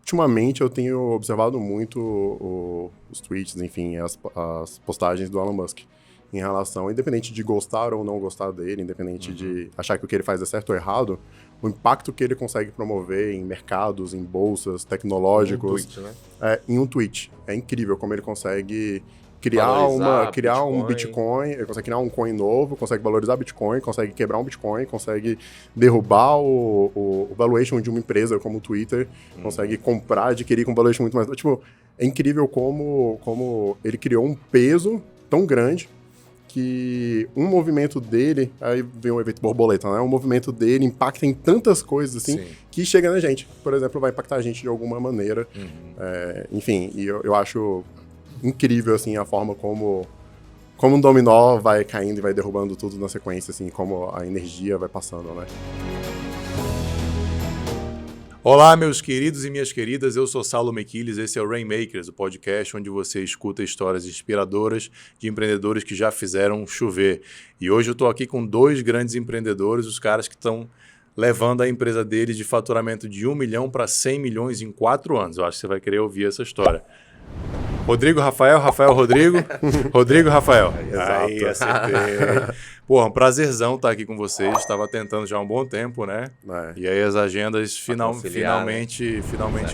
ultimamente eu tenho observado muito os tweets, enfim, as postagens do Elon Musk em relação, independente de gostar ou não gostar dele, independente de achar que o que ele faz é certo ou errado, o impacto que ele consegue promover em mercados, em bolsas, tecnológicos, em um tweet. É incrível como ele consegue criar um Bitcoin, ele consegue criar um coin novo, consegue valorizar Bitcoin, consegue quebrar um Bitcoin, consegue derrubar o valuation de uma empresa como o Twitter, consegue comprar, adquirir com valuation muito mais... Tipo, é incrível como ele criou um peso tão grande que um movimento dele, aí vem o efeito borboleta, né? Um movimento dele impacta em tantas coisas, assim, que chega na gente. Por exemplo, vai impactar a gente de alguma maneira. Enfim, e eu acho incrível, assim, a forma como um dominó vai caindo e vai derrubando tudo na sequência, assim, como a energia vai passando, né? Olá, meus queridos e minhas queridas, eu sou Saulo Mequiles, esse é o Rainmakers, o podcast onde você escuta histórias inspiradoras de empreendedores que já fizeram chover. E hoje eu estou aqui com 2 grandes empreendedores, os caras que estão levando a empresa deles de faturamento de 1 milhão para 100 milhões em 4 anos. Eu acho que você vai querer ouvir essa história. Rodrigo, Rafael, Rodrigo. Rodrigo, Rafael. Aí, acertei. Porra, um prazerzão estar aqui com vocês. Estava tentando já há um bom tempo, né? E aí as agendas finalmente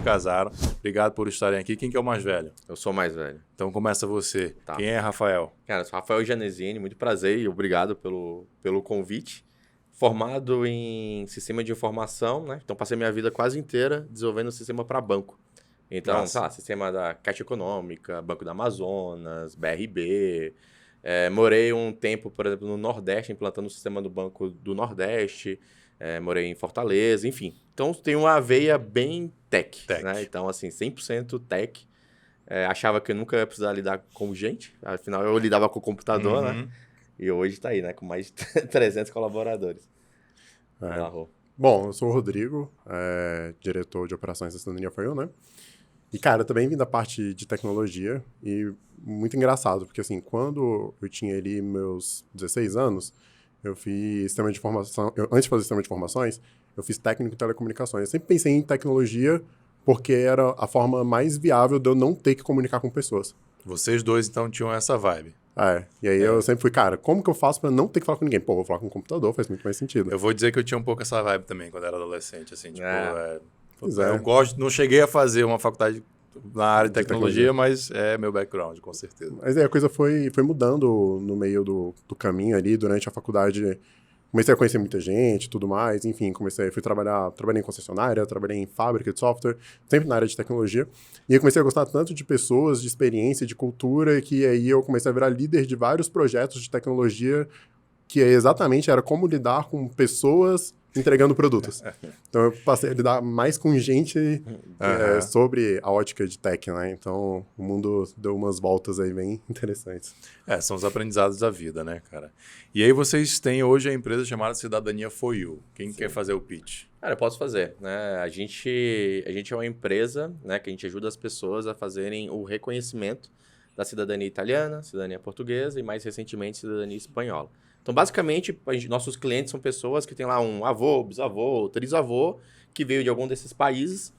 casaram. Obrigado por estarem aqui. Quem que é o mais velho? Eu sou o mais velho. Então começa você. Tá. Quem é Rafael? Cara, eu sou Rafael Janesini, muito prazer e obrigado pelo convite. Formado em sistema de informação, né? Então passei minha vida quase inteira desenvolvendo um sistema para banco. Então, sei lá, sistema da Caixa Econômica, Banco do Amazonas, BRB. Morei um tempo, por exemplo, no Nordeste, implantando o sistema do Banco do Nordeste. Morei em Fortaleza, enfim. Então, tem uma veia bem tech. Né? Então, assim, 100% tech. Achava que eu nunca ia precisar lidar com gente. Afinal, eu lidava com o computador, né? E hoje está aí, né? Com mais de 300 colaboradores. Bom, eu sou o Rodrigo, diretor de operações da Cidadania For You, né? E, cara, também vim da parte de tecnologia e muito engraçado, porque, assim, quando eu tinha ali meus 16 anos, eu fiz sistema de informação... antes de fazer sistema de informações, eu fiz técnico em telecomunicações. Eu sempre pensei em tecnologia porque era a forma mais viável de eu não ter que comunicar com pessoas. Vocês dois, então, tinham essa vibe. E aí eu sempre fui, cara, como que eu faço pra não ter que falar com ninguém? Pô, vou falar com o computador, faz muito mais sentido. Eu vou dizer que eu tinha um pouco essa vibe também, quando era adolescente, assim, tipo... Eu gosto, não cheguei a fazer uma faculdade na área de tecnologia, mas é meu background, com certeza. Mas a coisa foi mudando no meio do caminho ali, durante a faculdade. Comecei a conhecer muita gente e tudo mais, enfim, trabalhei em concessionária, trabalhei em fábrica de software, sempre na área de tecnologia. E eu comecei a gostar tanto de pessoas, de experiência, de cultura, que aí eu comecei a virar líder de vários projetos de tecnologia, que exatamente era como lidar com pessoas entregando produtos. Então eu passei a lidar mais com gente sobre a ótica de tech, né? Então o mundo deu umas voltas aí bem interessantes. São os aprendizados da vida, né, cara? E aí vocês têm hoje a empresa chamada Cidadania For You. Quem quer fazer o pitch? Cara, eu posso fazer, né? A gente é uma empresa, né, que a gente ajuda as pessoas a fazerem o reconhecimento da cidadania italiana, cidadania portuguesa e, mais recentemente, cidadania espanhola. Então, basicamente, nossos clientes são pessoas que têm lá um avô, bisavô, trisavô, que veio de algum desses países,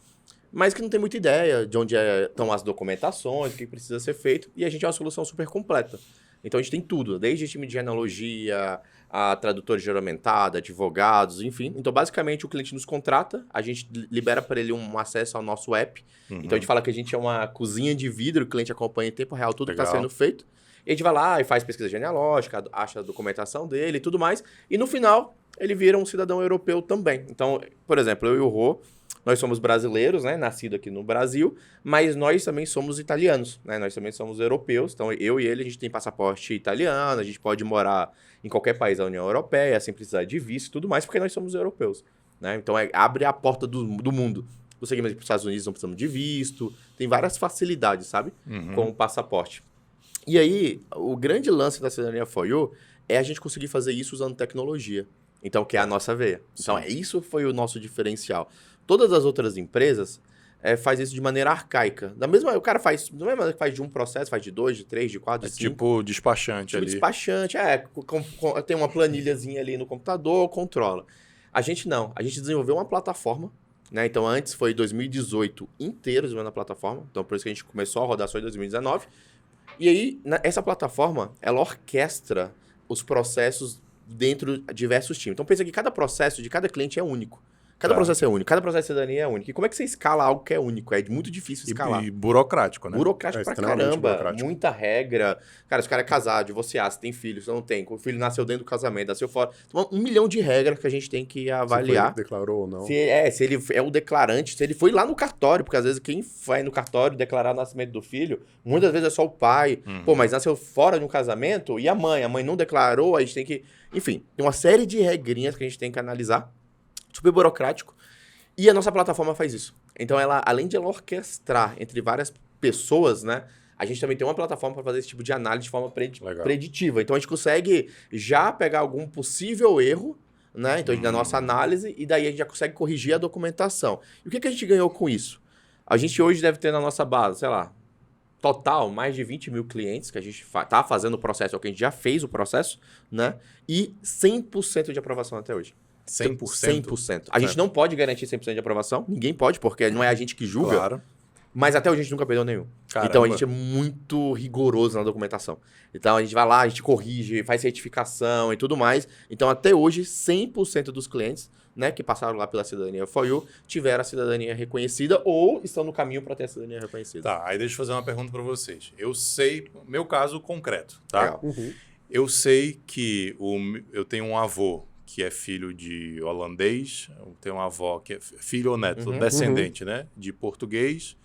mas que não tem muita ideia de onde estão as documentações, o que precisa ser feito, e a gente é uma solução super completa. Então, a gente tem tudo, desde time de genealogia, a tradutor juramentado, advogados, enfim. Então, basicamente, o cliente nos contrata, a gente libera para ele um acesso ao nosso app. Então, a gente fala que a gente é uma cozinha de vidro, o cliente acompanha em tempo real tudo que está sendo feito. E a gente vai lá e faz pesquisa genealógica, acha a documentação dele e tudo mais. E no final, ele vira um cidadão europeu também. Então, por exemplo, eu e o Rô, nós somos brasileiros, né? Nascido aqui no Brasil, mas nós também somos italianos, né? Nós também somos europeus. Então, eu e ele, a gente tem passaporte italiano, a gente pode morar em qualquer país da União Europeia, sem precisar de visto e tudo mais, porque nós somos europeus, né? Então, abre a porta do mundo. Conseguimos ir para os Estados Unidos, não precisamos de visto. Tem várias facilidades, sabe? Com o passaporte. E aí, o grande lance da Cidadania For You é a gente conseguir fazer isso usando tecnologia. Então, que é a nossa veia. Então, isso foi o nosso diferencial. Todas as outras empresas fazem isso de maneira arcaica. O cara faz, da mesma maneira que faz de um processo, faz de 2, de 3, de 4, de 5. Tipo despachante ali. Despachante, tem uma planilhazinha ali no computador, controla. A gente não. A gente desenvolveu uma plataforma né? Então, antes foi 2018 inteiro desenvolvendo a plataforma. Então, por isso que a gente começou a rodar só em 2019. E aí, essa plataforma, ela orquestra os processos dentro de diversos times. Então, pensa que cada processo de cada cliente é único. Cada processo é único, cada processo de cidadania é único. E como é que você escala algo que é único? É muito difícil escalar. E burocrático, né? Burocrático pra caramba. Muita regra. Cara, se o cara é casado, divorciado, se tem filho, se não tem, o filho nasceu dentro do casamento, nasceu fora. Então, 1 milhão de regras que a gente tem que avaliar. Se ele declarou ou não. Se ele é o declarante, se ele foi lá no cartório, porque às vezes quem vai no cartório declarar o nascimento do filho, muitas vezes é só o pai. Pô, mas nasceu fora de um casamento e a mãe? A mãe não declarou, a gente tem que... Enfim, tem uma série de regrinhas que a gente tem que analisar. Super burocrático. E a nossa plataforma faz isso. Então, ela, além de ela orquestrar entre várias pessoas, né? A gente também tem uma plataforma para fazer esse tipo de análise de forma preditiva. Então, a gente consegue já pegar algum possível erro, né? Então, na nossa análise, e daí a gente já consegue corrigir a documentação. E o que a gente ganhou com isso? A gente hoje deve ter na nossa base, sei lá, total, mais de 20 mil clientes que a gente tá fazendo o processo, ou que a gente já fez o processo, né? E 100% de aprovação até hoje. 100%? 100%. A gente não pode garantir 100% de aprovação. Ninguém pode, porque não é a gente que julga. Claro. Mas até hoje a gente nunca perdeu nenhum. Caramba. Então a gente é muito rigoroso na documentação. Então a gente vai lá, a gente corrige, faz certificação e tudo mais. Então até hoje 100% dos clientes, né, que passaram lá pela cidadania For You tiveram a cidadania reconhecida ou estão no caminho para ter a cidadania reconhecida. Tá, aí deixa eu fazer uma pergunta para vocês. Eu sei, meu caso concreto, tá? Legal. Eu sei que eu tenho um avô que é filho de holandês, eu tenho uma avó que é filho ou neto, descendente, né, de português,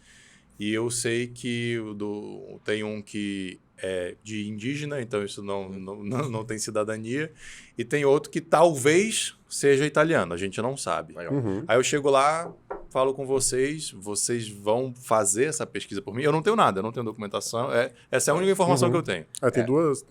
e eu sei que tem um que é de indígena, então isso não tem cidadania, e tem outro que talvez seja italiano, a gente não sabe. Aí eu chego lá, falo com vocês vão fazer essa pesquisa por mim? Eu não tenho nada, eu não tenho documentação, essa é a única informação que eu tenho.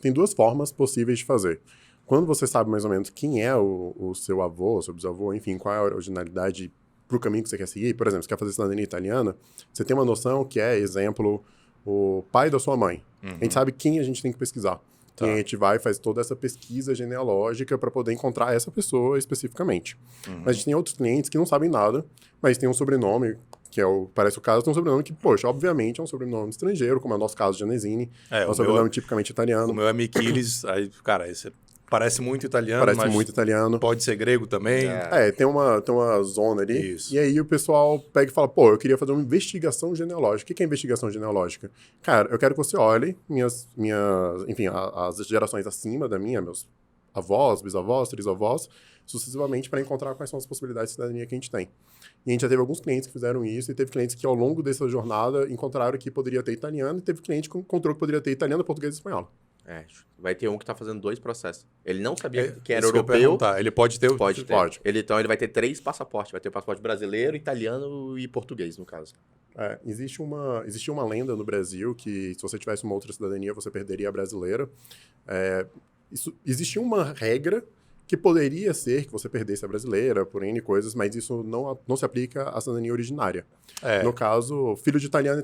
Tem duas formas possíveis de fazer. Quando você sabe mais ou menos quem é o seu avô, seu bisavô, enfim, qual é a originalidade para o caminho que você quer seguir, por exemplo, você quer fazer cidadania italiana, você tem uma noção que é, exemplo, o pai da sua mãe. A gente sabe quem a gente tem que pesquisar. Tá. E a gente vai e faz toda essa pesquisa genealógica para poder encontrar essa pessoa especificamente. Mas a gente tem outros clientes que não sabem nada, mas tem um sobrenome, que parece o caso, tem um sobrenome que, poxa, obviamente é um sobrenome estrangeiro, como é o nosso caso de Anesini. É um sobrenome tipicamente italiano. O meu é Michilis, aí, cara, esse parece muito italiano, mas muito italiano. Pode ser grego também. Tem uma zona ali. Isso. E aí o pessoal pega e fala, pô, eu queria fazer uma investigação genealógica. O que é investigação genealógica? Cara, eu quero que você olhe enfim, as gerações acima da minha, meus avós, bisavós, trisavós, sucessivamente para encontrar quais são as possibilidades de cidadania que a gente tem. E a gente já teve alguns clientes que fizeram isso, e teve clientes que ao longo dessa jornada encontraram que poderia ter italiano, e teve cliente que encontrou que poderia ter italiano, português e espanhol. Vai ter um que tá fazendo 2 processos. Ele não sabia que era europeu. Ele pode ter? Pode ter. Então ele vai ter 3 passaportes. Vai ter o passaporte brasileiro, italiano e português, no caso. Existia uma lenda no Brasil que se você tivesse uma outra cidadania, você perderia a brasileira. Existia uma regra que poderia ser que você perdesse a brasileira por N coisas, mas isso não se aplica à cidadania originária. No caso, filho de italiano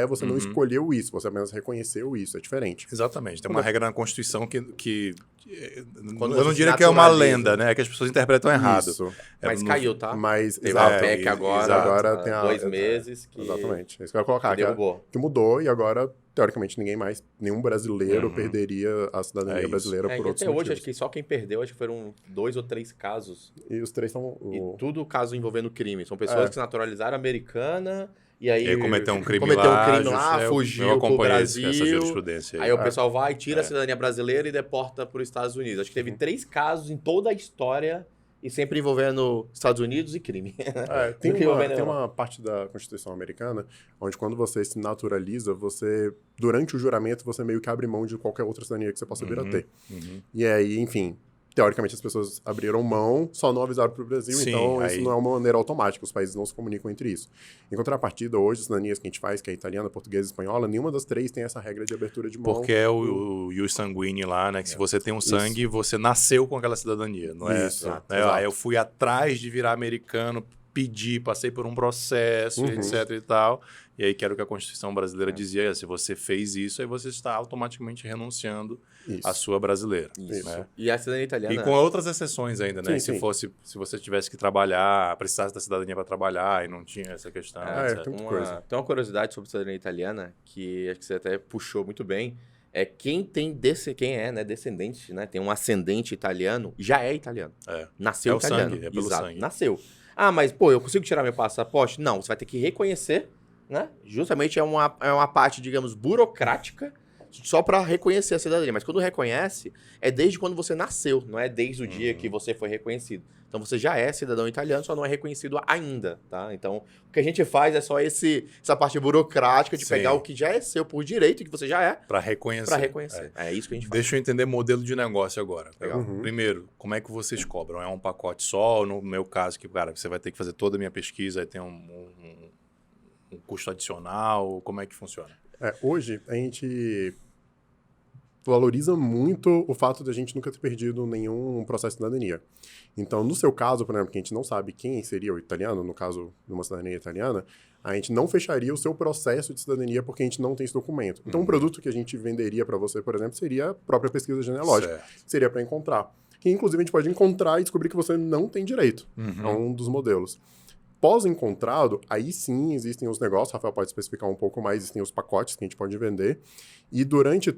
você não escolheu isso, você apenas reconheceu isso, é diferente. Exatamente, tem uma regra na Constituição que eu não diria que é uma lenda, né? É que as pessoas interpretam errado. Isso. Mas caiu, tá? Teve a PEC agora tem 2 meses que... Exatamente, é isso que eu ia colocar. Que mudou e agora, teoricamente, nenhum brasileiro perderia a cidadania brasileira por outros motivos. Até hoje, acho que só quem perdeu, acho que foram 2 ou 3 casos. E os 3 são... E tudo caso envolvendo crime. São pessoas que se naturalizaram americana... E aí cometeu um crime lá, fugiu pro Brasil. Essa jurisprudência aí o pessoal vai, tira a cidadania brasileira e deporta para os Estados Unidos. Acho que teve 3 casos em toda a história e sempre envolvendo Estados Unidos e crime. Tem uma parte da Constituição americana onde quando você se naturaliza, durante o juramento, você meio que abre mão de qualquer outra cidadania que você possa vir a ter. E aí, enfim... Teoricamente, as pessoas abriram mão, só não avisaram para o Brasil, então isso não é uma maneira automática, os países não se comunicam entre isso. Em contrapartida, hoje, as cidadanias que a gente faz, que é italiana, portuguesa e espanhola, nenhuma das 3 tem essa regra de abertura de mão. Porque é o ius sanguine lá, né? Que se você tem um sangue, você nasceu com aquela cidadania, não é? Isso. Aí eu fui atrás de virar americano, pedi, passei por um processo, etc e tal. E aí, que era o que a Constituição brasileira dizia, se você fez isso, aí você está automaticamente renunciando à sua brasileira. Isso. Né? E a cidadania italiana... E com outras exceções ainda, né? Sim, Se você tivesse que trabalhar, precisasse da cidadania para trabalhar e não tinha essa questão, etc. Tem uma curiosidade sobre a cidadania italiana, que acho que você até puxou muito bem, quem é, né, descendente, né, tem um ascendente italiano, já é italiano. Nasceu italiano. Sangue, é pelo Exato, sangue. nasceu. Ah, mas, pô, eu consigo tirar meu passaporte? Não, você vai ter que reconhecer, né? Justamente é uma parte, digamos, burocrática, só para reconhecer a cidadania. Mas quando reconhece, é desde quando você nasceu, não é desde o dia que você foi reconhecido. Então você já é cidadão italiano, só não é reconhecido ainda, tá? Então o que a gente faz é só essa parte burocrática de pegar o que já é seu por direito, que você já é, para reconhecer. É isso que a gente faz. Deixa eu entender modelo de negócio agora. Legal. Primeiro, como é que vocês cobram? É um pacote só? Ou no meu caso, que, cara, você vai ter que fazer toda a minha pesquisa e tem um custo adicional? Como é que funciona? Hoje, a gente valoriza muito o fato de a gente nunca ter perdido nenhum processo de cidadania. Então, no seu caso, por exemplo, que a gente não sabe quem seria o italiano, no caso de uma cidadania italiana, a gente não fecharia o seu processo de cidadania porque a gente não tem esse documento. Então, um produto que a gente venderia para você, por exemplo, seria a própria pesquisa genealógica. Seria para encontrar. Que, inclusive, a gente pode encontrar e descobrir que você não tem direito. É um dos modelos. Pós-encontrado, aí sim existem os negócios, o Rafael pode especificar um pouco mais, existem os pacotes que a gente pode vender, e durante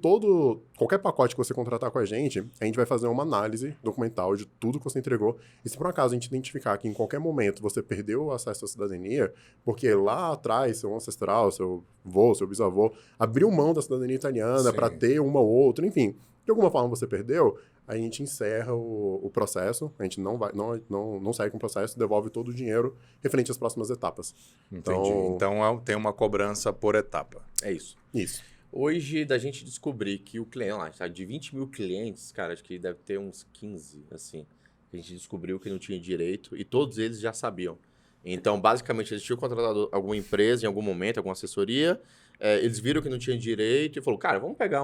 qualquer pacote que você contratar com a gente vai fazer uma análise documental de tudo que você entregou, e se por acaso a gente identificar que em qualquer momento você perdeu o acesso à cidadania, porque lá atrás seu ancestral, seu avô, seu bisavô, abriu mão da cidadania italiana para ter uma ou outra, enfim, de alguma forma você perdeu, a gente encerra o processo, a gente não segue com o processo, devolve todo o dinheiro referente às próximas etapas. Entendi. Então tem uma cobrança por etapa. É isso. Isso. Hoje, da gente descobrir que o cliente, de 20 mil clientes, cara, acho que deve ter uns 15, assim, a gente descobriu que não tinha direito e todos eles já sabiam. Então, basicamente, eles tinham contratado alguma empresa em algum momento, alguma assessoria, eles viram que não tinha direito e falou, cara, vamos pegar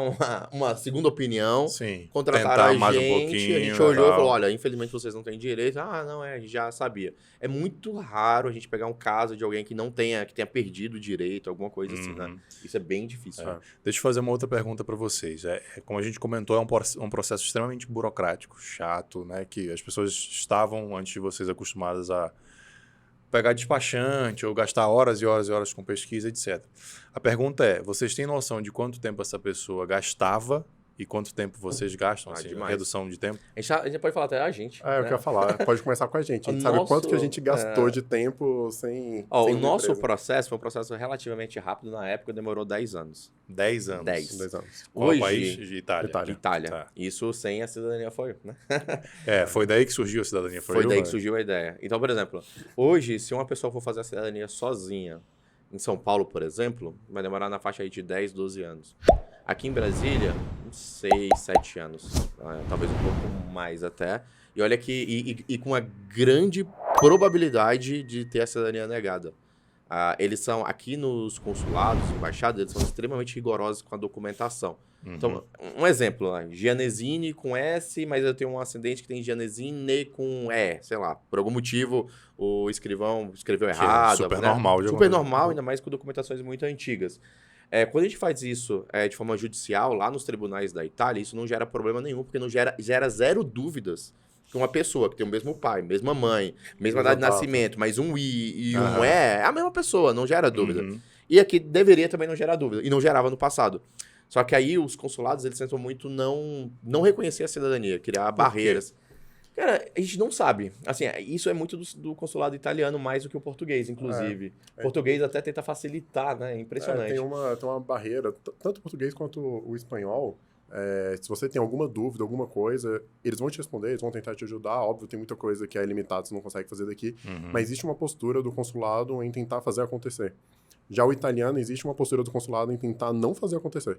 uma segunda opinião, contrataram a gente, mais um pouquinho, a gente olhou e falou, olha, infelizmente vocês não têm direito. Ah, não, a gente já sabia. É muito raro a gente pegar um caso de alguém que que tenha perdido o direito, alguma coisa assim, né? Isso é bem difícil. Deixa eu fazer uma outra pergunta para vocês. Como a gente comentou, é um processo extremamente burocrático, chato, né? Que as pessoas estavam, antes de vocês, acostumadas a pegar despachante ou gastar horas e horas e horas com pesquisa, etc. A pergunta é, vocês têm noção de quanto tempo essa pessoa gastava e quanto tempo vocês gastam, assim, redução de tempo? A gente pode falar até a gente. Eu quero falar, pode começar com a gente. A gente sabe quanto que a gente gastou de tempo sem o nosso processo foi um processo relativamente rápido, na época demorou 10 anos. 10 anos? 10 anos. Qual Hoje, país? De Itália. Tá. Isso sem a cidadania FOIU, né? Foi daí que surgiu a cidadania FOIU? Foi daí que surgiu a ideia. Então, por exemplo, hoje, se uma pessoa for fazer a cidadania sozinha, em São Paulo, por exemplo, vai demorar na faixa aí de 10, 12 anos. Aqui em Brasília, uns 6, 7 anos. Talvez um pouco mais até. E olha que... E com uma grande probabilidade de ter a cidadania negada. Eles são, aqui nos consulados, embaixadas, eles são extremamente rigorosos com a documentação. Então, um exemplo, Gianesini com S, mas eu tenho um ascendente que tem Gianesine com E, sei lá. Por algum motivo, o escrivão escreveu errado. Super normal. Super normal, ainda mais com documentações muito antigas. Quando a gente faz isso de forma judicial, lá nos tribunais da Itália, isso não gera problema nenhum, porque não gera zero dúvidas que uma pessoa que tem o mesmo pai, mesma mãe, mesma data de nascimento, mas um I e um E, é a mesma pessoa, não gera dúvida. E aqui deveria também não gerar dúvida, e não gerava no passado. Só que aí os consulados, eles tentam muito não reconhecer a cidadania, criar barreiras. Cara, a gente não sabe. Assim, isso é muito do consulado italiano mais do que o português, inclusive. O português até tenta facilitar, né? É impressionante. Tem uma barreira, tanto o português quanto o espanhol. Se você tem alguma dúvida, alguma coisa, eles vão te responder, eles vão tentar te ajudar. Óbvio, tem muita coisa que é limitada, você não consegue fazer daqui. Mas existe uma postura do consulado em tentar fazer acontecer. Já o italiano, existe uma postura do consulado em tentar não fazer acontecer.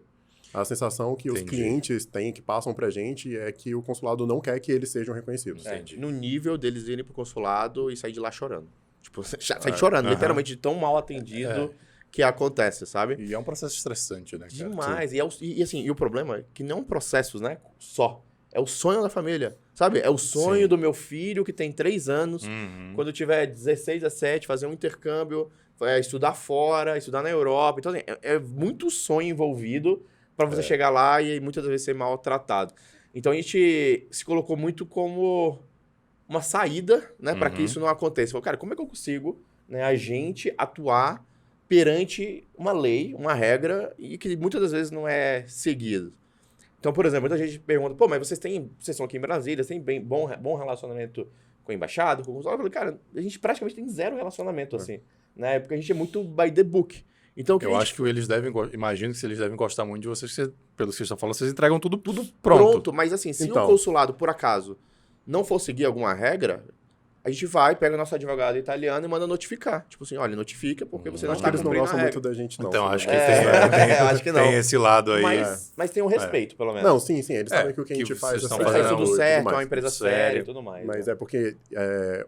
A sensação que os clientes têm, que passam pra gente, é que o consulado não quer que eles sejam reconhecidos. No nível deles irem pro consulado e sair de lá chorando. Tipo, sair chorando, literalmente, de tão mal atendido que acontece, sabe? E é um processo estressante, né, cara? Demais. E assim, o problema é que não processos, né, só. é o sonho da família, sabe? É o sonho Sim. do meu filho que tem 3 anos, quando tiver 16, 17, fazer um intercâmbio, estudar fora, estudar na Europa. Então, assim, é muito sonho envolvido para você chegar lá e muitas vezes ser maltratado. Então, a gente se colocou muito como uma saída, né, para que isso não aconteça. Falou, cara, como é que eu consigo, né, a gente atuar perante uma lei, uma regra, e que muitas das vezes não é seguido? Então, por exemplo, muita gente pergunta, pô, mas vocês estão aqui em Brasília, vocês têm bom relacionamento com a embaixada, com o consulado? Eu falei, cara, a gente praticamente tem zero relacionamento, assim, né? Porque a gente é muito by the book. Então, Eu acho que eles devem, imagino que eles devem gostar muito de vocês, pelo que vocês estão falando, vocês entregam tudo pronto. Mas assim, se Então. o consulado, por acaso, não for seguir alguma regra, a gente vai, pega nosso advogado italiano e manda notificar. Tipo assim, olha, notifica porque você não Acho que está eles não cumprindo a gostam regra. muito da gente, não. Então, acho que acho que não. tem esse lado aí. Mas tem um respeito, pelo menos. Não, sim, eles sabem que o que a que gente vocês faz estão Tem que fazendo sair tudo tudo certo, é mais. uma empresa Tudo sério. séria e tudo mais. Mas né? é porque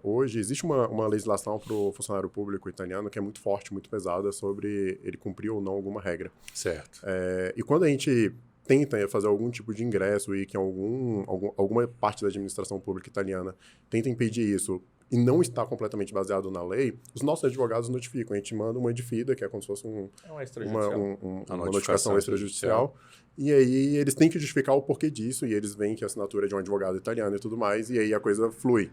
hoje existe uma legislação para o funcionário público italiano que é muito forte, muito pesada sobre ele cumprir ou não alguma regra. Certo. E quando a gente tenta fazer algum tipo de ingresso e que alguma parte da administração pública italiana tenta impedir isso e não está completamente baseado na lei, os nossos advogados notificam. A gente manda uma edifida, que é como se fosse uma extrajudicial. uma notificação extrajudicial. E aí eles têm que justificar o porquê disso, e eles veem que a assinatura é de um advogado italiano e tudo mais, e aí a coisa flui.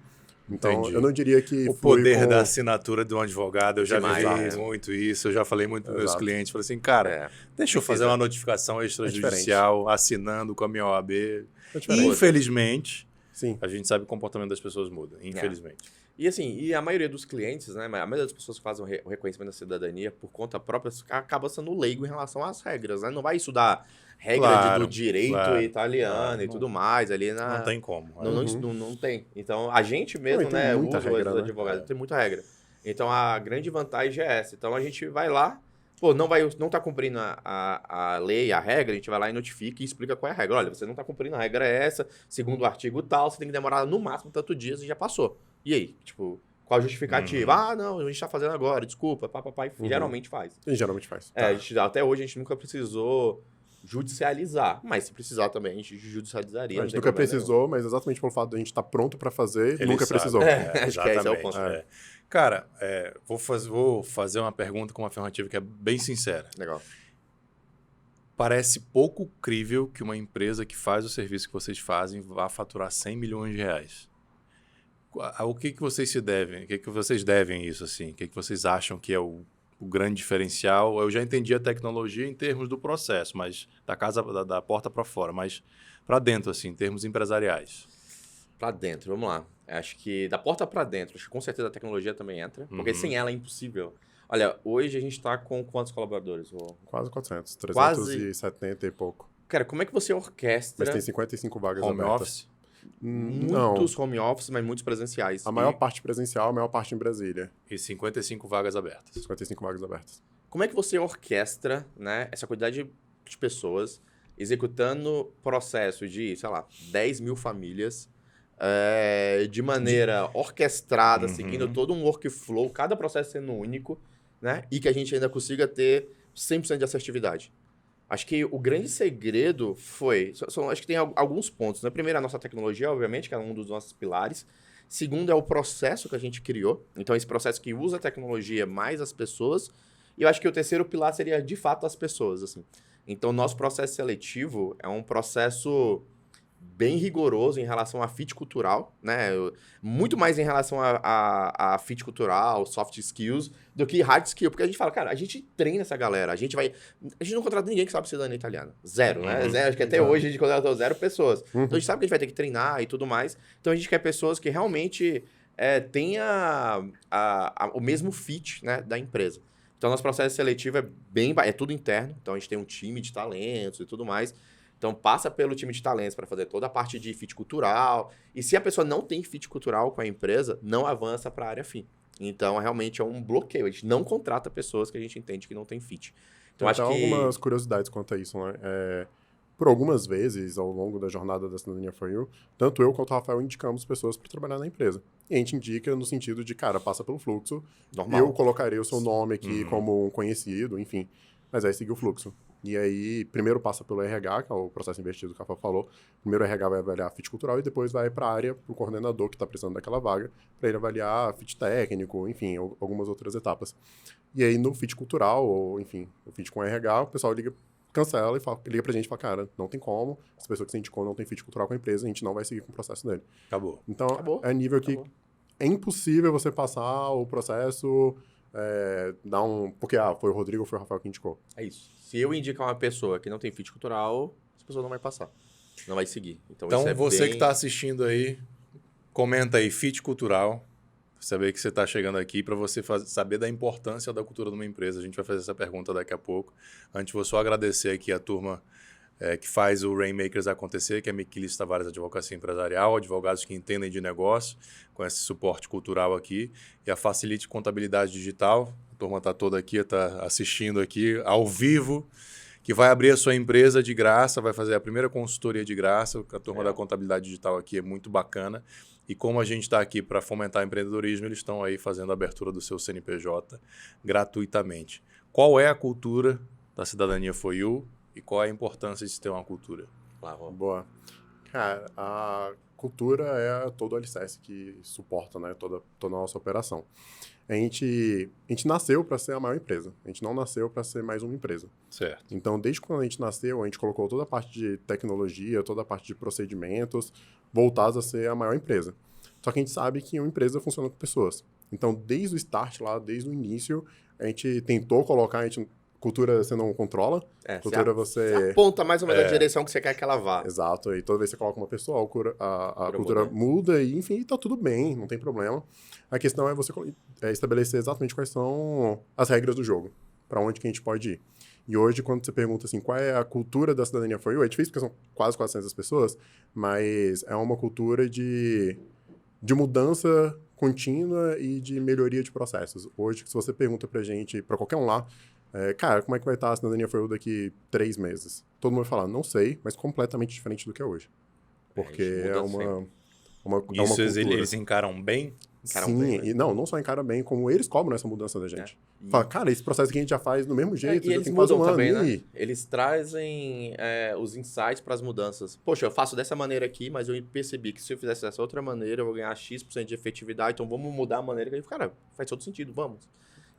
Então, Entendi. eu não diria que O flui poder da assinatura de um advogado, eu já Demais, vi muito isso, eu já falei muito para meus Exato. clientes, falei assim, cara, deixa eu fazer uma notificação extrajudicial assinando com a minha OAB. É diferente. Infelizmente, Sim. a gente sabe que o comportamento das pessoas muda, infelizmente. E assim, e a maioria dos clientes, né, a maioria das pessoas que fazem o reconhecimento da cidadania por conta própria acaba sendo leigo em relação às regras, né? Não vai estudar regra do direito italiano e tudo mais ali na... Não tem como. Não tem. Então, a gente mesmo, tem né, muita usa regra, os né? advogados, tem muita regra. Então, a grande vantagem é essa. Então, a gente vai lá, pô, não tá cumprindo a lei, a regra, a gente vai lá e notifica e explica qual é a regra. Olha, você não tá cumprindo, a regra é essa, segundo o artigo tal, você tem que demorar no máximo tanto dias e já passou. E aí? Tipo, qual a justificativa? Ah, não, a gente tá fazendo agora, desculpa, papapá, geralmente faz. E geralmente faz. Até hoje a gente nunca precisou judicializar, mas se precisar também a gente judicializaria. A gente nunca precisou, mas exatamente pelo fato de a gente estar pronto para fazer, nunca precisou. Acho que esse é o ponto. Cara, vou fazer uma pergunta com uma afirmativa que é bem sincera. Legal. Parece pouco crível que uma empresa que faz o serviço que vocês fazem vá faturar 100 milhões de reais. O que vocês se devem? O que vocês devem isso, assim? O que vocês acham que é o grande diferencial? Eu já entendi a tecnologia em termos do processo, mas da porta para fora, mas para dentro, assim, em termos empresariais. Para dentro, vamos lá. Acho que da porta para dentro, acho que com certeza a tecnologia também entra, porque sem ela é impossível. Olha, hoje a gente está com quantos colaboradores? Quase 400, 370 e pouco. Cara, como é que você orquestra... Mas tem 55 vagas home abertas. Office? Muitos home office, mas muitos presenciais. A maior parte presencial, a maior parte em Brasília. E 55 vagas abertas. 55 vagas abertas. Como é que você orquestra, né, essa quantidade de pessoas executando processo de, sei lá, 10 mil famílias de maneira orquestrada, seguindo todo um workflow, cada processo sendo único, né, e que a gente ainda consiga ter 100% de assertividade? Acho que o grande segredo foi... acho que tem alguns pontos, né? Primeiro, a nossa tecnologia, obviamente, que é um dos nossos pilares. Segundo, é o processo que a gente criou. Então, esse processo que usa a tecnologia mais as pessoas. E eu acho que o terceiro pilar seria, de fato, as pessoas, assim. Então, nosso processo seletivo é um processo bem rigoroso em relação a fit cultural, né? Muito mais em relação a fit cultural, soft skills, do que hard skill. Porque a gente fala, cara, a gente treina essa galera, a gente não contrata ninguém que sabe cidadania italiana. Zero, né? Zero, acho que até hoje a gente contratou 0 pessoas. Então a gente sabe que a gente vai ter que treinar e tudo mais. Então a gente quer pessoas que realmente tenha o mesmo fit, né, da empresa. Então nosso processo seletivo é tudo interno. Então a gente tem um time de talentos e tudo mais. Então, passa pelo time de talentos para fazer toda a parte de fit cultural. E se a pessoa não tem fit cultural com a empresa, não avança para a área fim. Então, realmente é um bloqueio. A gente não contrata pessoas que a gente entende que não tem fit. Então, acho que... algumas curiosidades quanto a isso, né? Por algumas vezes, ao longo da jornada da Cidadania For You, tanto eu quanto o Rafael indicamos pessoas para trabalhar na empresa. E a gente indica no sentido de, cara, passa pelo fluxo. Normal. Eu colocarei o seu nome aqui como um conhecido, enfim. Mas aí seguir o fluxo. E aí, primeiro passa pelo RH, que é o processo invertido que a Rafa falou. Primeiro o RH vai avaliar fit cultural e depois vai para a área, para o coordenador que está precisando daquela vaga, para ele avaliar fit técnico, enfim, algumas outras etapas. E aí, no fit cultural, ou enfim, o fit com o RH, o pessoal cancela e liga pra gente e fala, cara, não tem como, essa pessoa que você indicou não tem fit cultural com a empresa, a gente não vai seguir com o processo dele. Acabou. Então, Acabou. é nível que é impossível você passar o processo, porque, foi o Rodrigo ou foi o Rafael que indicou. É isso. Se eu indicar uma pessoa que não tem fit cultural, essa pessoa não vai passar. Não vai seguir. Então isso é você bem... que está assistindo aí, comenta aí, fit cultural, saber que você está chegando aqui para você saber da importância da cultura de uma empresa. A gente vai fazer essa pergunta daqui a pouco. Antes, vou só agradecer aqui a turma que faz o Rainmakers acontecer, que é a Miquilis Tavares Advocacia Empresarial, advogados que entendem de negócio, com esse suporte cultural aqui, e a Facilite Contabilidade Digital. A turma está toda aqui, está assistindo aqui ao vivo, que vai abrir a sua empresa de graça, vai fazer a primeira consultoria de graça. A turma da Contabilidade Digital aqui é muito bacana. E como a gente está aqui para fomentar empreendedorismo, eles estão aí fazendo a abertura do seu CNPJ gratuitamente. Qual é a cultura da Cidadania for You e qual é a importância de se ter uma cultura? Boa. Cara, a cultura é todo o alicerce que suporta, né, toda a nossa operação. A gente nasceu para ser a maior empresa. A gente não nasceu para ser mais uma empresa. Certo. Então, desde quando a gente nasceu, a gente colocou toda a parte de tecnologia, toda a parte de procedimentos voltados a ser a maior empresa. Só que a gente sabe que uma empresa funciona com pessoas. Então, desde o start lá, desde o início, a gente tentou colocar, cultura você não controla, cultura você aponta mais ou menos a direção que você quer que ela vá. Exato, e toda vez que você coloca uma pessoa, a cultura muda e, enfim, tá tudo bem, não tem problema. A questão é você estabelecer exatamente quais são as regras do jogo, para onde que a gente pode ir. E hoje, quando você pergunta assim, qual é a cultura da Cidadania for You, é difícil porque são quase 400 pessoas, mas é uma cultura de mudança contínua e de melhoria de processos. Hoje, se você pergunta pra gente, pra qualquer um lá, cara, como é que vai estar a Cidadania for You daqui 3 meses? Todo mundo vai falar, não sei, mas completamente diferente do que é hoje. Porque é uma cultura. Eles encaram bem? Sim, e não só encara bem, como eles cobram essa mudança da gente. Fala, cara, esse processo que a gente já faz do mesmo jeito, e já eles tem quase mudam um ano. também, né? Eles trazem os insights para as mudanças. Poxa, eu faço dessa maneira aqui, mas eu percebi que se eu fizesse dessa outra maneira, eu vou ganhar X% de efetividade, então vamos mudar a maneira que cara, faz todo sentido, vamos.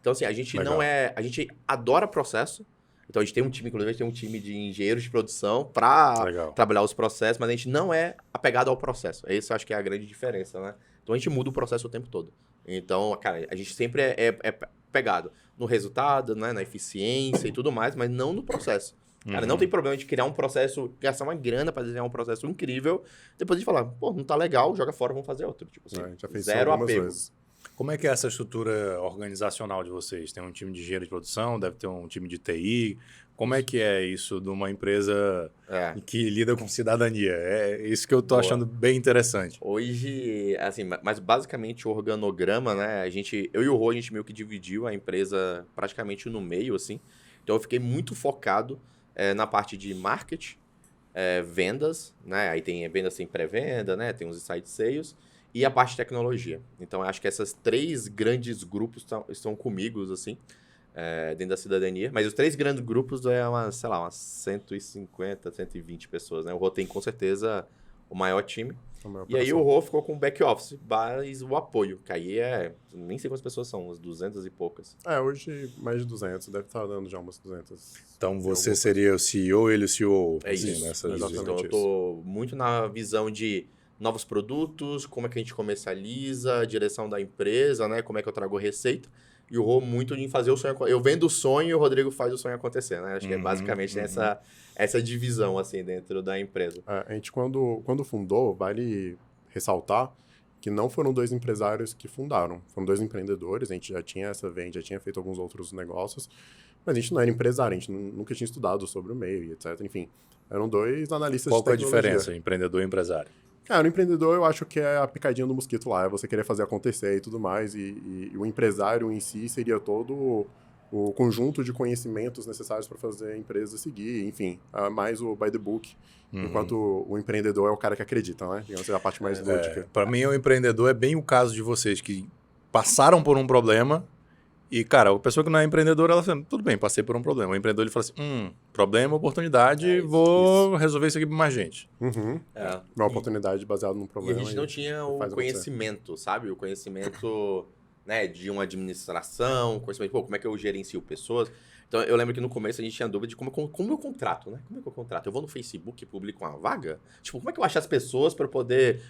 Então, assim, a gente a gente adora processo. Então, a gente tem um time, inclusive, a gente tem um time de engenheiros de produção para trabalhar os processos, mas a gente não é apegado ao processo. Essa eu acho que é a grande diferença, né? Então, a gente muda o processo o tempo todo. Então, cara, a gente sempre é pegado no resultado, né, na eficiência e tudo mais, mas não no processo. Cara, não tem problema de criar um processo, gastar uma grana para desenhar um processo incrível, depois de falar, pô, não tá legal, joga fora, vamos fazer outro. Tipo assim, A gente já fez zero apego. vezes. Como é que é essa estrutura organizacional de vocês? Tem um time de engenheiro de produção, deve ter um time de TI. Como é que é isso de uma empresa que lida com cidadania? É isso que eu tô achando bem interessante. Hoje, assim, mas basicamente o organograma, né? Eu e o Rô, a gente meio que dividiu a empresa praticamente no meio, assim. Então eu fiquei muito focado na parte de marketing, vendas, né? Aí tem vendas sem pré-venda, né? Tem os inside sales e a parte de tecnologia. Então eu acho que esses 3 grandes grupos estão comigo, assim. Dentro da cidadania, mas os 3 grandes grupos umas 150, 120 pessoas, né? O Rô tem com certeza o maior time. E aí o Rô ficou com o back office, mas o apoio, que aí nem sei quantas pessoas são, umas 200 e poucas. Hoje mais de 200, deve estar dando já umas 200. Então você seria o CEO, ele o CEO. É isso, Então eu tô muito na visão de novos produtos, como é que a gente comercializa, a direção da empresa, né? Como é que eu trago receita. E o Rô muito em fazer o sonho... Eu vendo o sonho e o Rodrigo faz o sonho acontecer, né? Acho que é basicamente essa divisão, assim, dentro da empresa. A gente, quando fundou, vale ressaltar que não foram 2 empresários que fundaram. Foram 2 empreendedores, a gente já tinha já tinha feito alguns outros negócios, mas a gente não era empresário, a gente nunca tinha estudado sobre o meio e etc. Enfim, eram 2 analistas de tecnologia. Qual é a diferença, empreendedor e empresário? Cara, o empreendedor eu acho que é a picadinha do mosquito lá, é você querer fazer acontecer e tudo mais, e o empresário em si seria todo o conjunto de conhecimentos necessários para fazer a empresa seguir, enfim, mais o by the book, enquanto o empreendedor é o cara que acredita, né? Digamos, é a parte mais lúdica. Para mim, o empreendedor é bem o caso de vocês, que passaram por um problema E, cara, a pessoa que não é empreendedora, ela fala, tudo bem, passei por um problema. O empreendedor, ele fala assim, problema, oportunidade, vou resolver isso aqui pra mais gente. Uhum. Uma oportunidade baseada num E problema. a gente não tinha o conhecimento, sabe? O conhecimento, né, de uma administração, conhecimento, como é que eu gerencio pessoas. Então, eu lembro que no começo a gente tinha dúvida de como eu contrato, né? Como é que eu contrato? Eu vou no Facebook e publico uma vaga? Tipo, como é que eu acho as pessoas para poder...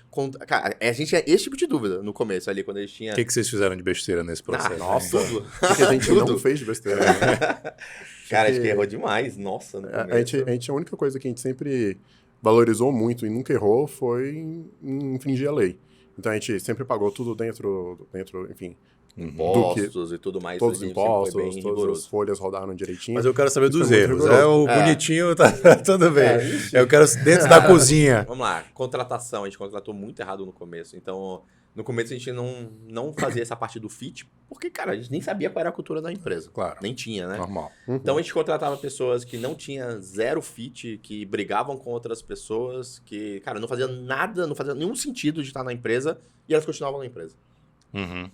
Cara, a gente tinha esse tipo de dúvida no começo ali, quando a gente tinha... O que vocês fizeram de besteira nesse processo? Nossa, tudo. Porque a gente não fez de besteira. Né? Cara, acho que errou demais, nossa. No começo. A única coisa que a gente sempre valorizou muito e nunca errou foi em infringir a lei. Então a gente sempre pagou tudo dentro enfim... Impostos e tudo mais. Todos os impostos, todas rigoroso. as folhas rodaram direitinho. Mas eu quero saber dos erros. rigoroso. O bonitinho tá tudo bem. Eu quero dentro da cozinha. Vamos lá, contratação. A gente contratou muito errado no começo. Então, no começo a gente não fazia essa parte do fit, porque, cara, a gente nem sabia qual era a cultura da empresa. Claro. Nem tinha, né? Normal. Então a gente contratava pessoas que não tinham zero fit, que brigavam com outras pessoas, que, cara, não fazia nada, não fazia nenhum sentido de estar na empresa, e elas continuavam na empresa.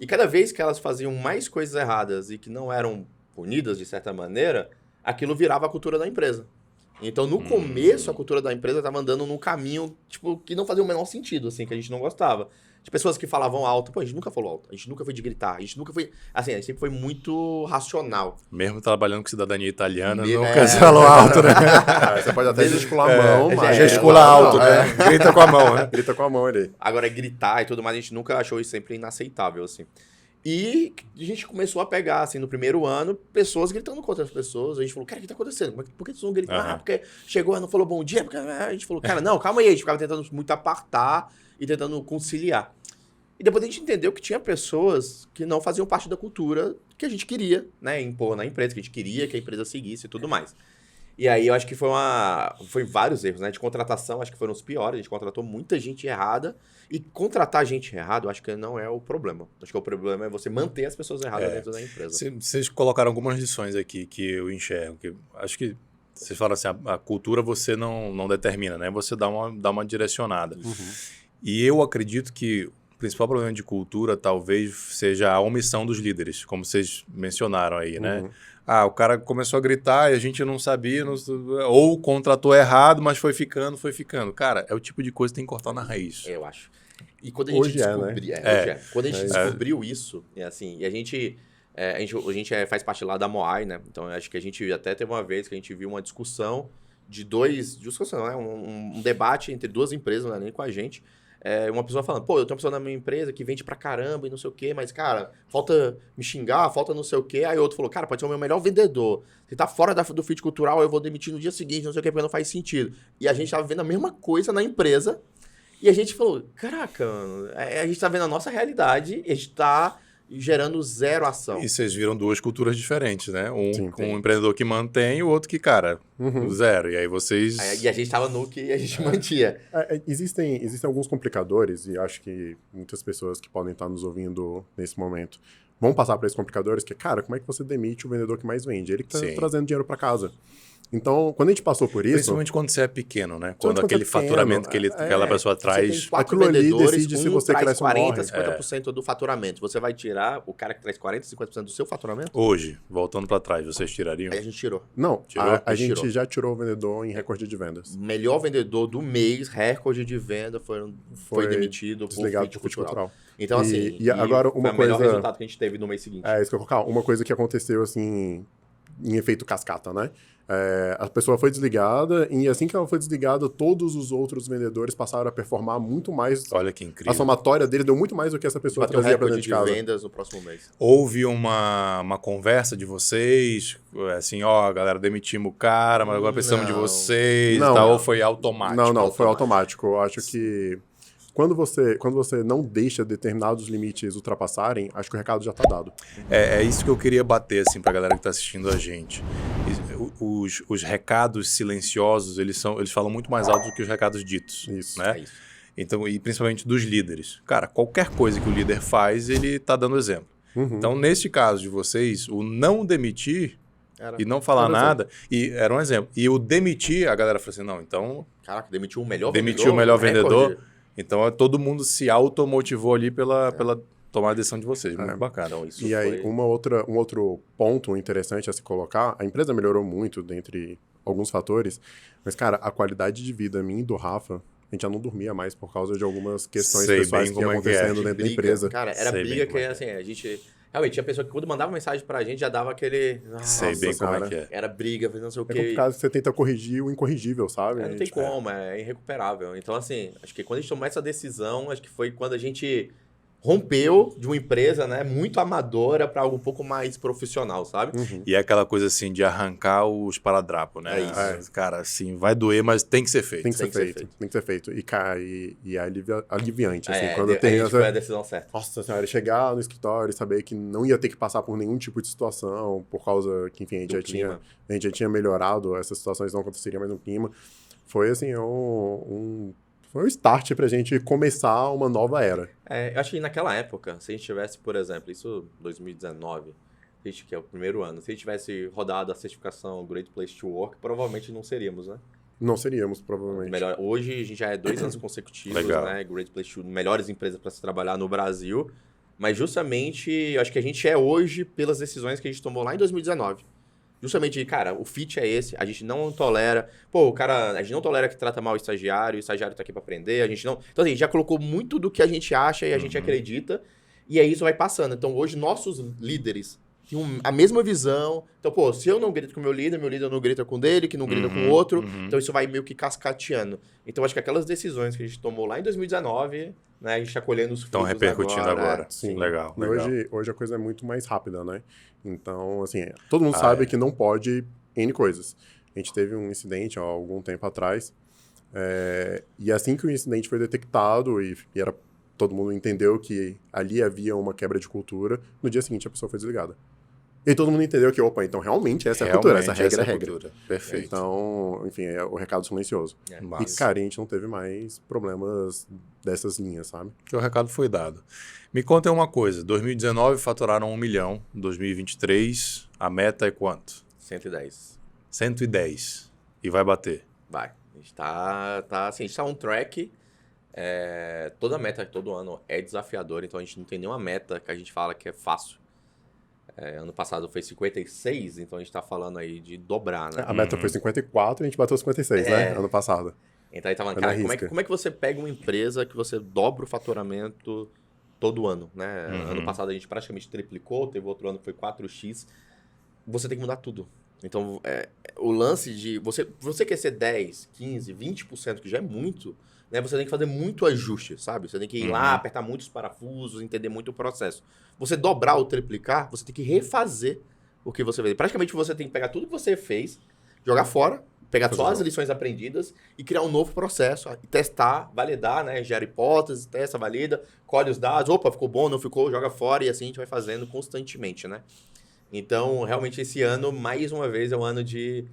E cada vez que elas faziam mais coisas erradas e que não eram punidas de certa maneira, aquilo virava a cultura da empresa. Então, no começo, a cultura da empresa estava andando num caminho, tipo, que não fazia o menor sentido, assim, que a gente não gostava. De pessoas que falavam alto. Pô, a gente nunca falou alto. A gente nunca foi de gritar. A gente nunca foi... Assim, a gente sempre foi muito racional. Mesmo trabalhando com cidadania italiana, nunca se falou alto, né? Você pode até gesticular a mão, mas... Gesticula alto, né? Grita com a mão, né? Grita com a mão ali. Agora, gritar e tudo mais, a gente nunca achou isso sempre inaceitável, assim. E a gente começou a pegar, assim, no primeiro ano, pessoas gritando contra as pessoas. A gente falou, cara, o que tá acontecendo? Por que vocês não gritam? Ah, porque chegou, não falou bom dia. Porque... A gente falou, cara, não, calma aí. A gente ficava tentando muito apartar e tentando conciliar. E depois a gente entendeu que tinha pessoas que não faziam parte da cultura que a gente queria, né, impor na empresa, que a gente queria que a empresa seguisse e tudo mais. E aí eu acho que foi vários erros, né? De contratação, acho que foram os piores. A gente contratou muita gente errada. E contratar gente errada, eu acho que não é o problema. Acho que o problema é você manter as pessoas erradas dentro da empresa. Vocês colocaram algumas lições aqui que eu enxergo. Que acho que vocês falam assim, a cultura você não determina, né? Você dá uma direcionada. E eu acredito que o principal problema de cultura talvez seja a omissão dos líderes, como vocês mencionaram aí, né? O cara começou a gritar e a gente não sabia, ou contratou errado, mas foi ficando. Cara, é o tipo de coisa que tem que cortar na raiz. Eu acho. E quando a gente Quando a gente descobriu isso, assim, e a gente faz parte lá da Moai, né? Então, acho que a gente até teve uma vez que a gente viu uma discussão né? Um debate entre duas empresas, não é nem com a gente. Uma pessoa falando, pô, eu tenho uma pessoa na minha empresa que vende pra caramba e não sei o quê, mas, cara, falta me xingar, falta não sei o quê. Aí o outro falou, cara, pode ser o meu melhor vendedor. Se tá fora do fit cultural, eu vou demitir no dia seguinte, não sei o quê, porque não faz sentido. E a gente tava vendo a mesma coisa na empresa e a gente falou, caraca, mano, a gente tá vendo a nossa realidade e a gente tá gerando zero ação. E vocês viram duas culturas diferentes, né? Um empreendedor que mantém e o outro que, cara, zero. E aí vocês... E a gente tava no que a gente mantinha. Existem alguns complicadores, e acho que muitas pessoas que podem estar nos ouvindo nesse momento vão passar por esses complicadores, que é, cara, como é que você demite o vendedor que mais vende? Ele que está trazendo dinheiro para casa. Então, quando a gente passou por isso... Principalmente quando você é pequeno, né? Quando aquele faturamento que aquela pessoa traz... Aquilo ali decide se você cresce ou morre. 50% do faturamento. Você vai tirar o cara que traz 40%, 50% do seu faturamento? Hoje, voltando para trás, vocês tirariam? Aí a gente tirou. Não, a gente já tirou o vendedor em recorde de vendas. Melhor vendedor do mês, recorde de venda, foi demitido desligado por fit cultural. Então, assim... E agora uma coisa... o melhor resultado que a gente teve no mês seguinte. Isso que eu vou colocar. Uma coisa que aconteceu, assim, em efeito cascata, né? A pessoa foi desligada e assim que ela foi desligada, todos os outros vendedores passaram a performar muito mais. Olha que incrível. A somatória dele deu muito mais do que essa pessoa trazia para dentro de casa. Vendas no próximo mês. Houve uma conversa de vocês, assim, galera, demitimos o cara, mas agora precisamos de vocês e tal, ou foi automático? Não, foi automático. Eu acho que quando você não deixa determinados limites ultrapassarem, acho que o recado já está dado. É isso que eu queria bater, assim, pra galera que está assistindo a gente. Os recados silenciosos, eles falam muito mais alto do que os recados ditos. Isso. Né? Isso. Então, e principalmente dos líderes. Cara, qualquer coisa que o líder faz, ele tá dando exemplo. Então, nesse caso de vocês, o não demitir e não falar nada, e era um exemplo. E o demitir, a galera falou assim, não, então... Caraca, demitiu o melhor vendedor. Então, todo mundo se automotivou ali pela tomar a decisão de vocês. Muito É. bacana. Então, isso E aí, foi... um outro ponto interessante a se colocar, a empresa melhorou muito dentre alguns fatores, mas, cara, a qualidade de vida minha e do Rafa, a gente já não dormia mais por causa de algumas questões Sei pessoais bem que iam como é que é. acontecendo dentro da empresa. Cara, era Sei briga bem como que, é. assim, a gente... Realmente, tinha pessoa que quando mandava mensagem pra gente, já dava aquele... Sei Nossa bem como é senhora. que é. Era briga, não sei o É quê. complicado que você tenta corrigir o incorrigível, sabe? Não tem Tipo, como, é irrecuperável. Então, assim, acho que quando a gente tomou essa decisão, acho que foi quando a gente rompeu de uma empresa, né, muito amadora para algo um pouco mais profissional, sabe? E é aquela coisa assim de arrancar os esparadrapo, né? É isso. Cara, assim, vai doer, mas tem que ser feito. Tem que ser Tem que ser feito, feito. tem que ser feito. E, cara, e é aliviante, assim, É, quando a tem gente essa... foi a decisão certa. Nossa senhora, chegar no escritório e saber que não ia ter que passar por nenhum tipo de situação, por causa que, enfim, Do clima. a gente já tinha melhorado, essas situações não aconteceriam mais no clima. Foi, assim, foi um start pra gente começar uma nova era. Eu acho que naquela época, se a gente tivesse, por exemplo, isso 2019, a gente, que é o primeiro ano, se a gente tivesse rodado a certificação Great Place to Work, provavelmente não seríamos, né? Não seríamos, provavelmente. Melhor. Hoje a gente já é 2 anos consecutivos, Legal. né? Great Place to melhores empresas para se trabalhar no Brasil. Mas justamente, eu acho que a gente é hoje pelas decisões que a gente tomou lá em 2019. Justamente, cara, o fit é esse, a gente não tolera... Pô, a gente não tolera que trata mal o estagiário tá aqui para aprender, a gente não... Então, assim, a gente já colocou muito do que a gente acha e a gente acredita, e aí isso vai passando. Então, hoje, nossos líderes têm a mesma visão. Então, pô, se eu não grito com o meu líder não grita com o dele, que não grita com o outro, então isso vai meio que cascateando. Então, acho que aquelas decisões que a gente tomou lá em 2019, né, a gente tá colhendo os frutos Estão repercutindo agora. Sim. Legal, E legal. hoje a coisa é muito mais rápida, né? Então, assim, todo mundo sabe que não pode N coisas. A gente teve um incidente há algum tempo atrás, e assim que o incidente foi detectado e todo mundo entendeu que ali havia uma quebra de cultura, no dia seguinte a pessoa foi desligada. E todo mundo entendeu que, opa, então realmente essa é a cultura, essa regra é a regra. Cultura. Perfeito. Então, enfim, é o recado silencioso. E, Massa. cara, a gente não teve mais problemas dessas linhas, sabe? Que o recado foi dado. Me conta uma coisa, 2019 faturaram 1 milhão, 2023 a meta é quanto? 110. 110. E vai bater. Vai. A gente assim, a gente tá on track. Toda meta, todo ano é desafiador, então a gente não tem nenhuma meta que a gente fala que é fácil. Ano passado foi 56, então a gente tá falando aí de dobrar, né? A meta foi 54 e a gente bateu 56, né? Ano passado. Então aí tá falando, Foi na cara, risca. como é que você pega uma empresa que você dobra o faturamento todo ano, né? Ano passado a gente praticamente triplicou, teve outro ano que foi 4x. Você tem que mudar tudo. Então, o lance de... Você quer ser 10, 15, 20%, que já é muito, né? Você tem que fazer muito ajuste, sabe? Você tem que ir lá, apertar muitos parafusos, entender muito o processo. Você dobrar ou triplicar, você tem que refazer o que você fez. Praticamente você tem que pegar tudo que você fez, jogar fora, pegar só as lições aprendidas e criar um novo processo, testar, validar, né? Gera hipóteses, testa, valida, colhe os dados, opa, ficou bom, não ficou, joga fora, e assim a gente vai fazendo constantemente, né? Então, realmente, esse ano, mais uma vez, é um ano de...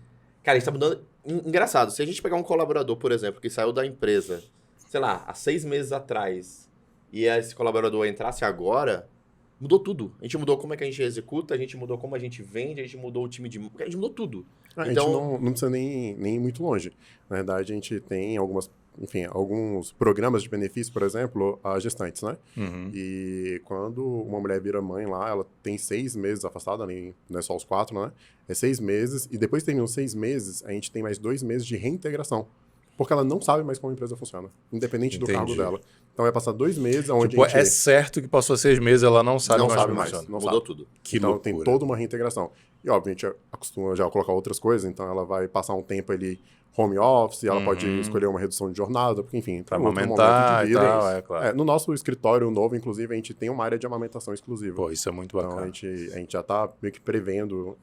Cara, a gente tá mudando... Engraçado, se a gente pegar um colaborador, por exemplo, que saiu da empresa, sei lá, há 6 meses atrás, e esse colaborador entrasse agora, mudou tudo. A gente mudou como é que a gente executa, a gente mudou como a gente vende, a gente mudou o time de... A gente mudou tudo. A Então- gente não precisa nem ir muito longe. Na verdade, a gente tem alguns programas de benefício, por exemplo, a gestantes, né? E quando uma mulher vira mãe lá, ela tem 6 meses afastada, nem, não é só os 4, né? É 6 meses, e depois que termina os 6 meses, a gente tem mais 2 meses de reintegração. Porque ela não sabe mais como a empresa funciona, independente do cargo Entendi. dela. Então vai passar 2 meses onde Tipo, a gente... é certo que passou 6 meses, ela não sabe Não mais sabe como mais. funciona. Não Mudou sabe. tudo. Que então loucura. tem toda uma reintegração. E, óbvio, a gente acostuma já a colocar outras coisas, então ela vai passar um tempo ali home office, ela pode escolher uma redução de jornada, porque, enfim, Pra tem outro amamentar momento de e vida. tal, é claro. No nosso escritório novo, inclusive, a gente tem uma área de amamentação exclusiva. Pô, isso é muito Então, bacana. a gente já tá meio que prevendo...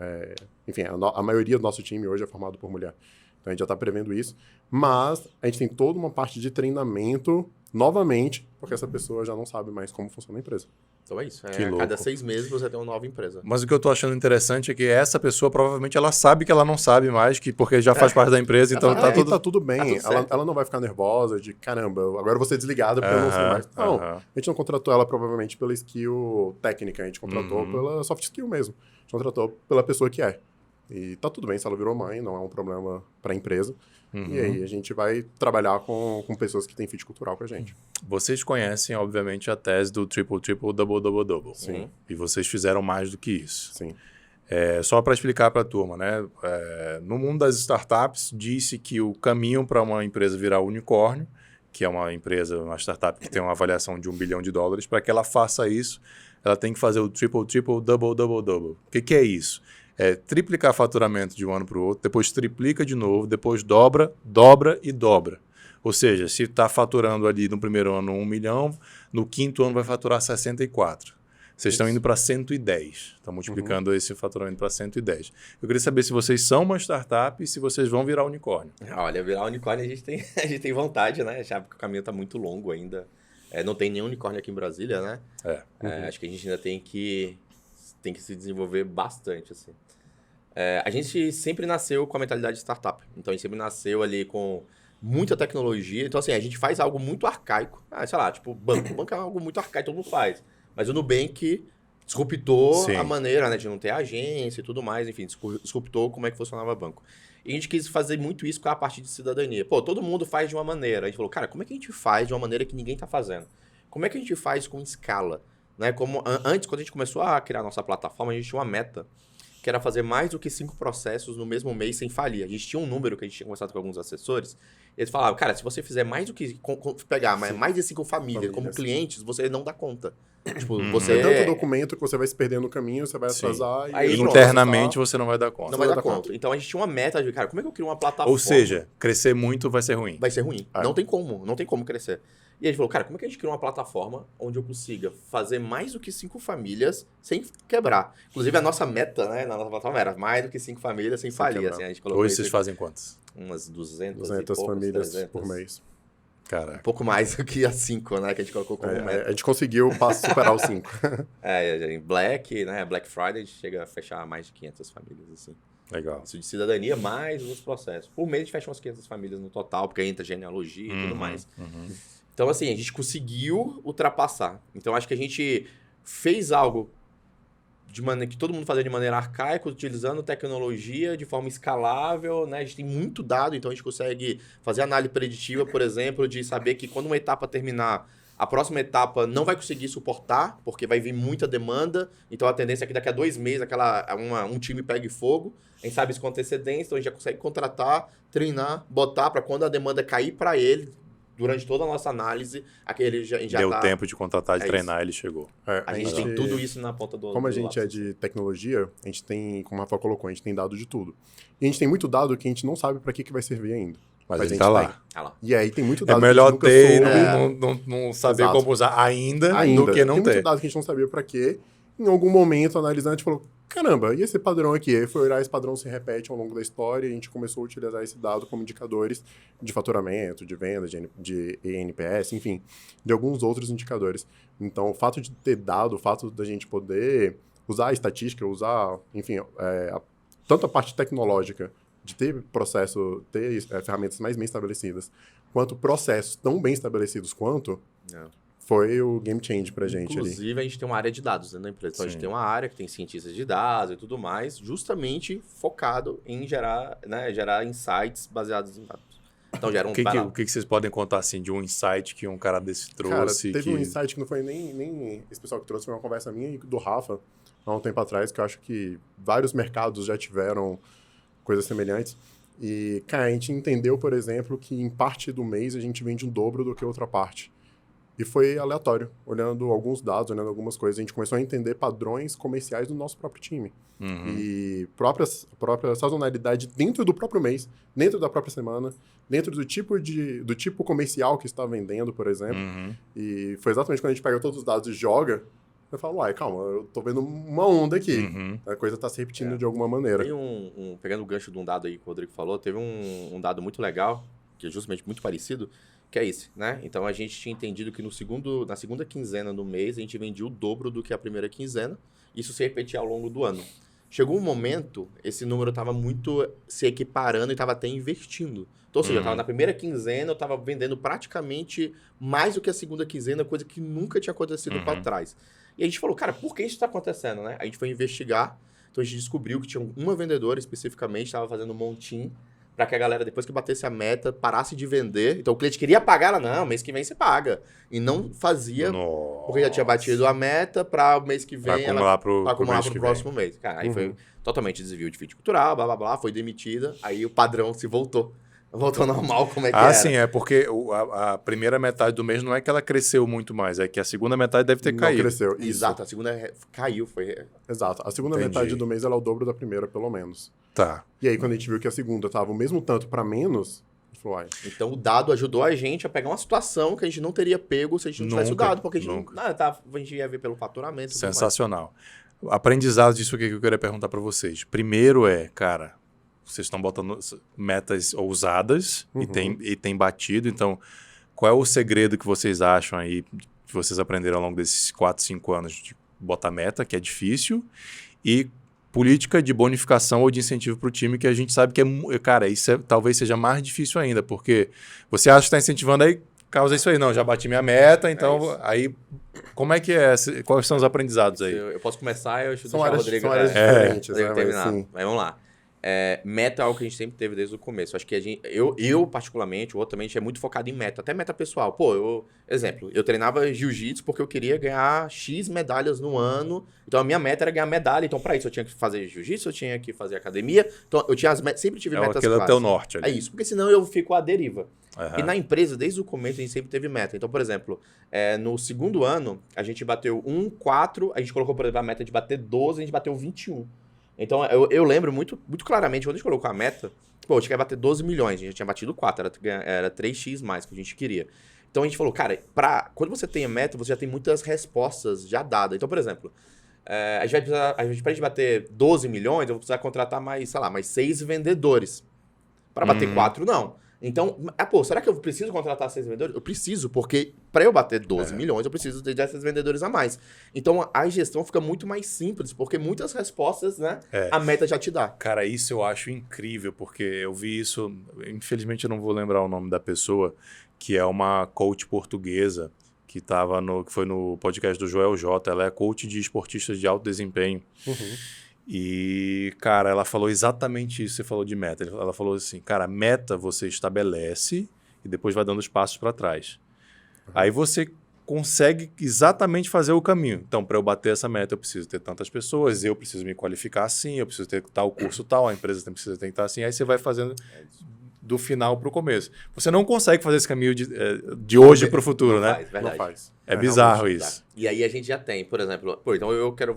enfim, a maioria do nosso time hoje é formado por mulher. Então, a gente já tá prevendo isso. Mas a gente tem toda uma parte de treinamento, novamente, porque essa pessoa já não sabe mais como funciona a empresa. Então é isso. Que A cada louco. 6 meses você tem uma nova empresa. Mas o que eu tô achando interessante é que essa pessoa provavelmente ela sabe que ela não sabe mais, porque já faz parte da empresa, então tá E tudo... tá tudo bem. tá tudo certo. Ela não vai ficar nervosa de, caramba, agora eu vou ser desligada porque eu não sei mais. Não, aham. a gente não contratou ela provavelmente pela skill técnica, a gente contratou pela soft skill mesmo. A gente contratou pela pessoa que é. E tá tudo bem se ela virou mãe, não é um problema para a empresa. Uhum. E aí a gente vai trabalhar com pessoas que têm fit cultural com a gente. Vocês conhecem, obviamente, a tese do triple, double, double, double. Sim. E vocês fizeram mais do que isso. Sim. Só para explicar para a turma, né? No mundo das startups, disse que o caminho para uma empresa virar unicórnio, que é uma startup que tem uma avaliação de $1 bilhão, para que ela faça isso, ela tem que fazer o triple, double, double, double. O que é isso? Triplicar faturamento de um ano para o outro, depois triplica de novo, depois dobra, dobra e dobra. Ou seja, se está faturando ali no primeiro ano 1 milhão, no quinto ano vai faturar 64. Vocês estão indo para 110. Estão multiplicando esse faturamento para 110. Eu queria saber se vocês são uma startup e se vocês vão virar unicórnio. Olha, virar unicórnio a gente tem vontade, né? Já porque o caminho está muito longo ainda. Não tem nenhum unicórnio aqui em Brasília, né? Acho que a gente ainda tem que se desenvolver bastante, assim. A gente sempre nasceu com a mentalidade de startup. Então, a gente sempre nasceu ali com muita tecnologia. Então, assim, a gente faz algo muito arcaico. Sei lá, tipo, banco. Banco é algo muito arcaico, todo mundo faz. Mas o Nubank disruptou a maneira, né, de não ter agência e tudo mais. Enfim, disruptou como é que funcionava o banco. E a gente quis fazer muito isso com a parte de cidadania. Pô, todo mundo faz de uma maneira. A gente falou, cara, como é que a gente faz de uma maneira que ninguém tá fazendo? Como é que a gente faz com escala? Né? Como antes, quando a gente começou a criar a nossa plataforma, a gente tinha uma meta que era fazer mais do que 5 processos no mesmo mês sem falir. A gente tinha um número que a gente tinha conversado com alguns assessores. Eles falavam, cara, se você fizer mais do que... pegar mais de 5 famílias como clientes, você não dá conta. Tipo, você... É tanto documento que você vai se perder no caminho, você vai atrasar... Aí, internamente você não vai dar conta. Não vai dar conta. Então, a gente tinha uma meta de, cara, como é que eu crio uma plataforma... Ou seja, crescer muito vai ser ruim. Vai ser ruim. Não tem como crescer. E a gente falou, cara, como é que a gente cria uma plataforma onde eu consiga fazer mais do que 5 famílias sem quebrar? Inclusive, a nossa meta, né, na nossa plataforma era mais do que 5 famílias sem falir. Assim, a gente colocou hoje vocês fazem quantos? Umas 200 famílias 300. por mês. Caraca. Um pouco mais do que as 5, né, que a gente colocou como meta. A gente conseguiu superar os 5. Em Black Friday, a gente chega a fechar mais de 500 famílias, assim. Legal. Isso de cidadania, mais os processos. Por mês, a gente fecha umas 500 famílias no total, porque entra genealogia e tudo mais. Então, assim, a gente conseguiu ultrapassar. Então, acho que a gente fez algo de maneira que todo mundo fazia de maneira arcaica, utilizando tecnologia de forma escalável, né? A gente tem muito dado, então a gente consegue fazer análise preditiva, por exemplo, de saber que quando uma etapa terminar, a próxima etapa não vai conseguir suportar, porque vai vir muita demanda. Então, a tendência é que daqui a 2 meses um time pegue fogo. A gente sabe isso com antecedência, então a gente já consegue contratar, treinar, botar para quando a demanda cair para ele, durante toda a nossa análise, aquele já deu tempo de contratar, de treinar, ele chegou. A gente tem tudo isso na ponta do... Como a gente é de tecnologia, a gente tem, como a Rafa colocou, a gente tem dado de tudo. E a gente tem muito dado que a gente não sabe para que vai servir ainda. Mas a gente tá lá. E aí tem muito dado que a gente nunca ter soube, não saber como usar ainda do que não tem ter. muito dado que a gente não sabia para quê. Em algum momento, analisando, a gente falou, caramba, e esse padrão aqui? Aí foi olhar, esse padrão se repete ao longo da história e a gente começou a utilizar esse dado como indicadores de faturamento, de venda, de NPS, enfim, de alguns outros indicadores. Então, o fato de ter dado, o fato da gente poder usar a estatística, usar, enfim, tanto a parte tecnológica, de ter processo, ter ferramentas mais bem estabelecidas, quanto processos tão bem estabelecidos quanto... Foi o game change pra gente. Inclusive, a gente tem uma área de dados dentro da empresa. Então, a gente tem uma área que tem cientistas de dados e tudo mais, justamente focado em gerar insights baseados em dados. Então, gera O que vocês podem contar, assim, de um insight que um cara desse trouxe? Cara, teve um insight que não foi nem esse pessoal que trouxe, foi uma conversa minha e do Rafa, há um tempo atrás, que eu acho que vários mercados já tiveram coisas semelhantes. E, cara, a gente entendeu, por exemplo, que em parte do mês a gente vende um dobro do que outra parte. E foi aleatório, olhando alguns dados, olhando algumas coisas, a gente começou a entender padrões comerciais do nosso próprio time. E própria sazonalidade dentro do próprio mês, dentro da própria semana, dentro do tipo comercial que está vendendo, por exemplo. E foi exatamente quando a gente pega todos os dados e joga, eu falo, uai, calma, eu tô vendo uma onda aqui. A coisa está se repetindo de alguma maneira. Tem pegando o gancho de um dado aí que o Rodrigo falou, teve um dado muito legal, que é justamente muito parecido, que é esse, né? Então, a gente tinha entendido que na segunda quinzena do mês, a gente vendia o dobro do que a primeira quinzena. Isso se repetia ao longo do ano. Chegou um momento, esse número estava muito se equiparando e estava até invertindo. Então, ou seja, eu estava na primeira quinzena, eu estava vendendo praticamente mais do que a segunda quinzena, coisa que nunca tinha acontecido para trás. E a gente falou, cara, por que isso está acontecendo, né? A gente foi investigar. Então a gente descobriu que tinha uma vendedora especificamente, estava fazendo um montinho para que a galera, depois que batesse a meta, parasse de vender. Então o cliente queria pagar, ela, não, mês que vem você paga. E não fazia, porque já tinha batido a meta para o mês que vem, pra acumular pro próximo mês. Cara, aí foi totalmente desvio de fit cultural, blá, blá, blá, foi demitida, aí o padrão se voltou. Voltou normal, como é que era. Sim, é porque a primeira metade do mês não é que ela cresceu muito mais, é que a segunda metade deve ter caído. Não cresceu, isso. Exato, a segunda caiu, foi... Exato, a segunda metade do mês ela é o dobro da primeira, pelo menos. Tá. E aí, quando a gente viu que a segunda tava o mesmo tanto para menos, a gente falou, Então, o dado ajudou a gente a pegar uma situação que a gente não teria pego se a gente não tivesse o dado, porque a gente ia ver pelo faturamento. Sensacional. Aprendizado disso aqui que eu queria perguntar para vocês. Primeiro cara, vocês estão botando metas ousadas e tem batido, então qual é o segredo que vocês acham aí, que vocês aprenderam ao longo desses 4, 5 anos de botar meta, que é difícil, e política de bonificação ou de incentivo para o time, que a gente sabe que cara, isso talvez seja mais difícil ainda, porque você acha que está incentivando aí, causa isso aí, não, já bati minha meta, então aí como é que é? Quais são os aprendizados aí? Eu posso começar, eu deixo são o áreas Rodrigo diferentes, terminar. Mas, mas vamos lá. Meta é algo que a gente sempre teve desde o começo. Acho que eu particularmente, o outro também, é muito focado em meta, até meta pessoal. Pô, exemplo, eu treinava jiu-jitsu porque eu queria ganhar X medalhas no ano. Então a minha meta era ganhar medalha. Então, para isso, eu tinha que fazer jiu-jitsu, eu tinha que fazer academia. Então, eu tinha sempre tive metas claras. Até o norte ali. É isso, porque senão eu fico à deriva. E na empresa, desde o começo, a gente sempre teve meta. Então, por exemplo, no segundo ano, a gente bateu 4, a gente colocou, por exemplo, a meta de bater 12, a gente bateu 21. Então, eu lembro muito, muito claramente, quando a gente colocou a meta, a gente quer bater 12 milhões, a gente já tinha batido 4, era 3x mais que a gente queria. Então, a gente falou, cara, quando você tem a meta, você já tem muitas respostas já dadas. Então, por exemplo, a gente pra gente bater 12 milhões, eu vou precisar contratar mais 6 vendedores. Para bater 4, não. Então, será que eu preciso contratar 6 vendedores? Eu preciso, porque para eu bater 12 milhões, eu preciso de 10 vendedores a mais. Então, a gestão fica muito mais simples, porque muitas respostas, né, a meta já te dá. Cara, isso eu acho incrível, porque eu vi isso, infelizmente eu não vou lembrar o nome da pessoa, que é uma coach portuguesa, que foi no podcast do Joel J. Ela é coach de esportistas de alto desempenho. E, cara, ela falou exatamente isso, você falou de meta. Ela falou assim, cara, meta você estabelece e depois vai dando os passos para trás. Aí você consegue exatamente fazer o caminho. Então, para eu bater essa meta, eu preciso ter tantas pessoas, eu preciso me qualificar assim, eu preciso ter tal curso tal, a empresa precisa ter assim. Aí você vai fazendo do final para o começo. Você não consegue fazer esse caminho de hoje para o futuro, né? Não faz. É bizarro isso. E aí a gente já tem, por exemplo, então eu quero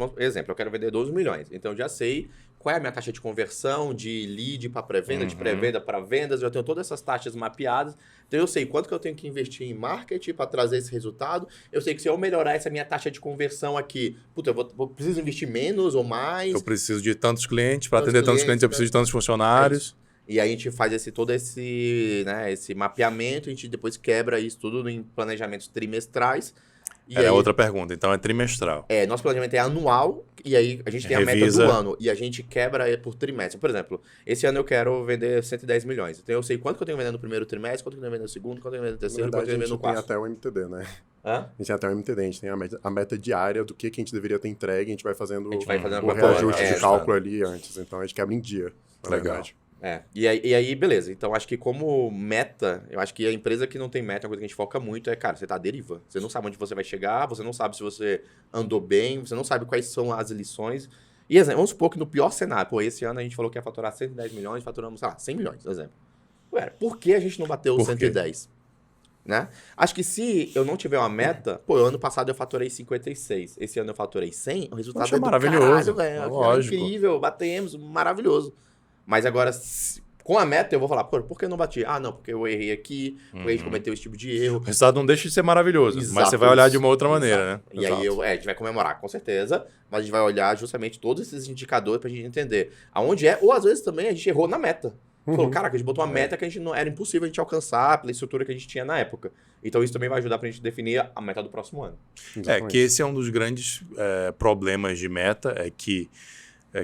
vender 12 milhões. Então eu já sei qual é a minha taxa de conversão, de lead para pré-venda, de pré-venda para vendas. Eu tenho todas essas taxas mapeadas. Então eu sei quanto que eu tenho que investir em marketing para trazer esse resultado. Eu sei que se eu melhorar essa minha taxa de conversão aqui, eu preciso investir menos ou mais. Eu preciso de tantos clientes, para atender tantos clientes eu preciso de tantos funcionários. E aí a gente faz todo esse mapeamento, a gente depois quebra isso tudo em planejamentos trimestrais. Era outra pergunta, então é trimestral. Nosso planejamento é anual, e aí a gente tem a meta do ano, e a gente quebra por trimestre. Por exemplo, esse ano eu quero vender 110 milhões. Então eu sei quanto que eu tenho que vender no primeiro trimestre, quanto que eu tenho que vender no segundo, quanto que eu tenho que vender no terceiro, quanto que eu tenho que vender no quarto. A gente tem até o MTD, né? A gente tem até o MTD, a gente tem a meta diária do que a gente deveria ter entregue, a gente vai fazendo o reajuste de cálculo ali antes. Então a gente quebra em dia. Legal. E aí, beleza. Então, acho que como meta, eu acho que a empresa que não tem meta, uma coisa que a gente foca muito cara, você tá à deriva. Você não sabe onde você vai chegar, você não sabe se você andou bem, você não sabe quais são as lições. E, exemplo, vamos supor que no pior cenário, esse ano a gente falou que ia faturar 110 milhões, faturamos, 100 milhões, por exemplo. Por que a gente não bateu os 110? Né? Acho que se eu não tiver uma meta, ano passado eu faturei 56, esse ano eu faturei 100, o resultado é maravilhoso. Lógico. Incrível, batemos, maravilhoso. Mas agora, com a meta, eu vou falar, por que eu não bati? Não, porque eu errei aqui, porque a gente cometeu esse tipo de erro. O resultado não deixa de ser maravilhoso, mas você vai olhar de uma outra maneira, né? E aí a gente vai comemorar, com certeza, mas a gente vai olhar justamente todos esses indicadores pra gente entender aonde ou às vezes também a gente errou na meta. Falou, caraca, a gente botou uma meta que a gente não era impossível a gente alcançar pela estrutura que a gente tinha na época. Então isso também vai ajudar pra gente definir a meta do próximo ano. Que esse é um dos grandes problemas de meta, é que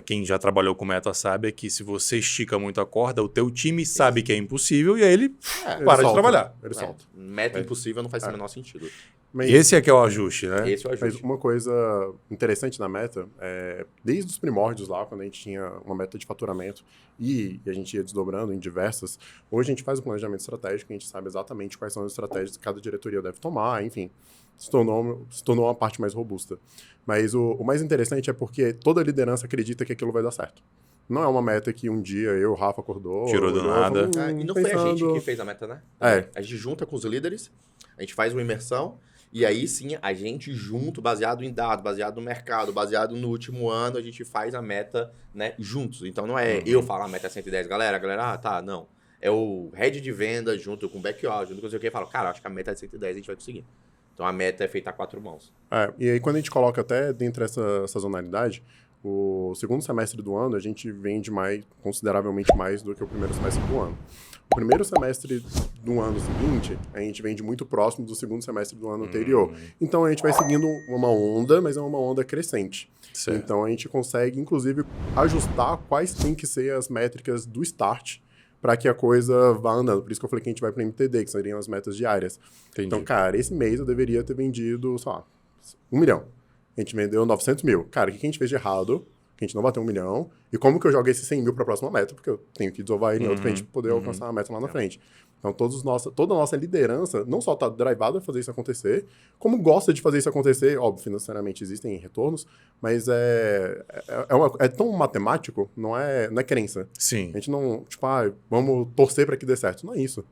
quem já trabalhou com meta sabe que se você estica muito a corda, o teu time sabe que é impossível e aí ele para de trabalhar. Ele solta. Meta impossível não faz o menor sentido. Esse é que é o ajuste, né? Esse é o Mas ajuste. uma coisa interessante na meta, desde os primórdios lá, quando a gente tinha uma meta de faturamento e a gente ia desdobrando em diversas, hoje a gente faz um planejamento estratégico, a gente sabe exatamente quais são as estratégias que cada diretoria deve tomar, enfim, se tornou uma parte mais robusta. Mas o mais interessante é porque toda liderança acredita que aquilo vai dar certo. Não é uma meta que um dia eu, o Rafa, acordou... Tirou do nada. E não foi a gente que fez a meta, né? A gente junta com os líderes, a gente faz uma imersão, e aí sim, a gente junto, baseado em dados, baseado no mercado, baseado no último ano, a gente faz a meta, né, juntos. Então não é eu falar a meta é 110, galera, tá, não. É o head de venda junto com o back-office, junto com o que eu falo, cara, acho que a meta é 110, a gente vai conseguir. Então a meta é feita a 4 mãos. E aí quando a gente coloca até dentro dessa sazonalidade, o segundo semestre do ano a gente vende consideravelmente mais do que o primeiro semestre do ano. O primeiro semestre do ano seguinte, a gente vende muito próximo do segundo semestre do ano anterior. Então a gente vai seguindo uma onda, mas é uma onda crescente. Certo. Então a gente consegue, inclusive, ajustar quais tem que ser as métricas do start para que a coisa vá andando. Por isso que eu falei que a gente vai para o MTD, que seriam as metas diárias. Entendi. Então, cara, esse mês eu deveria ter vendido, sei lá, 1 milhão. A gente vendeu 900 mil. Cara, o que a gente fez de errado? Que a gente não bateu 1 milhão. E como que eu jogo esse 100 mil para a próxima meta? Porque eu tenho que desovar ele em outro para a gente poder alcançar a meta lá na frente. Então, toda a nossa liderança não só está drivada a fazer isso acontecer, como gosta de fazer isso acontecer. Óbvio, financeiramente existem retornos, mas é tão matemático, não é crença. Sim. A gente não, vamos torcer para que dê certo. Não é isso.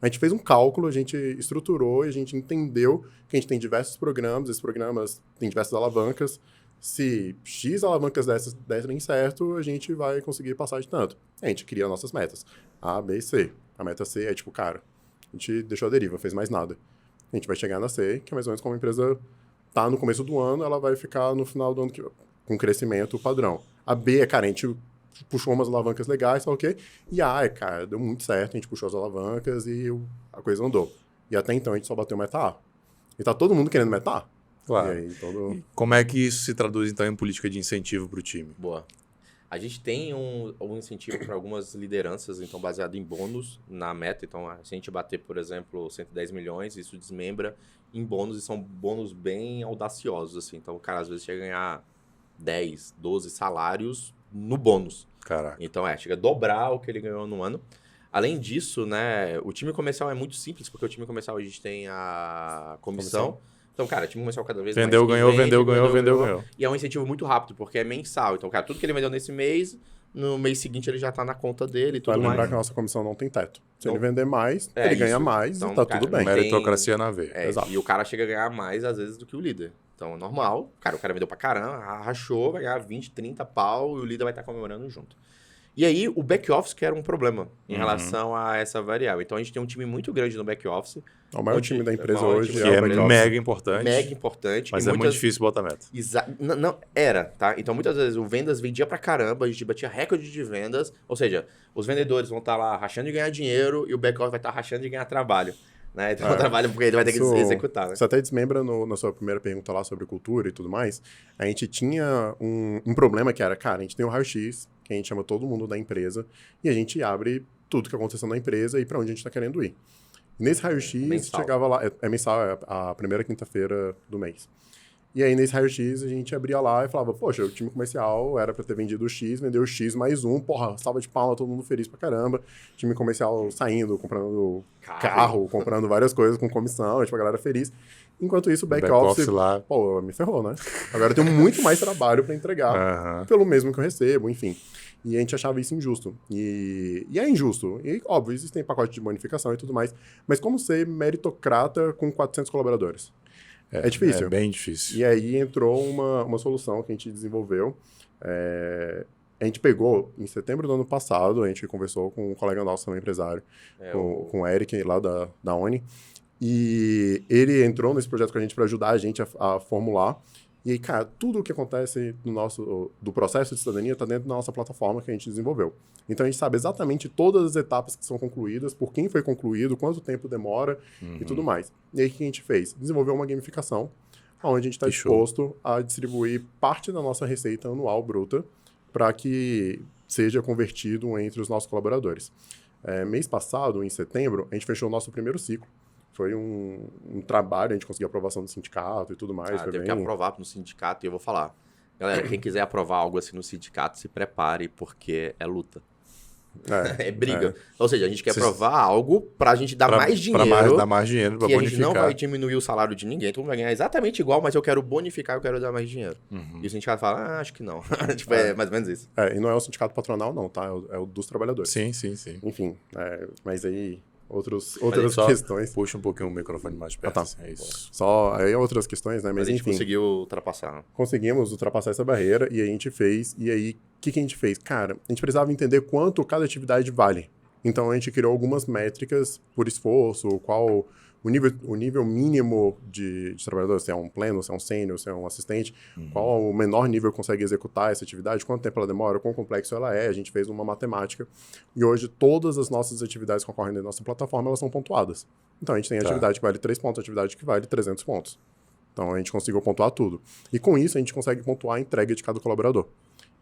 A gente fez um cálculo, a gente estruturou e a gente entendeu que a gente tem diversos programas, esses programas têm diversas alavancas. Se X alavancas dessas derem certo, a gente vai conseguir passar de tanto. A gente cria nossas metas. A, B e C. A meta C é tipo, cara, a gente deixou a deriva, fez mais nada. A gente vai chegar na C, que é mais ou menos como a empresa tá no começo do ano, ela vai ficar no final do ano com crescimento padrão. A B é, cara, a gente puxou umas alavancas legais, sabe o quê? E a A, cara, deu muito certo, a gente puxou as alavancas e a coisa andou. E até então a gente só bateu meta A. E tá todo mundo querendo meta A. Claro. E aí, Como é que isso se traduz, então, em política de incentivo para o time? Boa. A gente tem um incentivo para algumas lideranças, então, baseado em bônus na meta. Então, se a gente bater, por exemplo, 110 milhões, isso desmembra em bônus, e são bônus bem audaciosos, assim. Então, o cara, às vezes, chega a ganhar 10, 12 salários no bônus. Caraca. Então, chega a dobrar o que ele ganhou no ano. Além disso, né, o time comercial é muito simples, porque o time comercial a gente tem a comissão. Então, cara, o time comercial cada vez vendeu, mais... Vendeu, ganhou. E é um incentivo muito rápido, porque é mensal. Então, cara, tudo que ele vendeu nesse mês, no mês seguinte ele já tá na conta dele e tudo vale mais. lembrar que a nossa comissão não tem teto. Se Não. ele vender mais, ele ganha isso. mais Então, e tá cara, tudo bem. Meritocracia na veia. Exato. E o cara chega a ganhar mais, às vezes, do que o líder. Então, é normal. Cara, o cara vendeu pra caramba, rachou, vai ganhar 20, 30 pau e o líder vai estar comemorando junto. E aí, o back-office que era um problema em relação a essa variável. Então, a gente tem um time muito grande no back-office. O maior time da empresa maior hoje time Que é é o back-office. mega importante. Mega importante. Mas e é muito difícil botar meta. Não, era, tá? Então, muitas vezes, o vendas vendia pra caramba, a gente batia recorde de vendas. Ou seja, os vendedores vão estar lá rachando de ganhar dinheiro e o back-office vai estar rachando de ganhar trabalho. Né? Então, o trabalho porque ele vai ter que executar, né? Você até desmembra na sua primeira pergunta lá sobre cultura e tudo mais. A gente tinha um problema que era, cara, a gente tem o raio-x, que a gente chama todo mundo da empresa, e a gente abre tudo que aconteceu na empresa e para onde a gente está querendo ir. E nesse raio-x, Mensal. chegava lá, é mensal, é a primeira quinta-feira do mês. E aí, nesse raio-x, a gente abria lá e falava, poxa, o time comercial era para ter vendido o X, vendeu o X mais um, porra, salva de palma, todo mundo feliz pra caramba. Time comercial saindo, comprando carro, comprando várias coisas com comissão, tipo, a galera feliz. Enquanto isso, o back-office, lá. pô, me ferrou, né? Agora eu tenho muito mais trabalho para entregar pelo mesmo que eu recebo, enfim. E a gente achava isso injusto. E é injusto. E, óbvio, existem pacotes de bonificação e tudo mais. Mas como ser meritocrata com 400 colaboradores? É difícil. É bem difícil. E aí entrou uma solução que a gente desenvolveu. A gente pegou, em setembro do ano passado, a gente conversou com um colega nosso, também empresário, com o Eric, lá da Oni. E ele entrou nesse projeto com a gente para ajudar a gente a formular. E aí, cara, tudo o que acontece do processo de cidadania está dentro da nossa plataforma que a gente desenvolveu. Então, a gente sabe exatamente todas as etapas que são concluídas, por quem foi concluído, quanto tempo demora e tudo mais. E aí, o que a gente fez? Desenvolveu uma gamificação, onde a gente está disposto a distribuir parte da nossa receita anual bruta para que seja convertido entre os nossos colaboradores. Mês passado, em setembro, a gente fechou o nosso primeiro ciclo, Foi um trabalho, a gente conseguiu aprovação do sindicato e tudo mais. Foi Teve bem... que aprovar no sindicato e eu vou falar. Galera, quem quiser aprovar algo assim no sindicato, se prepare, porque é luta. É briga. Ou seja, a gente quer aprovar algo pra gente dar mais dinheiro. Dar mais dinheiro pra que bonificar. a gente não vai diminuir o salário de ninguém. Todo mundo vai ganhar exatamente igual, mas eu quero bonificar, eu quero dar mais dinheiro. E o sindicato fala, acho que não. Tipo, é mais ou menos isso. E não é o sindicato patronal, não, tá? É o dos trabalhadores. Sim. Enfim, mas aí outras Só questões. Puxa um pouquinho o microfone mais perto. Tá. É isso. Só aí outras questões, né? Mas a gente enfim. conseguiu ultrapassar. Conseguimos ultrapassar essa barreira e a gente fez. E aí, o que a gente fez? Cara, a gente precisava entender quanto cada atividade vale. Então a gente criou algumas métricas por esforço, qual o nível mínimo de trabalhador, se é um pleno, se é um sênior, se é um assistente, qual o menor nível consegue executar essa atividade, quanto tempo ela demora, quão complexo ela é. A gente fez uma matemática e hoje todas as nossas atividades que ocorrem na nossa plataforma, elas são pontuadas. Então a gente tem atividade que vale 3 pontos, atividade que vale 300 pontos. Então a gente conseguiu pontuar tudo. E com isso a gente consegue pontuar a entrega de cada colaborador.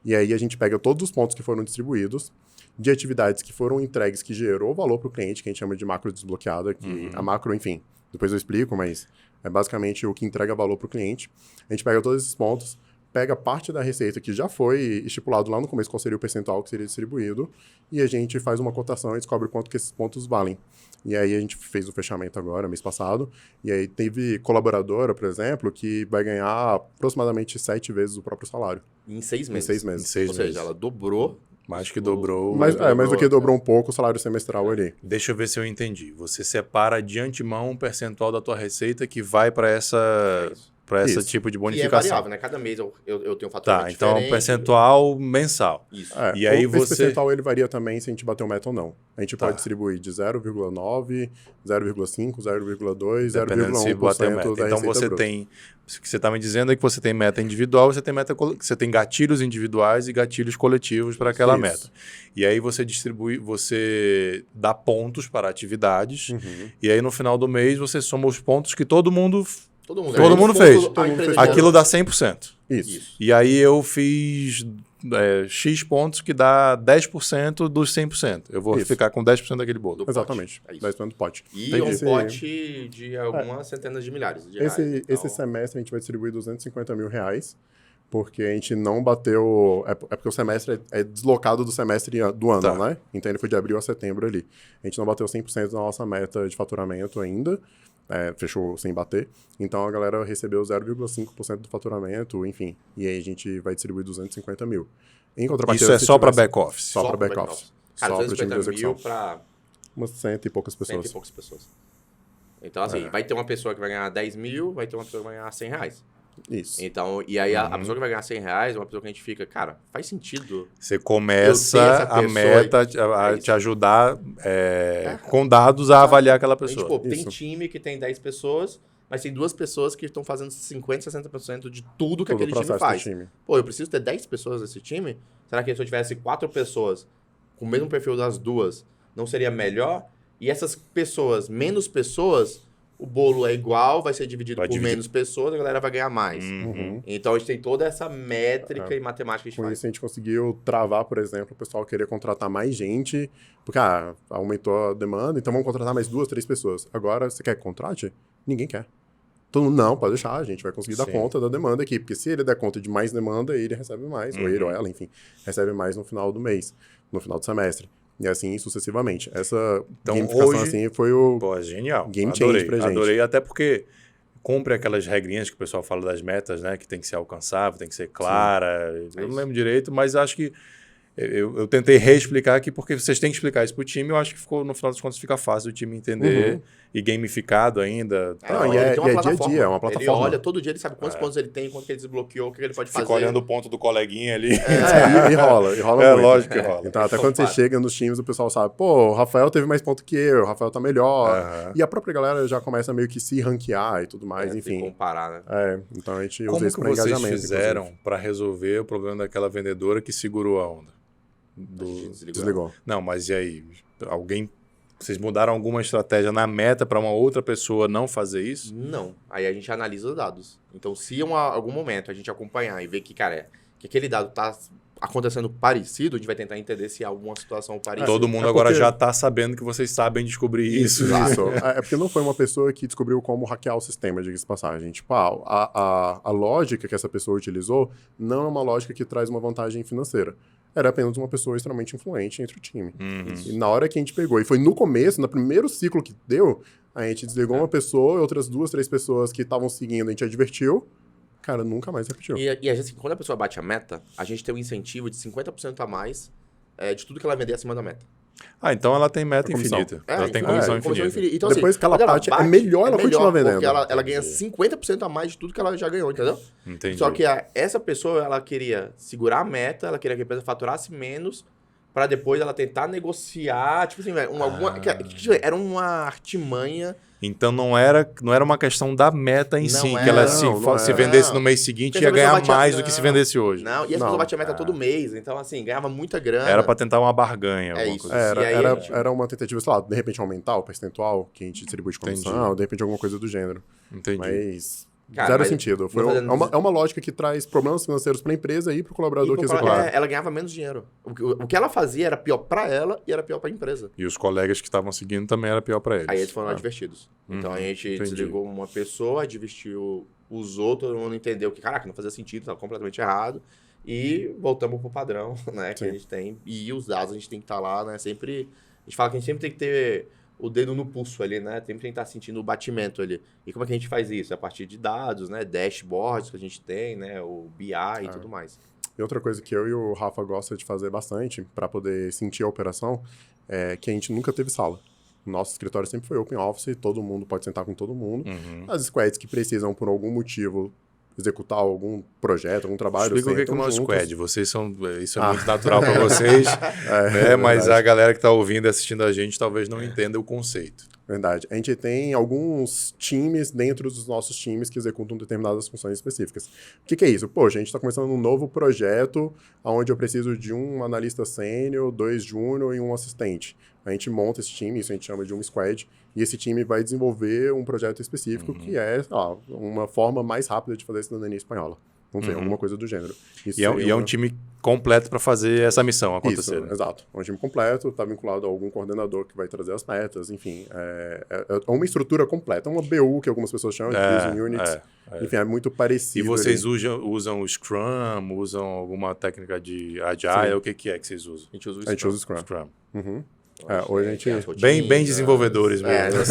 E aí a gente pega todos os pontos que foram distribuídos, de atividades que foram entregues, que gerou valor para o cliente, que a gente chama de macro desbloqueada, que a macro, enfim, depois eu explico, mas é basicamente o que entrega valor para o cliente. A gente pega todos esses pontos, pega parte da receita que já foi estipulado lá no começo, qual seria o percentual que seria distribuído, e a gente faz uma cotação e descobre quanto que esses pontos valem. E aí a gente fez o fechamento agora, mês passado, e aí teve colaboradora, por exemplo, que vai ganhar aproximadamente 7 vezes o próprio salário. Em 6 meses. Em 6 meses. Em 6 Ou meses. seja, ela dobrou. Mais que dobrou. Mais do que dobrou um pouco o salário semestral ali. Deixa eu ver se eu entendi. Você separa de antemão um percentual da tua receita que vai para essa tipo de E é bonificação. variável, né? Cada mês eu tenho um faturamento Tá, então é um diferente. percentual mensal. Isso. E aí Esse percentual ele varia também se a gente bater o meta ou não. A gente pode distribuir de 0,9, 0,5, 0,2, Dependendo se bater o 0,1% meta. da Então receita você bruta. tem... O que você está me dizendo é que você tem meta individual, você tem gatilhos individuais e gatilhos coletivos para aquela Isso. meta. E aí você distribui, você dá pontos para atividades, e aí no final do mês você soma os pontos que todo mundo fez. Aquilo dá 100%. Isso. E aí eu fiz X pontos que dá 10% dos 100%. Eu vou ficar com 10% daquele bolo. Exatamente. É isso. 10% do pote. E Tem um esse- pote de algumas centenas de milhares de reais. Esse semestre a gente vai distribuir 250 mil reais, porque a gente não bateu... É porque o semestre é deslocado do semestre do ano, né? Então ele foi de abril a setembro ali. A gente não bateu 100% da nossa meta de faturamento ainda. Fechou sem bater. Então a galera recebeu 0,5% do faturamento, enfim. E aí a gente vai distribuir 250 mil. Em contrapartida, Isso é se só para tivesse- back-office? Só para back-office. Cara, Só para o time de 250 mil execução. para Umas 100 e poucas 100 pessoas. e poucas pessoas. Então, assim, vai ter uma pessoa que vai ganhar 10 mil, vai ter uma pessoa que vai ganhar 100 reais. Isso. Então, e aí a pessoa que vai ganhar 100 reais é uma pessoa que a gente fica, cara, faz sentido. Você começa Eu tenho essa a pessoa meta a te ajudar com dados a avaliar aquela A gente, pessoa. tem Isso. time que tem 10 pessoas, mas tem 2 pessoas que estão fazendo 50%, 60% de tudo que Todo o aquele time processo faz. do time. Pô, eu preciso ter 10 pessoas nesse time? Será que se eu tivesse 4 pessoas com o mesmo perfil das duas, não seria melhor? E essas pessoas, menos pessoas, o bolo é igual, vai ser dividido Vai por dividir. menos pessoas, a galera vai ganhar mais. Uhum. Então a gente tem toda essa métrica e matemática que a gente Com faz. isso, a gente conseguiu travar, por exemplo, o pessoal querer contratar mais gente, porque aumentou a demanda, então vamos contratar mais 2, 3 pessoas. Agora, você quer que contrate? Ninguém quer. Todo mundo, não, pode deixar, a gente vai conseguir dar Sim. conta da demanda aqui, porque se ele der conta de mais demanda, ele recebe mais, ou ele ou ela, enfim, recebe mais no final do mês, no final do semestre. E assim sucessivamente. Essa Então, gamificação hoje- assim foi o... Pô, é genial. Game change Adorei, pra gente. adorei, até porque cumpre aquelas regrinhas que o pessoal fala das metas, né? Que tem que ser alcançável, tem que ser clara. Eu não lembro direito, mas acho que eu tentei reexplicar aqui, porque vocês têm que explicar isso pro time. Eu acho que ficou, no final das contas, fica fácil o time entender e gamificado ainda. Não, ele e tem uma é dia a plataforma. dia, é uma Ele plataforma. olha todo dia, ele sabe quantos pontos ele tem, quanto que ele desbloqueou, o que ele pode Fica fazer. olhando o ponto do coleguinha ali. E rola muito. Lógico que rola. Então, até quando você chega nos times, o pessoal sabe, pô, o Rafael teve mais ponto que eu, o Rafael tá melhor. Aham. E a própria galera já começa meio que se ranquear e tudo mais, Tem que enfim. comparar, né? Então a gente Como usa isso que pra vocês engajamento. fizeram para resolver o problema daquela vendedora que segurou a onda? Desligou. Não, mas e aí? Vocês mudaram alguma estratégia na meta para uma outra pessoa não fazer isso? Não. Aí a gente analisa os dados. Então, se em algum momento a gente acompanhar e ver que, cara, que aquele dado tá acontecendo parecido, a gente vai tentar entender se há alguma situação parecida. Todo mundo agora já está sabendo que vocês sabem descobrir isso. É porque não foi uma pessoa que descobriu como hackear o sistema, diga-se de passagem. Tipo, a lógica que essa pessoa utilizou não é uma lógica que traz uma vantagem financeira. Era apenas uma pessoa extremamente influente entre o time. E na hora que a gente pegou, e foi no começo, no primeiro ciclo que deu, a gente desligou uma pessoa e outras 2, 3 pessoas que estavam seguindo, a gente advertiu. Cara, nunca mais repetiu. E a gente, quando a pessoa bate a meta, a gente tem um incentivo de 50% a mais de tudo que ela vender acima da meta. Então ela tem meta infinita. Ela tem comissão infinita. Então, depois assim, que ela bate, é melhor ela continuar vendendo. Porque ela ganha 50% a mais de tudo que ela já ganhou, entendeu? Entendi. Só que essa pessoa, ela queria segurar a meta, ela queria que a empresa faturasse menos, para depois ela tentar negociar, tipo assim, era uma artimanha. Então não era uma questão da meta em si, que ela se vendesse no mês seguinte ia ganhar mais do que se vendesse hoje. Não, e a pessoa batia a meta todo mês, então assim, ganhava muita grana. Era para tentar uma barganha. Isso. Era uma tentativa, sei lá, de repente aumentar o percentual que a gente distribui de comissão, de repente alguma coisa do gênero. Entendi. Mas... zero sentido. É uma lógica que traz problemas financeiros para a empresa e para o colaborador que executa. Ela ganhava menos dinheiro. O que ela fazia era pior para ela e era pior para a empresa. E os colegas que estavam seguindo também era pior para eles. Aí eles foram advertidos. Então a gente desligou uma pessoa, advertiu os outros, todo mundo entendeu que, caraca, não fazia sentido, estava completamente errado. E voltamos pro padrão, né, que a gente tem. E os dados a gente tem que estar lá, né, sempre... A gente fala que a gente sempre tem que ter o dedo no pulso ali, né? Sempre tem que estar sentindo o batimento ali. E como é que a gente faz isso? A partir de dados, né? Dashboards que a gente tem, né? O BI e tudo mais. E outra coisa que eu e o Rafa gosta de fazer bastante para poder sentir a operação é que a gente nunca teve sala. O nosso escritório sempre foi open office, todo mundo pode sentar com todo mundo. As squads que precisam, por algum motivo, executar algum projeto, algum trabalho. Explica o que é uma squad. Isso é muito natural para vocês, né? Mas a galera que está ouvindo e assistindo a gente talvez não entenda o conceito. Verdade. A gente tem alguns times dentro dos nossos times que executam determinadas funções específicas. O que é isso? Poxa, a gente está começando um novo projeto onde eu preciso de um analista sênior, 2 júnior e um assistente. A gente monta esse time, isso a gente chama de um squad, e esse time vai desenvolver um projeto específico que é uma forma mais rápida de fazer cidadania espanhola. Não sei, alguma coisa do gênero. E é um time completo para fazer essa missão acontecer. Isso, né? Exato. É um time completo, está vinculado a algum coordenador que vai trazer as metas, enfim. É uma estrutura completa, uma BU que algumas pessoas chamam de Business Units. Enfim, é muito parecido. E vocês usam o Scrum, usam alguma técnica de Agile? O que é que vocês usam? A gente usa o Scrum. Hoje a gente... Bem desenvolvedores mesmo.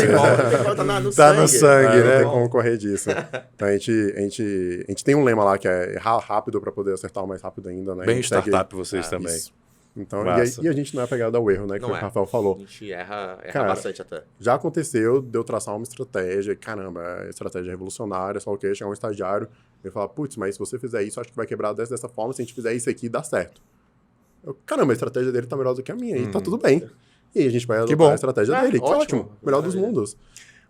Tá no sangue, né? Não tem como correr disso. Então a gente tem um lema lá que é errar rápido para poder acertar o mais rápido ainda, né? Bem startup vocês também. Isso. Então, e a gente não é apegado ao erro, né? Que o Rafael falou. A gente erra bastante até. Já aconteceu de eu traçar uma estratégia, caramba, a estratégia revolucionária, só o quê? Chegar um estagiário e falar, putz, mas se você fizer isso, acho que vai quebrar dessa forma, se a gente fizer isso aqui, dá certo. Caramba, a estratégia dele tá melhor do que a minha, e tá tudo bem. E a gente vai adotar a estratégia dele, que ótimo, melhor dos mundos.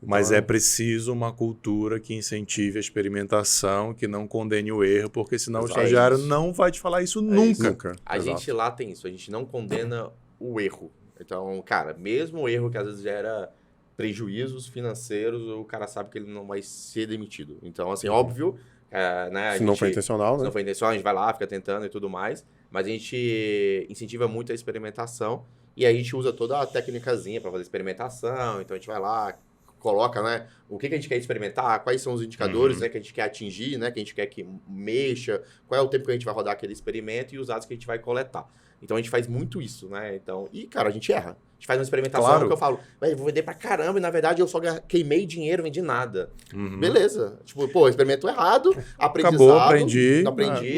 Mas é preciso uma cultura que incentive a experimentação, que não condene o erro, porque senão o estagiário não vai te falar isso nunca. A gente lá tem isso, a gente não condena o erro. Então, cara, mesmo o erro que às vezes gera prejuízos financeiros, o cara sabe que ele não vai ser demitido. Então, assim, óbvio... né, se não foi intencional, né? Se não foi intencional, a gente vai lá, fica tentando e tudo mais. Mas a gente incentiva muito a experimentação e a gente usa toda a técnicazinha para fazer experimentação. Então a gente vai lá, coloca, né, o que a gente quer experimentar, quais são os indicadores, né, que a gente quer atingir, né, que a gente quer que mexa, qual é o tempo que a gente vai rodar aquele experimento e os dados que a gente vai coletar. Então a gente faz muito isso, né? Então, e cara, a gente erra. A gente faz uma experimentação que eu falo, eu vou vender pra caramba e na verdade eu só queimei dinheiro, vendi nada. Beleza. Tipo, pô, experimento errado, aprendizado. Acabou, aprendi. Na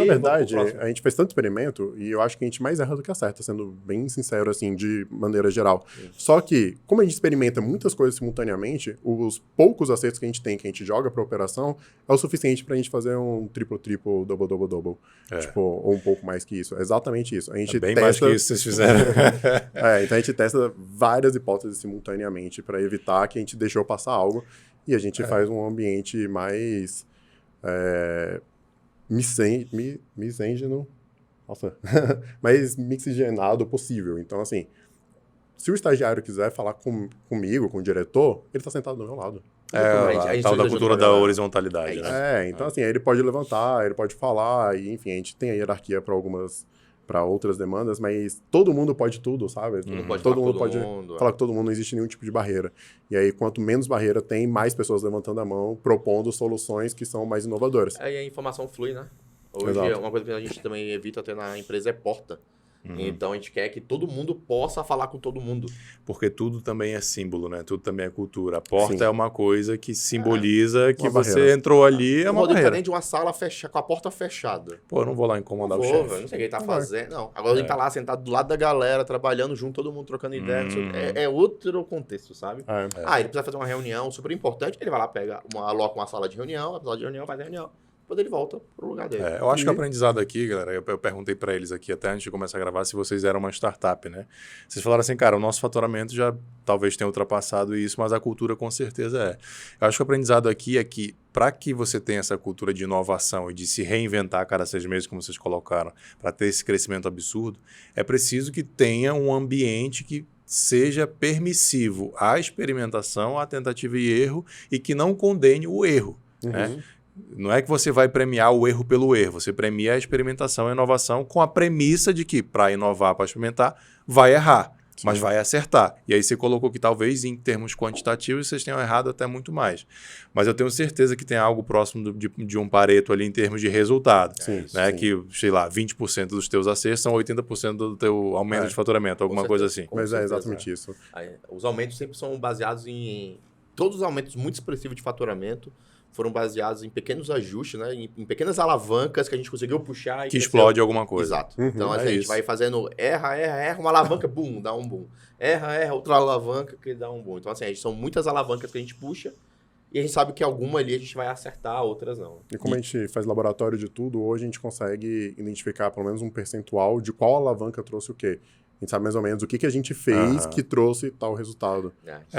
verdade, a gente fez tanto experimento e eu acho que a gente mais erra do que acerta, sendo bem sincero, assim, de maneira geral. Só que, como a gente experimenta muitas coisas simultaneamente, os poucos acertos que a gente joga pra operação, é o suficiente pra gente fazer um triplo, double. Tipo, ou um pouco mais que isso. É exatamente isso. A gente bem mais que isso vocês fizeram. Então a gente testa várias hipóteses simultaneamente para evitar que a gente deixou passar algo e a gente faz um ambiente mais misêngeno, mais mixigenado possível. Então, assim, se o estagiário quiser falar comigo, com o diretor, ele está sentado do meu lado. A tal da cultura da horizontalidade, né? Então, assim, ele pode levantar, ele pode falar, e enfim, a gente tem a hierarquia para algumas para outras demandas, mas todo mundo pode tudo, sabe? Todo mundo pode Todo falar mundo com pode todo mundo. falar com todo mundo, não existe nenhum tipo de barreira. E aí, quanto menos barreira tem, mais pessoas levantando a mão, propondo soluções que são mais inovadoras. Aí a informação flui, né? Hoje, Exato. uma coisa que a gente também evita ter na empresa é porta. Então, a gente quer que todo mundo possa falar com todo mundo. Porque tudo também é símbolo, né? Tudo também é cultura. A porta Sim. é uma coisa que simboliza que Uma você barreira. entrou ali, é O uma Rodrigo tá barreira. dentro de uma sala com a porta fechada. Pô, eu não vou lá Não incomodar o vou, chefe. velho, não sei o que ele tá fazendo. Não, agora ele tá lá sentado do lado da galera, trabalhando junto, todo mundo trocando ideia. não sei o quê. É outro contexto, sabe? É. Ele precisa fazer uma reunião super importante, ele vai lá, aloca uma sala de reunião, a sala de reunião faz a reunião. Depois ele volta pro lugar dele. Eu acho que o aprendizado aqui, galera, eu perguntei para eles aqui até antes de começar a gravar se vocês eram uma startup, né? Vocês falaram assim, cara, o nosso faturamento já talvez tenha ultrapassado isso, mas a cultura com certeza é. Eu acho que o aprendizado aqui é que para que você tenha essa cultura de inovação e de se reinventar a cada 6 meses, como vocês colocaram, para ter esse crescimento absurdo, é preciso que tenha um ambiente que seja permissivo à experimentação, à tentativa e erro e que não condene o erro, né? Não é que você vai premiar o erro pelo erro, você premia a experimentação e a inovação com a premissa de que, para inovar, para experimentar, vai errar, mas vai acertar. E aí você colocou que talvez em termos quantitativos vocês tenham errado até muito mais. Mas eu tenho certeza que tem algo próximo de um Pareto ali em termos de resultado. Sim, né? sim. Que, sei lá, 20% dos teus acertos são 80% do teu aumento de faturamento, alguma Com coisa certeza. assim. Com Mas é certeza, exatamente isso. Aí, os aumentos sempre são baseados todos os aumentos muito expressivos de faturamento foram baseados em pequenos ajustes, né? Em pequenas alavancas que a gente conseguiu puxar. E Que cresceu. explode alguma coisa. Exato. Então, assim, é a gente isso. vai fazendo erra, uma alavanca, bum, dá um boom. Erra, outra alavanca que dá um boom. Então, assim, são muitas alavancas que a gente puxa e a gente sabe que alguma ali a gente vai acertar, outras não. E como a gente faz laboratório de tudo, hoje a gente consegue identificar pelo menos um percentual de qual alavanca trouxe o quê. A gente sabe mais ou menos o que a gente fez que trouxe tal resultado.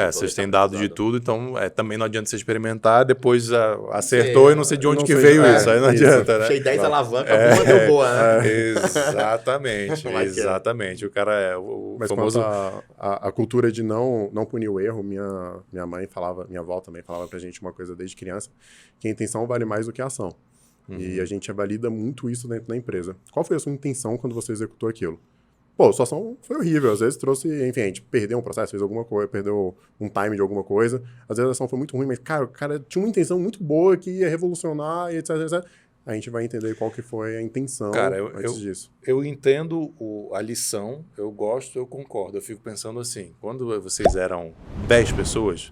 Vocês têm dado de tudo, então também não adianta você experimentar, depois acertou e não sei de onde não que sei, veio isso, aí não adianta, né? Puxei 10 alavancas, alguma deu boa, né? Exatamente. O cara é o Mas famoso... quanto a cultura de não punir o erro, minha mãe falava, minha avó também falava pra gente uma coisa desde criança, que a intenção vale mais do que a ação. E a gente valida muito isso dentro da empresa. Qual foi a sua intenção quando você executou aquilo? Pô, a situação foi horrível. Às vezes trouxe, enfim, a gente perdeu um processo, fez alguma coisa, perdeu um time de alguma coisa. Às vezes a ação foi muito ruim, mas, cara, o cara tinha uma intenção muito boa que ia revolucionar e etc, etc. A gente vai entender qual que foi a intenção antes disso. Eu entendo a lição, eu gosto, eu concordo. Eu fico pensando assim, quando vocês eram 10 pessoas,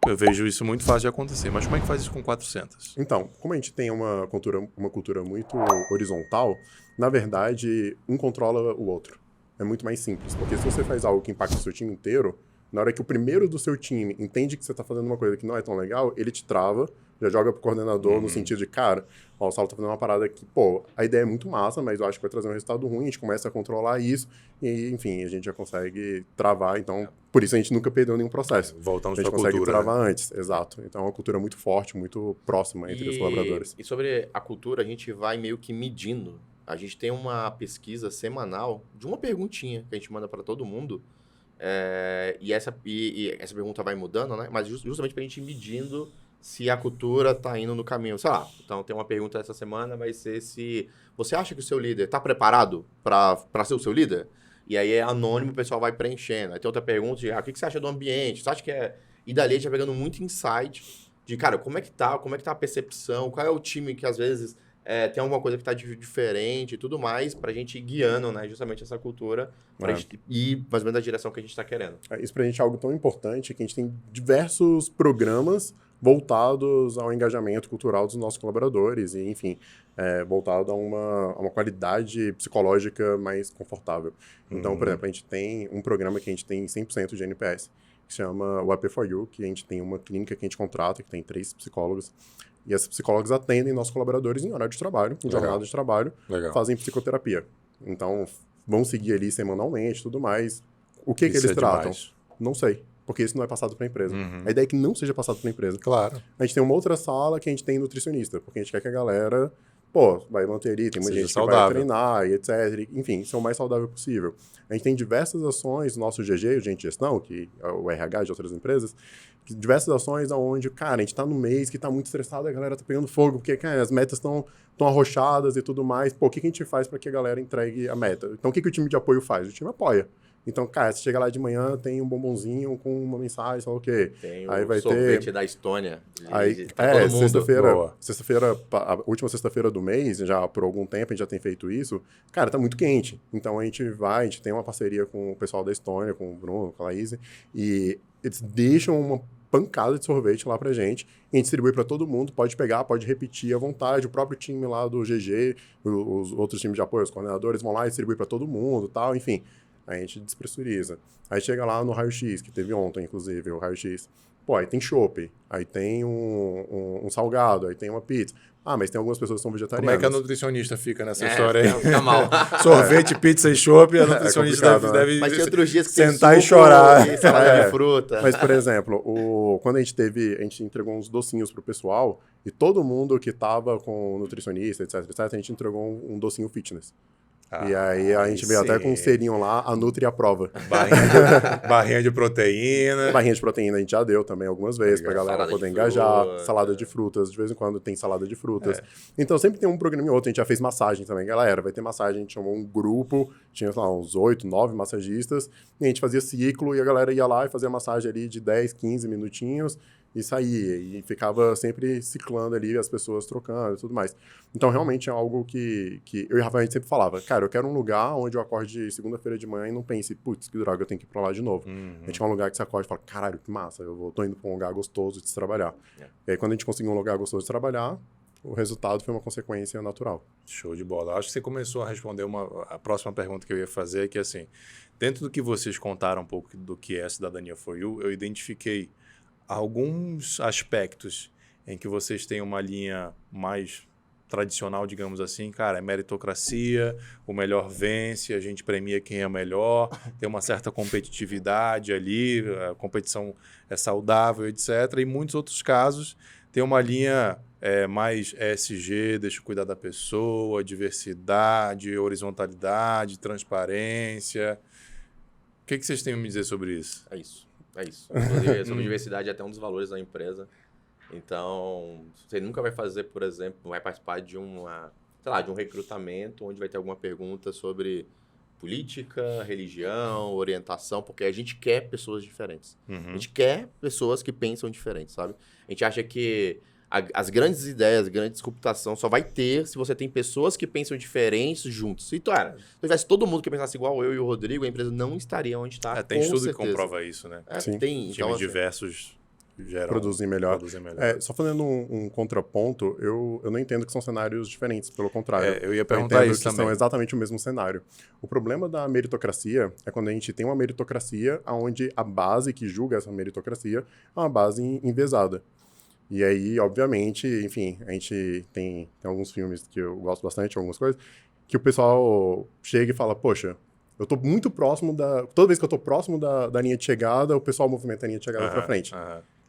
eu vejo isso muito fácil de acontecer. Mas como é que faz isso com 400? Então, como a gente tem uma cultura muito horizontal, na verdade, um controla o outro. É muito mais simples, porque se você faz algo que impacta o seu time inteiro, na hora que o primeiro do seu time entende que você está fazendo uma coisa que não é tão legal, ele te trava, já joga pro coordenador no sentido de, cara, ó, o Saulo tá fazendo uma parada que, pô, a ideia é muito massa, mas eu acho que vai trazer um resultado ruim, a gente começa a controlar isso, e, enfim, a gente já consegue travar, então, por isso a gente nunca perdeu nenhum processo. Voltamos a gente pra consegue cultura, travar antes, exato. Então é uma cultura muito forte, muito próxima entre os colaboradores. E sobre a cultura, a gente vai meio que medindo. A gente tem uma pesquisa semanal de uma perguntinha que a gente manda para todo mundo. E essa pergunta vai mudando, né? Mas justamente para a gente ir medindo se a cultura está indo no caminho. Sei lá, então tem uma pergunta essa semana, vai ser se você acha que o seu líder está preparado para ser o seu líder? E aí é anônimo, o pessoal vai preenchendo. Aí tem outra pergunta de, o que você acha do ambiente? Você acha que é... E dali a gente vai pegando muito insight de, cara, como é que tá a percepção? Qual é o time que às vezes... tem alguma coisa que está diferente e tudo mais, para a gente ir guiando, né, justamente essa cultura, para a gente ir mais ou menos na direção que a gente está querendo. Isso para a gente é algo tão importante que a gente tem diversos programas voltados ao engajamento cultural dos nossos colaboradores e, enfim, voltado a uma qualidade psicológica mais confortável. Então, por exemplo, a gente tem um programa que a gente tem 100% de NPS, que se chama o AP4U, que a gente tem uma clínica que a gente contrata, que tem 3 psicólogos. E esses psicólogos atendem nossos colaboradores em horário de trabalho, em jornada de trabalho, fazem psicoterapia. Então, vão seguir ali semanalmente e tudo mais. O que eles tratam? Demais. Não sei, porque isso não é passado para a empresa. A ideia é que não seja passado para a empresa. Claro. A gente tem uma outra sala que a gente tem nutricionista, porque a gente quer que a galera pô, vai manter ali, tem muita Seja gente saudável. que vai treinar e etc. Enfim, ser o mais saudável possível. A gente tem diversas ações, nosso GG, o Gente Gestão, que é o RH de outras empresas, diversas ações onde, cara, a gente tá no mês que tá muito estressado, a galera tá pegando fogo, porque, cara, as metas estão arrochadas e tudo mais. Pô, o que a gente faz para que a galera entregue a meta? Então, o que o time de apoio faz? O time apoia. Então, cara, você chega lá de manhã, tem um bombonzinho com uma mensagem, sei lá o quê. Tem Aí o vai sorvete ter... da Estônia. Aí, Pra todo mundo. sexta-feira, a última sexta-feira do mês, já por algum tempo a gente já tem feito isso, cara, tá muito quente. Então a gente tem uma parceria com o pessoal da Estônia, com o Bruno, com a Laís, e eles deixam uma pancada de sorvete lá pra gente, e a gente distribui pra todo mundo, pode pegar, pode repetir à vontade, o próprio time lá do GG, os outros times de apoio, os coordenadores vão lá e distribuem pra todo mundo, tal, enfim. Aí a gente despressuriza. Aí chega lá no raio-x, que teve ontem, inclusive, o raio-x. Pô, aí tem chopp, aí tem um salgado, aí tem uma pizza. Ah, mas tem algumas pessoas que são vegetarianas. Como é que a nutricionista fica nessa história aí? Fica mal. Sorvete, pizza e chopp, a nutricionista deve Mas tem outros dias que sentar tem e chorar. E salada de fruta. Mas, por exemplo, quando a gente entregou uns docinhos pro pessoal, e todo mundo que tava com nutricionista, etc, a gente entregou um docinho fitness. E aí a gente veio até com um selinho lá, a Nutri aprova. Barrinha de proteína. Barrinha de proteína a gente já deu também algumas vezes, pra galera Salada poder de engajar. fruta. Salada de frutas, de vez em quando tem salada de frutas. Então sempre tem um programa e outro. A gente já fez massagem também, galera. Vai ter massagem, a gente chamou um grupo, tinha sei lá, uns 8, 9 massagistas, e a gente fazia ciclo e a galera ia lá e fazia massagem ali de 10, 15 minutinhos. E saía, e ficava sempre ciclando ali, as pessoas trocando e tudo mais. Então, realmente é algo que eu e o Rafael, a gente sempre falava, cara, eu quero um lugar onde eu acorde segunda-feira de manhã e não pense, putz, que droga, eu tenho que ir pra lá de novo. A gente quer um lugar que você acorde e fala, caralho, que massa, tô indo pra um lugar gostoso de se trabalhar. E aí, quando a gente conseguiu um lugar gostoso de trabalhar, o resultado foi uma consequência natural. Show de bola. Acho que você começou a responder a próxima pergunta que eu ia fazer, que é assim, dentro do que vocês contaram um pouco do que é a Cidadania for You, eu identifiquei alguns aspectos em que vocês têm uma linha mais tradicional, digamos assim, cara, é meritocracia, o melhor vence, a gente premia quem é melhor, tem uma certa competitividade ali, a competição é saudável, etc. E em muitos outros casos tem uma linha mais ESG, deixa eu cuidar da pessoa, diversidade, horizontalidade, transparência. O que vocês têm a me dizer sobre isso? É isso. Inclusive, sobre diversidade é até um dos valores da empresa. Então, você nunca vai fazer, por exemplo, vai participar de de um recrutamento onde vai ter alguma pergunta sobre política, religião, orientação, porque a gente quer pessoas diferentes. A gente quer pessoas que pensam diferente, sabe? A gente acha que as grandes ideias, a grande disruptação só vai ter se você tem pessoas que pensam diferentes juntos. Se tivesse todo mundo que pensasse igual eu e o Rodrigo, a empresa não estaria onde está. Tem estudo que comprova isso, né? Sim. Tem. Times Então, diversos geram, Produzem melhor. Só fazendo um contraponto, eu não entendo que são cenários diferentes, pelo contrário. Eu ia perguntar isso que também. são exatamente o mesmo cenário. O problema da meritocracia é quando a gente tem uma meritocracia onde a base que julga essa meritocracia é uma base enviesada. E aí, obviamente, enfim, a gente tem alguns filmes que eu gosto bastante, algumas coisas, que o pessoal chega e fala, poxa, eu tô muito próximo toda vez que eu tô próximo da linha de chegada, o pessoal movimenta a linha de chegada pra frente.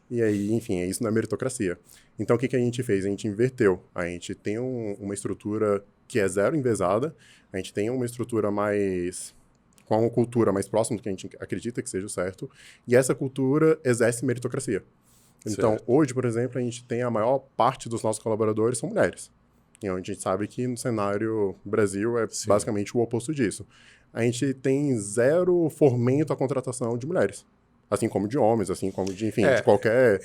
E aí, enfim, isso não é meritocracia. Então, o que a gente fez? A gente inverteu. A gente tem uma estrutura que é zero enviesada, a gente tem uma estrutura com uma cultura mais próxima do que a gente acredita que seja o certo, e essa cultura exerce meritocracia. Então, hoje, por exemplo, a gente tem a maior parte dos nossos colaboradores são mulheres. E a gente sabe que no cenário Brasil é basicamente o oposto disso. A gente tem zero fomento à contratação de mulheres. Assim como de homens, assim como de, enfim, de qualquer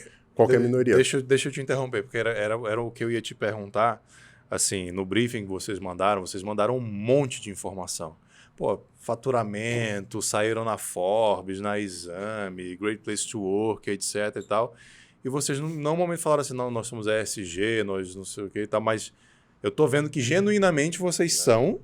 minoria. Deixa eu te interromper, porque era o que eu ia te perguntar. Assim, no briefing que vocês mandaram um monte de informação. Pô, faturamento, saíram na Forbes, na Exame, Great Place to Work, etc e tal. E vocês não normalmente falaram assim, não, nós somos ESG, nós não sei o que e tal, mas eu tô vendo que genuinamente vocês são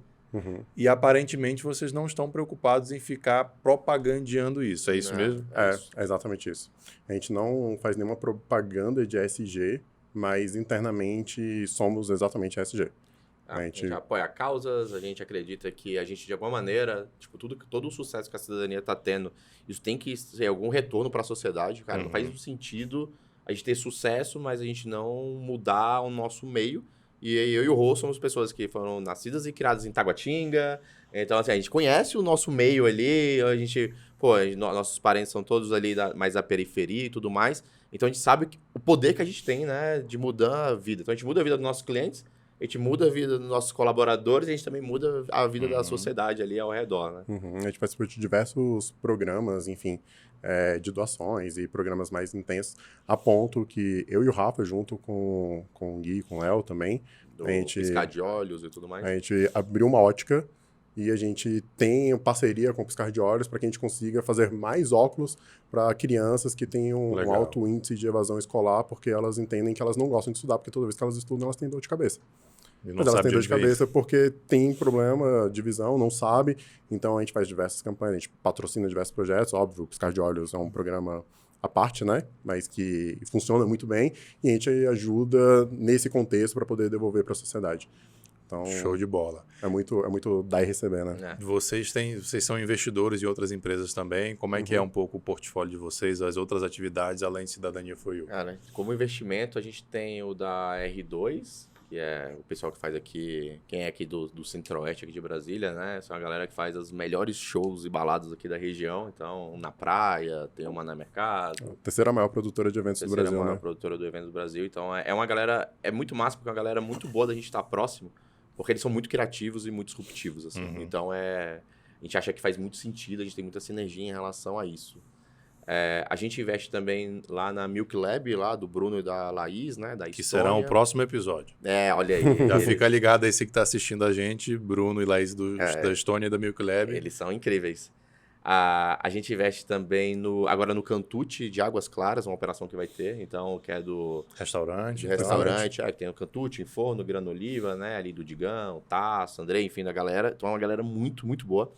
e aparentemente vocês não estão preocupados em ficar propagandeando isso. É isso mesmo? É exatamente isso. A gente não faz nenhuma propaganda de ESG, mas internamente somos exatamente ESG. A gente apoia causas, a gente acredita que a gente, de alguma maneira, tipo, todo o sucesso que a cidadania está tendo, isso tem que ter algum retorno para a sociedade, cara. Não faz sentido a gente ter sucesso, mas a gente não mudar o nosso meio, E eu e o Rô somos pessoas que foram nascidas e criadas em Taguatinga. Então, assim, a gente conhece o nosso meio ali, nossos parentes são todos ali mais da periferia e tudo mais. Então, a gente sabe o poder que a gente tem, né, de mudar a vida. Então, a gente muda a vida dos nossos clientes, a gente muda a vida dos nossos colaboradores e a gente também muda a vida da sociedade ali ao redor, né? A gente participa de diversos programas, enfim, de doações e programas mais intensos, a ponto que eu e o Rafa, junto com o Gui e com o Léo também, Do piscar de olhos e tudo mais. a gente abriu uma ótica e a gente tem parceria com o Piscar de Olhos para que a gente consiga fazer mais óculos para crianças que tenham um alto índice de evasão escolar, porque elas entendem que elas não gostam de estudar, porque toda vez que elas estudam, elas têm dor de cabeça. Mas elas têm dor de cabeça porque tem problema de visão, não sabe. Então a gente faz diversas campanhas, a gente patrocina diversos projetos. Óbvio, o Piscar de Olhos é um programa à parte, né? Mas que funciona muito bem e a gente ajuda nesse contexto para poder devolver para a sociedade. Então, show de bola. É muito dar e receber, né? Vocês são investidores em outras empresas também. Como é que é um pouco o portfólio de vocês, as outras atividades além de Cidadania For You? Cara, como investimento, a gente tem o da R2, que é o pessoal que faz aqui, quem é aqui do Centro-Oeste aqui de Brasília, né? São a galera que faz os melhores shows e baladas aqui da região. Então, na praia, tem uma na Mercado. A terceira maior produtora de eventos do Brasil, Terceira maior né? produtora do evento do Brasil. Então, é uma galera, é muito massa, porque é uma galera muito boa da gente estar próximo, porque eles são muito criativos e muito disruptivos, assim. Então, a gente acha que faz muito sentido, a gente tem muita sinergia em relação a isso. A gente investe também lá na Milk Lab, lá do Bruno e da Laís, né? Da Que Estônia. será o próximo episódio. Olha aí. Já fica ligado aí, você que está assistindo a gente, Bruno e Laís da Estônia e da Milk Lab. Eles são incríveis. A gente investe também agora no Cantute de Águas Claras, uma operação que vai ter, então, que é do Restaurante. que tem o Cantute, Forno, Grana Oliva, né? Ali do Digão, Tasso, André, enfim, da galera. Então, é uma galera muito, muito boa.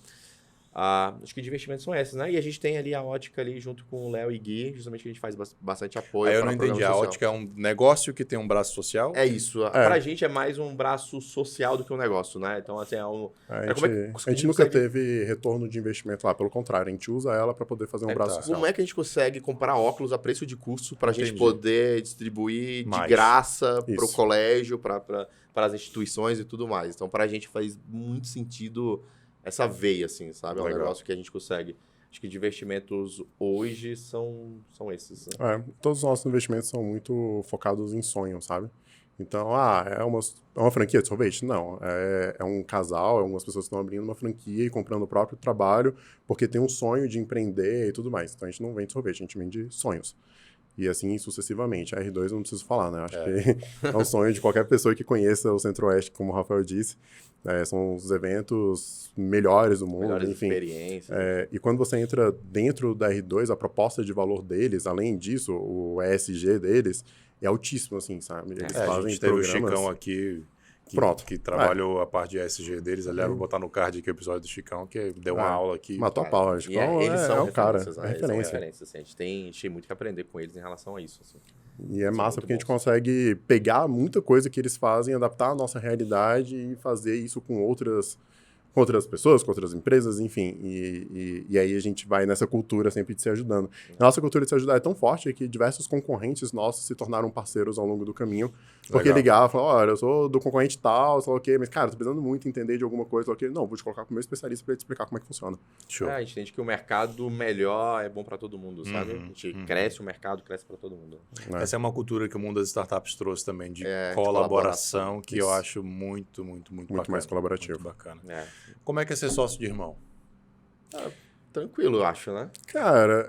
Acho que de investimentos são esses, né? E a gente tem ali a ótica ali junto com o Léo e Gui, justamente que a gente faz bastante apoio. Aí eu não entendi, a ótica é um negócio que tem um braço social? É isso. Pra gente é mais um braço social do que um negócio, né? Então, assim, a gente nunca teve retorno de investimento lá, pelo contrário, a gente usa ela para poder fazer um braço social. Como é que a gente consegue comprar óculos a preço de custo para a gente poder distribuir de graça para o colégio, para as instituições e tudo mais? Então, para a gente faz muito sentido essa veia, assim, sabe? É um negócio que a gente consegue. Acho que de investimentos hoje são esses. Né? Todos os nossos investimentos são muito focados em sonho, sabe? Então, é uma franquia de sorvete? Não. É um casal, algumas pessoas que estão abrindo uma franquia e comprando o próprio trabalho porque tem um sonho de empreender e tudo mais. Então, a gente não vende sorvete, a gente vende sonhos. E assim sucessivamente. A R2 eu não preciso falar, né? Acho que é um sonho de qualquer pessoa que conheça o Centro-Oeste, como o Rafael disse. São os eventos melhores do mundo, melhores enfim. Experiências. E quando você entra dentro da R2, a proposta de valor deles, além disso, o ESG deles, é altíssimo, assim, sabe? Eles fazem a gente teve programas... o Chicão aqui... Que trabalhou a parte de ESG deles. Aliás, vou botar no card aqui o episódio do Chicão, que deu uma aula aqui. Matou a pau, acho que eles são o cara. Né? É referência. Assim. A gente tem muito que aprender com eles em relação a isso. Assim. E é massa porque a gente consegue pegar muita coisa que eles fazem, adaptar a nossa realidade e fazer isso com outras pessoas, com outras empresas, enfim. E aí a gente vai nessa cultura sempre de se ajudando. A nossa cultura de se ajudar é tão forte que diversos concorrentes nossos se tornaram parceiros ao longo do caminho. Porque ligavam, falavam, olha, eu sou do concorrente tal, sei lá o quê, mas, cara, tô precisando muito entender de alguma coisa, sei lá o quê. Não, vou te colocar com o meu especialista para te explicar como é que funciona. Show. A gente entende que o mercado melhor é bom para todo mundo, sabe? A gente cresce, o mercado cresce para todo mundo. Essa é uma cultura que o mundo das startups trouxe também, de colaboração, que eu acho muito bacana. Mais colaborativo. Muito bacana. Como é que é ser sócio de irmão? Tranquilo, eu acho, né? Cara,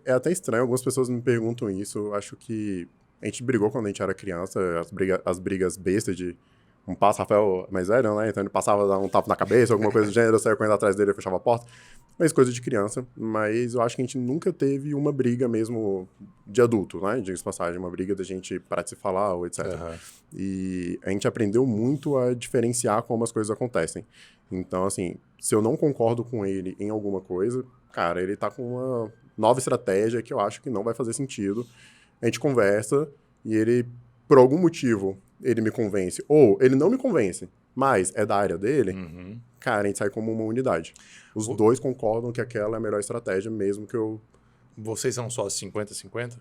é até estranho. Algumas pessoas me perguntam isso. Eu acho que a gente brigou quando a gente era criança. As brigas bestas de um passo, Rafael mais velho, né? Então ele passava, dava um tapa na cabeça, alguma coisa do gênero, eu saía correndo atrás dele e fechava a porta. Mas coisa de criança. Mas eu acho que a gente nunca teve uma briga mesmo de adulto, né? Diga-se de passagem, uma briga da gente parar de se falar ou etc. E a gente aprendeu muito a diferenciar como as coisas acontecem. Então, assim, se eu não concordo com ele em alguma coisa, cara, ele tá com uma nova estratégia que eu acho que não vai fazer sentido. A gente conversa e ele, por algum motivo, ele me convence. Ou ele não me convence, mas é da área dele, cara, a gente sai como uma unidade. Os dois concordam que aquela é a melhor estratégia, mesmo que eu... Vocês são só 50-50?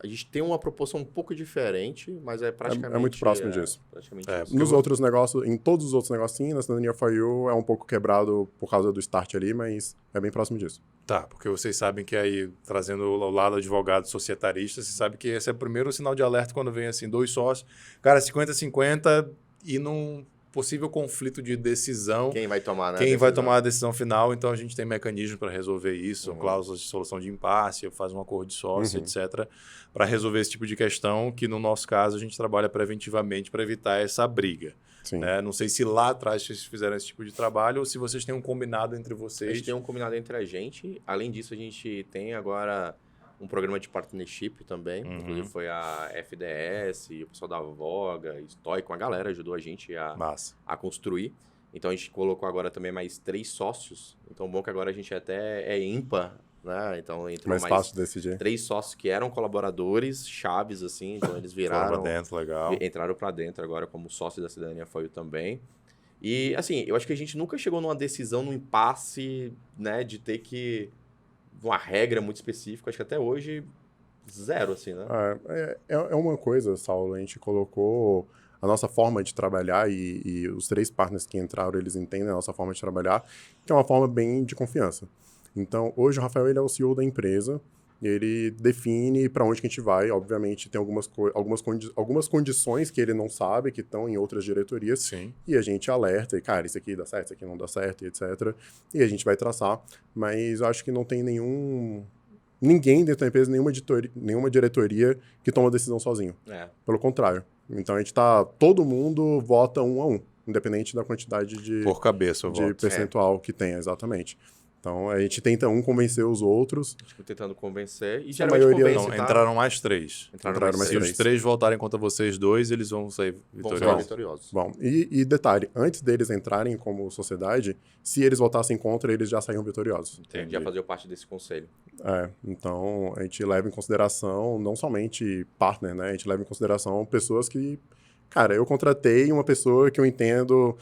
A gente tem uma proporção um pouco diferente, mas é praticamente... É muito próximo disso. Praticamente É, Nos outros negócios, em todos os outros negócios, sim, na cidadania for you é um pouco quebrado por causa do start ali, mas é bem próximo disso. Tá, porque vocês sabem que aí, trazendo o lado advogado societarista, você sabe que esse é o primeiro sinal de alerta quando vem assim, 2 sócios, cara, 50-50 e num possível conflito de decisão. Quem vai tomar, né? Quem vai tomar a decisão final, então a gente tem mecanismos para resolver isso, Uhum. cláusulas de solução de impasse, faz um acordo de sócio, etc., para resolver esse tipo de questão, que no nosso caso a gente trabalha preventivamente para evitar essa briga. Sim. Né? Não sei se lá atrás vocês fizeram esse tipo de trabalho ou se vocês têm um combinado entre A vocês. gente tem um combinado entre a gente. Além disso, a gente tem agora um programa de partnership também. Inclusive foi a FDS, o pessoal da Voga, Stoic, uma galera ajudou a gente Massa. a construir. Então a gente colocou agora também mais 3 sócios. Então bom que agora a gente até é ímpar, né? Então entrou Mais fácil de decidir. 3 sócios que eram colaboradores chaves, assim. Então eles Foram viraram... pra dentro, legal. Entraram para dentro agora como sócio da Cidadania foi também. E, assim, eu acho que a gente nunca chegou numa decisão, num impasse, né, de ter que... uma regra muito específica. Acho que até hoje, 0, assim, né? É uma coisa, Saulo, a gente colocou a nossa forma de trabalhar e os 3 partners que entraram, eles entendem a nossa forma de trabalhar, que é uma forma bem de confiança. Então, hoje o Rafael ele é o CEO da empresa, ele define para onde que a gente vai. Obviamente, tem algumas condições que ele não sabe, que estão em outras diretorias, Sim. e a gente alerta, e cara, isso aqui dá certo, isso aqui não dá certo, e etc. E a gente vai traçar, mas eu acho que não tem ninguém dentro da empresa, nenhuma diretoria que toma decisão sozinho. Pelo contrário. Então, todo mundo vota 1 a 1, independente da quantidade Por cabeça, eu de voto. percentual que tenha, exatamente. Então, a gente tenta convencer os outros. Tipo, tentando convencer. E A geralmente maioria convence, Não, tá? entraram mais 3. Entraram mais mais Se três. os 3 votarem contra vocês 2, eles vão sair Vão sair vitoriosos. vitoriosos. Bom, e detalhe, antes deles entrarem como sociedade, se eles votassem contra, eles já saíam vitoriosos. Entendi. Já fazia parte desse conselho. Então, a gente leva em consideração não somente partner, né? A gente leva em consideração pessoas que... Cara, eu contratei uma pessoa que eu entendo...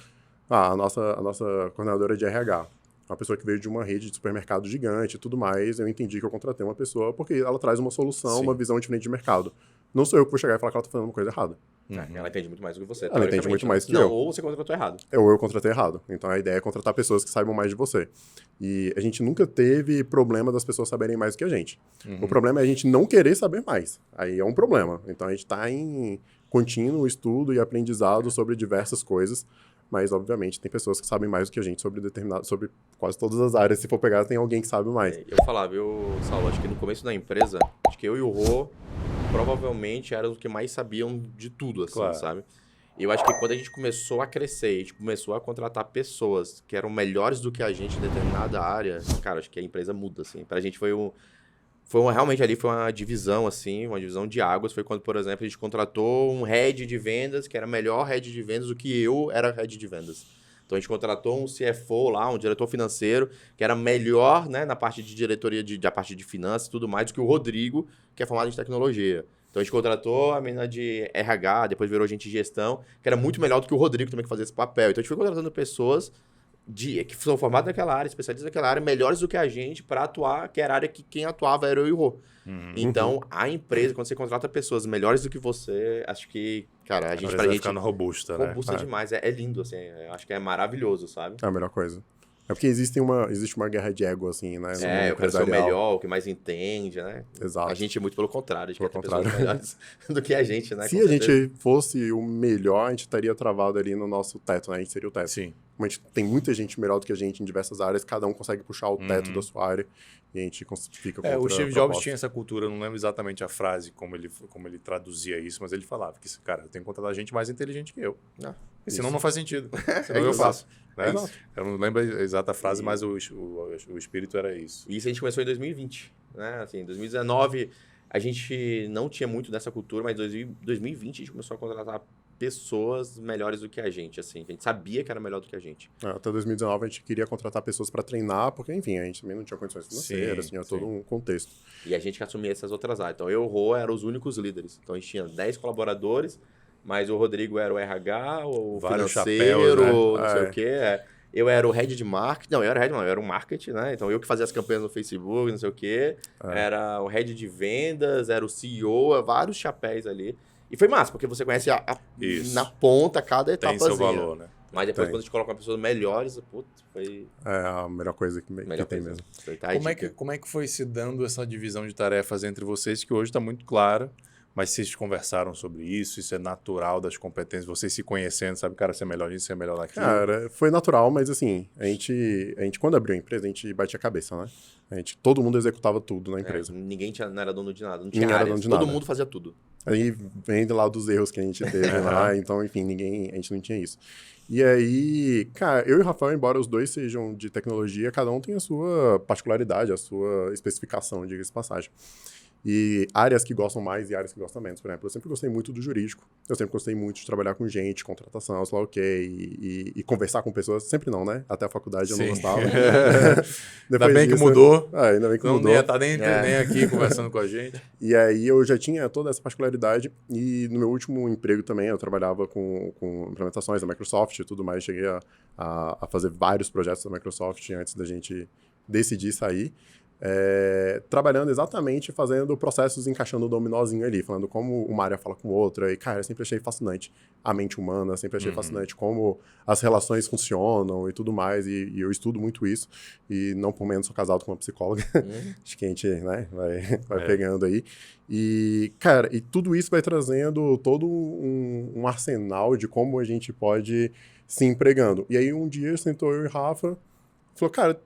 a nossa coordenadora de RH. Uma pessoa que veio de uma rede de supermercado gigante e tudo mais, eu entendi que eu contratei uma pessoa porque ela traz uma solução, Sim. uma visão diferente de mercado. Não sou eu que vou chegar e falar que ela tá fazendo uma coisa errada. Ela entende muito mais do que você. Ela entende muito mais que não, eu. Ou você contratou errado. Ou eu contratei errado. Então a ideia é contratar pessoas que saibam mais de você. E a gente nunca teve problema das pessoas saberem mais do que a gente. O problema é a gente não querer saber mais. Aí é um problema. Então a gente está em contínuo estudo e aprendizado sobre diversas coisas. Mas, obviamente, tem pessoas que sabem mais do que a gente sobre quase todas as áreas. Se for pegar, tem alguém que sabe mais. Eu vou falar, viu, Saulo? Acho que no começo da empresa, acho que eu e o Rô provavelmente eram os que mais sabiam de tudo, assim, Claro. sabe? E eu acho que quando a gente começou a crescer, a gente começou a contratar pessoas que eram melhores do que a gente em determinada área, cara, acho que a empresa muda, assim. Pra gente realmente ali foi uma divisão, assim, uma divisão de águas. Foi quando, por exemplo, a gente contratou um head de vendas, que era melhor head de vendas do que eu era head de vendas. Então a gente contratou um CFO lá, um diretor financeiro, que era melhor, né, na parte de diretoria, da parte de finanças e tudo mais, do que o Rodrigo, que é formado em tecnologia. Então a gente contratou a menina de RH, depois virou gente de gestão, que era muito melhor do que o Rodrigo também, que fazia esse papel. Então a gente foi contratando pessoas que são formadas naquela área, especialistas naquela área, melhores do que a gente para atuar, que era a área que quem atuava era eu e o Rô. Então, a empresa, quando você contrata pessoas melhores do que você, acho que, cara, a gente, Vai ficando robusta, né? robusta demais. É lindo, assim, acho que é maravilhoso, sabe? É a melhor coisa. É porque existe uma guerra de ego, assim, né? no mundo Eu quero ser o empresarial. melhor, o que mais entende, né? Exato. A gente é muito pelo contrário, a gente Pelo quer ter contrário. pessoas melhores do que a gente, né? Se Com a certeza. gente fosse o melhor, a gente estaria travado ali no nosso teto, né? A gente seria o teto. Sim. Como a gente tem muita gente melhor do que a gente em diversas áreas, cada um consegue puxar o teto da sua área e a gente fica com O outra Steve Jobs proposta. tinha essa cultura, eu não lembro exatamente a frase, como ele traduzia isso, mas ele falava que, cara, eu tenho que contratar gente mais inteligente que eu. Ah, E senão não faz sentido. Senão eu isso. faço. Né? Exato. Eu não lembro a exata frase, mas o espírito era isso. E isso a gente começou em 2020, né? Assim, em 2019 a gente não tinha muito dessa cultura, mas em 2020 a gente começou a contratar pessoas melhores do que a gente, assim. A gente sabia que era melhor do que a gente. Até 2019 a gente queria contratar pessoas para treinar, porque, enfim, a gente também não tinha condições financeiras, Sim, tinha sim. todo um contexto. E a gente que assumia essas outras áreas. Então, eu e o Rô eram os únicos líderes. Então, a gente tinha 10 colaboradores, mas o Rodrigo era o RH, o Vários financeiro, chapéus, né? não sei o quê. eu era o head de marketing. Não, eu era head, não, eu era o marketing, né? Então eu que fazia as campanhas no Facebook, não sei o quê. Era o head de vendas, era o CEO, vários chapéus ali. E foi massa, porque você conhece na ponta cada etapazinha. etapazinha. Tem seu valor, né? Mas depois, quando a gente coloca uma pessoa melhores, putz, foi... É a melhor coisa que tem mesmo. Como é que foi se dando essa divisão de tarefas entre vocês, que hoje está muito claro, mas vocês conversaram sobre isso é natural das competências, vocês se conhecendo, sabe, cara, você é melhor nisso, você é melhor naquilo? Cara, foi natural, mas assim, a gente quando abriu a empresa, a gente batia a cabeça, né? Todo mundo executava tudo na empresa. Ninguém não era dono de nada, não tinha Ninguém áreas, era dono de todo nada. mundo fazia tudo. Aí vem lá dos erros que a gente teve lá, então, enfim, a gente não tinha isso. E aí, cara, eu e o Rafael, embora os dois sejam de tecnologia, cada um tem a sua particularidade, a sua especificação, diga-se de passagem. E áreas que gostam mais e áreas que gostam menos. Por exemplo, eu sempre gostei muito do jurídico. Eu sempre gostei muito de trabalhar com gente, contratação, sei lá o quê, e conversar com pessoas. Sempre não, né? Até a faculdade eu não gostava. Ainda bem que mudou. Ainda bem que mudou. Não ia estar nem aqui conversando com a gente. E aí eu já tinha toda essa particularidade. E no meu último emprego também, eu trabalhava com implementações da Microsoft e tudo mais. Cheguei a fazer vários projetos da Microsoft antes da gente decidir sair. Trabalhando exatamente, fazendo processos, encaixando o dominozinho ali, falando como uma área fala com outra. E, cara, eu sempre achei fascinante a mente humana, sempre achei fascinante como as relações funcionam e tudo mais. E eu estudo muito isso. E não por menos sou casado com uma psicóloga. Acho que a gente, né, vai pegando aí. E, cara, e tudo isso vai trazendo todo um arsenal de como a gente pode se empregando. E aí um dia sentou eu e o Rafa, falou, cara,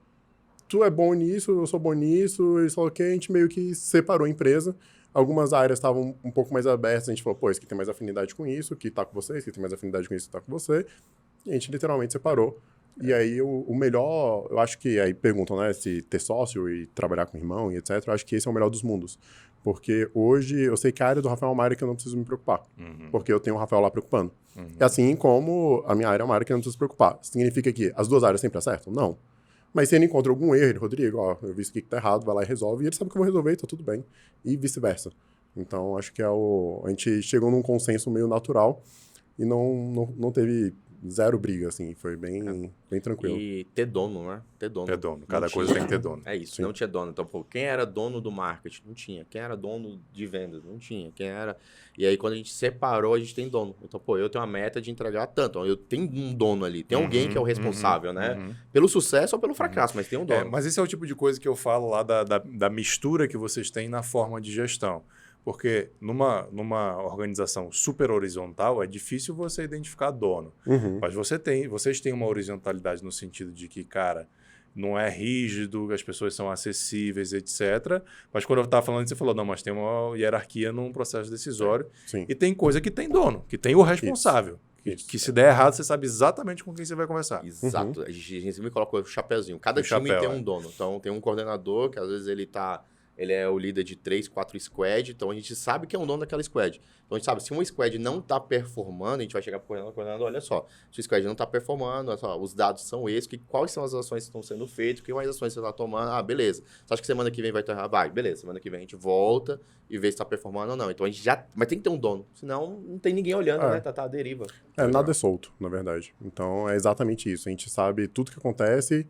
tu é bom nisso, eu sou bom nisso, e só que a gente meio que separou a empresa. Algumas áreas estavam um pouco mais abertas, a gente falou, pô, esse que tem mais afinidade com isso, que tá com você, esse que tem mais afinidade com isso, que tá com você. E a gente literalmente separou. E aí o melhor, eu acho que aí perguntam, né, se ter sócio e trabalhar com irmão e etc, eu acho que esse é o melhor dos mundos. Porque hoje eu sei que a área do Rafael é uma área que eu não preciso me preocupar. Porque eu tenho o Rafael lá preocupando. E assim como a minha área é uma área que eu não preciso se preocupar. Significa que as duas áreas sempre acertam? Não. Mas se ele encontra algum erro, ele, Rodrigo, ó, eu vi isso aqui que tá errado, vai lá e resolve. E ele sabe que eu vou resolver e tá tudo bem. E vice-versa. Então, acho que a gente chegou num consenso meio natural e não teve zero briga, assim. Foi bem tranquilo. E ter dono, né? Ter dono. Ter dono. Cada coisa tem que ter dono. É isso, Sim. não tinha dono. Então, pô, quem era dono do marketing? Não tinha. Quem era dono de vendas? Não tinha. Quem era... E aí, quando a gente separou, a gente tem dono. Então, pô, eu tenho uma meta de entregar tanto. Eu tenho um dono ali. Tem alguém que é o responsável, né? Pelo sucesso ou pelo fracasso, mas tem um dono. Mas esse é o tipo de coisa que eu falo lá da mistura que vocês têm na forma de gestão. Porque numa organização super horizontal, é difícil você identificar dono. Mas vocês têm uma horizontalidade no sentido de que, cara, não é rígido, as pessoas são acessíveis, etc. Mas quando eu estava falando, você falou, não, mas tem uma hierarquia num processo decisório. Sim. E tem coisa que tem dono, que tem o responsável. Que se der errado, você sabe exatamente com quem você vai conversar. Exato. A gente sempre coloca o chapéuzinho. Cada time tem um dono. Então, tem um coordenador que, às vezes, ele é o líder de 3, 4 squad, então a gente sabe que é um dono daquela squad. Então a gente sabe, se uma squad não está performando, a gente vai chegar para o coordenador, olha só, se a squad não está performando, olha só, os dados são esses, quais são as ações que estão sendo feitas, que mais ações você está tomando, beleza. Você acha que semana que vem vai estar? Vai, beleza, semana que vem a gente volta e vê se está performando ou não. Então a gente mas tem que ter um dono, senão não tem ninguém olhando, né? Tá à deriva. Nada é solto, na verdade. Então é exatamente isso, a gente sabe tudo que acontece,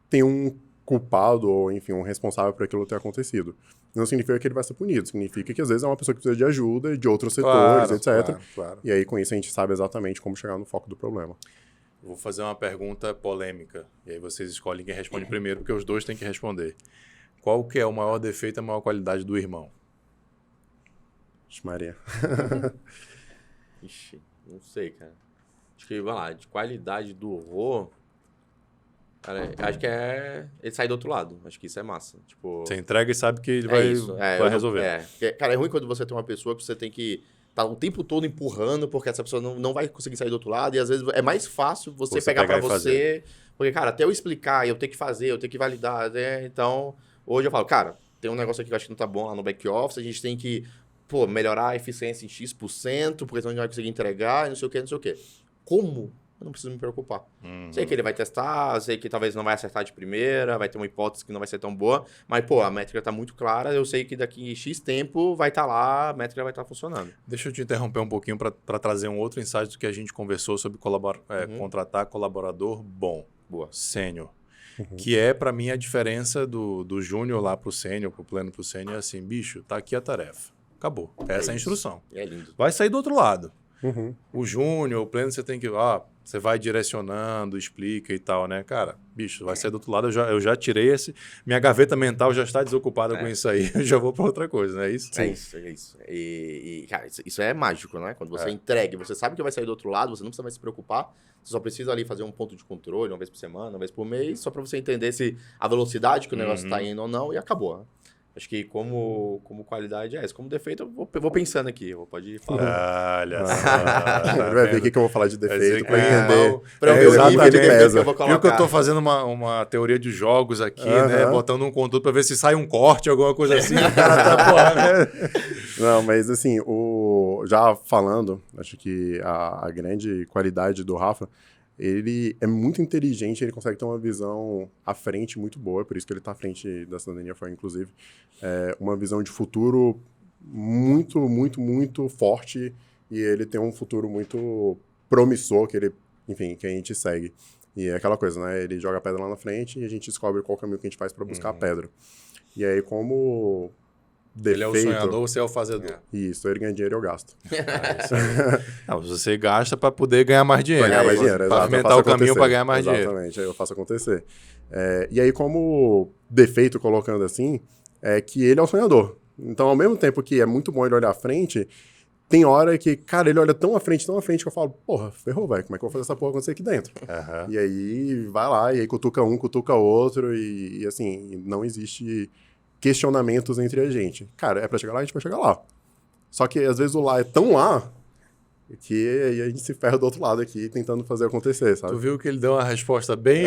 tem um culpado ou, enfim, um responsável por aquilo ter acontecido. Não significa que ele vai ser punido, significa que às vezes é uma pessoa que precisa de ajuda de outros setores, etc. Claro. E aí com isso a gente sabe exatamente como chegar no foco do problema. Vou fazer uma pergunta polêmica, e aí vocês escolhem quem responde primeiro, porque os dois têm que responder. Qual que é o maior defeito e a maior qualidade do irmão? Ixi, Maria. Ixi, não sei, cara. Acho que, vai lá, de qualidade do Rô... Cara, acho que ele sai do outro lado. Acho que isso é massa. Tipo, você entrega e sabe que ele vai resolver. Cara, é ruim quando você tem uma pessoa que você tem que estar o tempo todo empurrando, porque essa pessoa não vai conseguir sair do outro lado. E às vezes é mais fácil você pegar pra você. Fazer. Porque, cara, até eu explicar, eu tenho que fazer, eu tenho que validar. Né? Então, hoje eu falo, cara, tem um negócio aqui que eu acho que não tá bom lá no back-office, a gente tem que melhorar a eficiência em X%, porque senão a gente vai conseguir entregar e não sei o que. Como? Eu não preciso me preocupar. Sei que ele vai testar, sei que talvez não vai acertar de primeira, vai ter uma hipótese que não vai ser tão boa, mas, a métrica tá muito clara, eu sei que daqui X tempo vai estar lá, a métrica vai estar funcionando. Deixa eu te interromper um pouquinho para trazer um outro insight do que a gente conversou sobre contratar colaborador bom. Boa. sênior. Que é, para mim, a diferença do júnior lá pro sênior, pro pleno pro sênior, é assim, bicho, tá aqui a tarefa. Acabou. Essa é a instrução. É lindo. Vai sair do outro lado. Uhum. O júnior, o pleno, você tem que... você vai direcionando, explica e tal, né? Cara, bicho, vai sair do outro lado. Eu já tirei esse... Minha gaveta mental já está desocupada com isso aí. Eu já vou para outra coisa, não é isso? É isso. Cara, isso é mágico, né? Quando você entrega, você sabe que vai sair do outro lado, você não precisa mais se preocupar. Você só precisa ali fazer um ponto de controle, uma vez por semana, uma vez por mês, só para você entender se a velocidade que o negócio está indo ou não, e acabou, né? Acho que como qualidade é isso. Como defeito, eu vou pensando aqui. Pode falar. Olha só. Ele vai ver o que eu vou falar de defeito para entender. Pra eu ver o nível de exatamente. defeito que eu vou Viu colocar. que eu tô fazendo uma teoria de jogos aqui, né? Botando um conteúdo para ver se sai um corte, alguma coisa assim. O cara tá, porra, né? Não, mas assim, já falando, acho que a grande qualidade do Rafa, ele é muito inteligente, ele consegue ter uma visão à frente muito boa, por isso que ele está à frente da Cidadania For, inclusive. Uma visão de futuro muito, muito, muito forte, e ele tem um futuro muito promissor, que a gente segue. E é aquela coisa, né? Ele joga a pedra lá na frente e a gente descobre qual caminho que a gente faz para buscar a pedra. E aí, como defeito... Ele é o sonhador, você é o fazedor. Isso, ele ganha dinheiro e eu gasto. Não, você gasta para poder ganhar mais dinheiro. Pra ganhar mais dinheiro, exato. Pavimentar o caminho para ganhar mais dinheiro. Exatamente, aí eu faço acontecer. E aí, como defeito, colocando assim, é que ele é o sonhador. Então, ao mesmo tempo que é muito bom ele olhar à frente, tem hora que, cara, ele olha tão à frente, que eu falo, porra, ferrou, velho, como é que eu vou fazer essa porra acontecer aqui dentro? E aí, vai lá, e aí cutuca um, cutuca outro, e assim, não existe questionamentos entre a gente. Cara, é pra chegar lá, a gente vai chegar lá. Só que, às vezes, o lá é tão lá que aí a gente se ferra do outro lado aqui, tentando fazer acontecer, sabe? Tu viu que ele deu uma resposta bem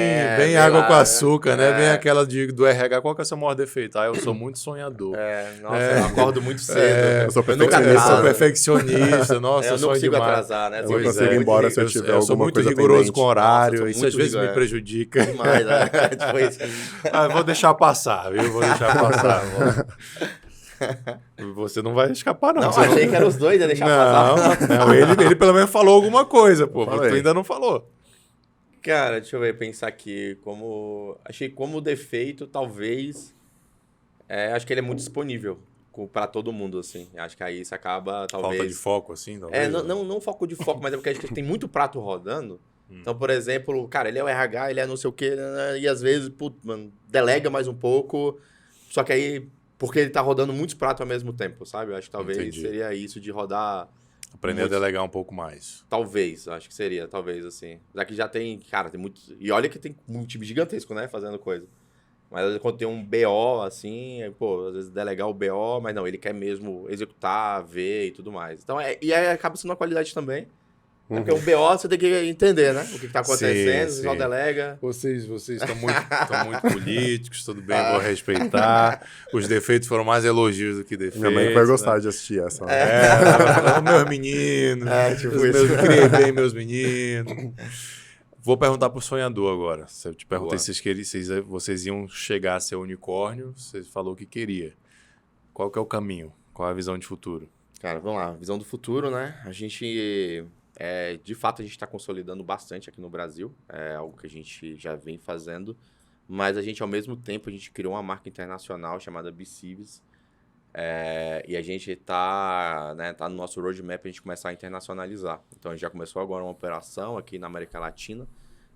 água com açúcar, né? Bem aquela do RH. Qual que é o seu maior defeito? Eu sou muito sonhador. Eu acordo muito cedo. Eu sou perfeccionista. Nossa, eu não consigo demais. atrasar, né? Eu não consigo ir embora se eu tiver alguma sou muito coisa rigoroso pendente. com horário. Nossa, isso às vezes me prejudica. Demais, né? Vou deixar passar, viu? Vou deixar passar. Você não vai escapar, não. Não, achei que eram os dois a deixar passar. Não, ele pelo menos falou alguma coisa, pô. Tu Falei. ainda não falou. Cara, deixa eu ver, pensar aqui. Achei como defeito, talvez... acho que ele é muito disponível pra todo mundo, assim. Acho que aí isso acaba, talvez... Falta de foco, assim, talvez. Não foco de foco, mas é porque a gente tem muito prato rodando. Então, por exemplo, cara, ele é o RH, ele é não sei o quê, e às vezes, putz, mano, delega mais um pouco. Só que aí... Porque ele tá rodando muitos pratos ao mesmo tempo, sabe? Eu acho que talvez seria isso de rodar... Aprender a delegar um pouco mais. Talvez, acho que seria, talvez, assim. Já que já tem, cara, tem muito... E olha que tem um time gigantesco, né, fazendo coisa. Mas às vezes quando tem um BO, assim, aí, às vezes delegar o BO, mas não, ele quer mesmo executar, ver e tudo mais. Então, e aí acaba sendo uma qualidade também. Porque um BO você tem que entender, né? O que tá acontecendo, você só delega. Vocês estão muito políticos, tudo bem, vou respeitar. Os defeitos foram mais elogios do que defeitos. Minha mãe vai gostar de assistir essa. Meus meninos. Criei bem meus meninos. Vou perguntar pro sonhador agora. Se eu te perguntei se vocês iam chegar a ser unicórnio, você falou que queria. Qual que é o caminho? Qual é a visão de futuro? Cara, vamos lá. Visão do futuro, né? A gente... de fato, a gente está consolidando bastante aqui no Brasil. É algo que a gente já vem fazendo. Mas a gente, ao mesmo tempo, a gente criou uma marca internacional chamada BCIVs. E a gente tá no nosso roadmap a gente começar a internacionalizar. Então, a gente já começou agora uma operação aqui na América Latina.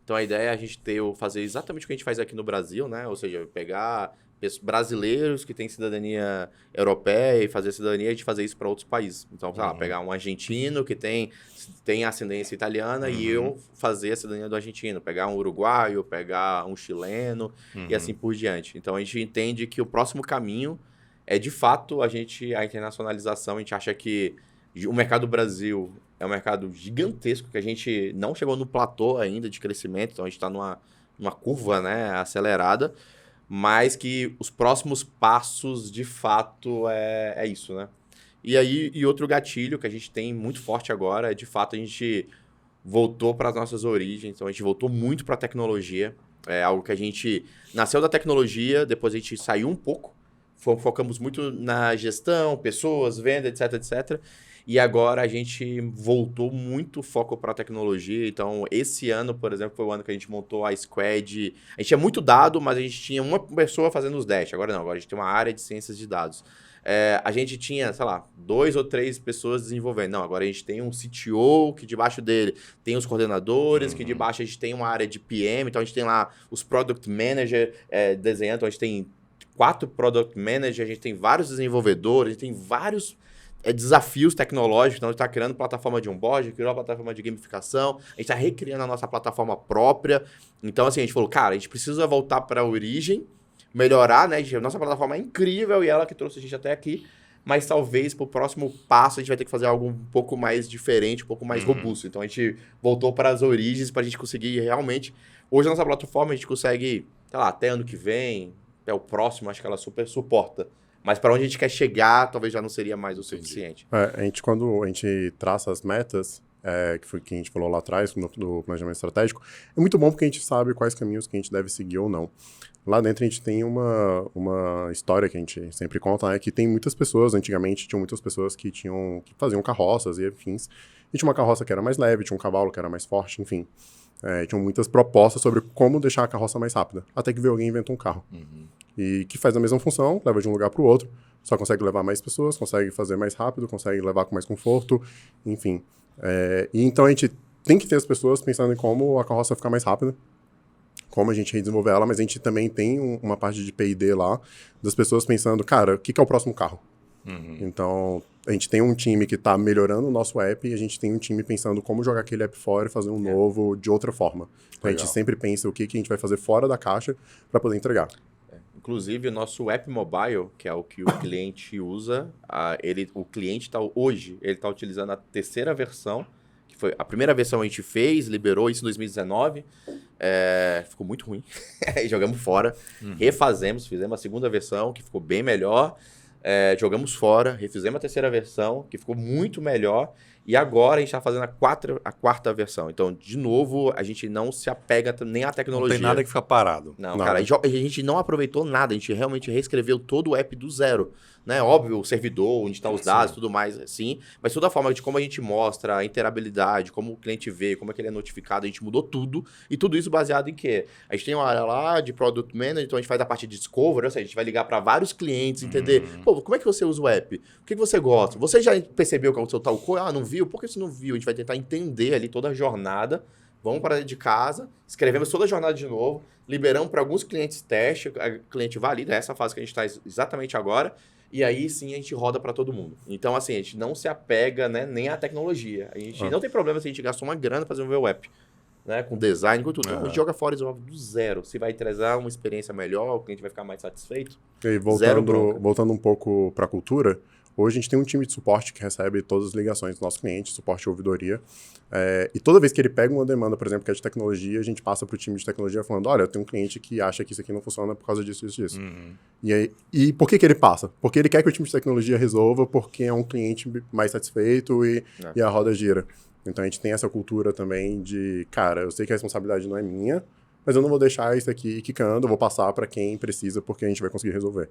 Então, a ideia é a gente fazer exatamente o que a gente faz aqui no Brasil, né? Ou seja, pegar brasileiros que têm cidadania europeia e fazer cidadania e a gente fazer isso para outros países. Então, sei lá, pegar um argentino que tem ascendência italiana e eu fazer a cidadania do argentino. Pegar um uruguaio, pegar um chileno e assim por diante. Então, a gente entende que o próximo caminho é, de fato, a internacionalização. A gente acha que o mercado do Brasil é um mercado gigantesco, que a gente não chegou no platô ainda de crescimento, então a gente está numa curva, né, acelerada, mas que os próximos passos, de fato, é isso, né? E outro gatilho que a gente tem muito forte agora é, de fato, a gente voltou para as nossas origens, então a gente voltou muito para a tecnologia. É algo que a gente nasceu da tecnologia, depois a gente saiu um pouco, focamos muito na gestão, pessoas, venda, etc, etc. E agora a gente voltou muito foco para a tecnologia. Então, esse ano, por exemplo, foi o ano que a gente montou a Squad. A gente tinha muito dado, mas a gente tinha uma pessoa fazendo os dash. Agora não, agora a gente tem uma área de ciências de dados. A gente tinha, sei lá, 2 ou 3 pessoas desenvolvendo. Não, agora a gente tem um CTO que debaixo dele tem os coordenadores, que debaixo a gente tem uma área de PM. Então, a gente tem lá os Product Manager desenhando. Então, a gente tem 4 Product Managers, a gente tem vários desenvolvedores, a gente tem vários desafios tecnológicos. Então, a gente está criando plataforma de onboard, criou uma plataforma de gamificação, a gente está recriando a nossa plataforma própria. Então, assim, a gente falou, cara, a gente precisa voltar para a origem, melhorar, né? Nossa plataforma é incrível e ela que trouxe a gente até aqui, mas talvez para o próximo passo a gente vai ter que fazer algo um pouco mais diferente, um pouco mais robusto. Então, a gente voltou para as origens para a gente conseguir realmente... Hoje, a nossa plataforma, a gente consegue, sei lá, até ano que vem, até o próximo, acho que ela super suporta. Mas para onde a gente quer chegar, talvez já não seria mais o suficiente. Quando a gente traça as metas, que foi o que a gente falou lá atrás, do planejamento estratégico, é muito bom porque a gente sabe quais caminhos que a gente deve seguir ou não. Lá dentro a gente tem uma história que a gente sempre conta, né? Que tem muitas pessoas, antigamente tinham muitas pessoas que faziam carroças e afins. E tinha uma carroça que era mais leve, tinha um cavalo que era mais forte, enfim. Tinham muitas propostas sobre como deixar a carroça mais rápida. Até que veio alguém e inventou um carro. E que faz a mesma função, leva de um lugar para o outro, só consegue levar mais pessoas, consegue fazer mais rápido, consegue levar com mais conforto, enfim. E então a gente tem que ter as pessoas pensando em como a carroça ficar mais rápida, como a gente redesenvolver ela, mas a gente também tem uma parte de P&D lá, das pessoas pensando, cara, o que é o próximo carro? Então, a gente tem um time que está melhorando o nosso app e a gente tem um time pensando como jogar aquele app fora e fazer um novo de outra forma. Então, a gente sempre pensa o que a gente vai fazer fora da caixa para poder entregar. Inclusive, o nosso app mobile, que é o que o cliente usa, o cliente hoje está utilizando a terceira versão, que foi a primeira versão a gente fez, liberou isso em 2019, ficou muito ruim, jogamos fora, refazemos, fizemos a segunda versão, que ficou bem melhor, jogamos fora, refizemos a terceira versão, que ficou muito melhor, e agora a gente está fazendo a quarta versão. Então, de novo, a gente não se apega nem à tecnologia. Não tem nada que ficar parado. Não, cara, a gente não aproveitou nada, a gente realmente reescreveu todo o app do zero. Né? Óbvio, o servidor, onde estão os dados, tudo mais, sim. Mas toda a forma de como a gente mostra a interoperabilidade, como o cliente vê, como é que ele é notificado, a gente mudou tudo. E tudo isso baseado em quê? A gente tem uma área lá de Product Manager, então a gente faz a parte de Discovery, ou seja, a gente vai ligar para vários clientes, entender, pô, como é que você usa o app? O que você gosta? Você já percebeu que é o seu tal coisa? Ah, não viu? Por que você não viu? A gente vai tentar entender ali toda a jornada. Vamos para dentro de casa, escrevemos toda a jornada de novo, liberamos para alguns clientes teste, o cliente valida, essa fase que a gente está exatamente agora, e aí sim a gente roda para todo mundo. Então, assim, a gente não se apega, né, nem à tecnologia. A gente não tem problema se a gente gastou uma grana para desenvolver o app, né, com design, com tudo. A gente joga fora e desenvolve do zero. Se vai trazer uma experiência melhor, o cliente vai ficar mais satisfeito. E voltando um pouco para a cultura, hoje a gente tem um time de suporte que recebe todas as ligações do nosso cliente, suporte e ouvidoria. E toda vez que ele pega uma demanda, por exemplo, que é de tecnologia, a gente passa para o time de tecnologia falando, olha, eu tenho um cliente que acha que isso aqui não funciona por causa disso, disso. E por que ele passa? Porque ele quer que o time de tecnologia resolva, porque é um cliente mais satisfeito e a roda gira. Então a gente tem essa cultura também de, cara, eu sei que a responsabilidade não é minha, mas eu não vou deixar isso aqui quicando, eu vou passar para quem precisa, porque a gente vai conseguir resolver.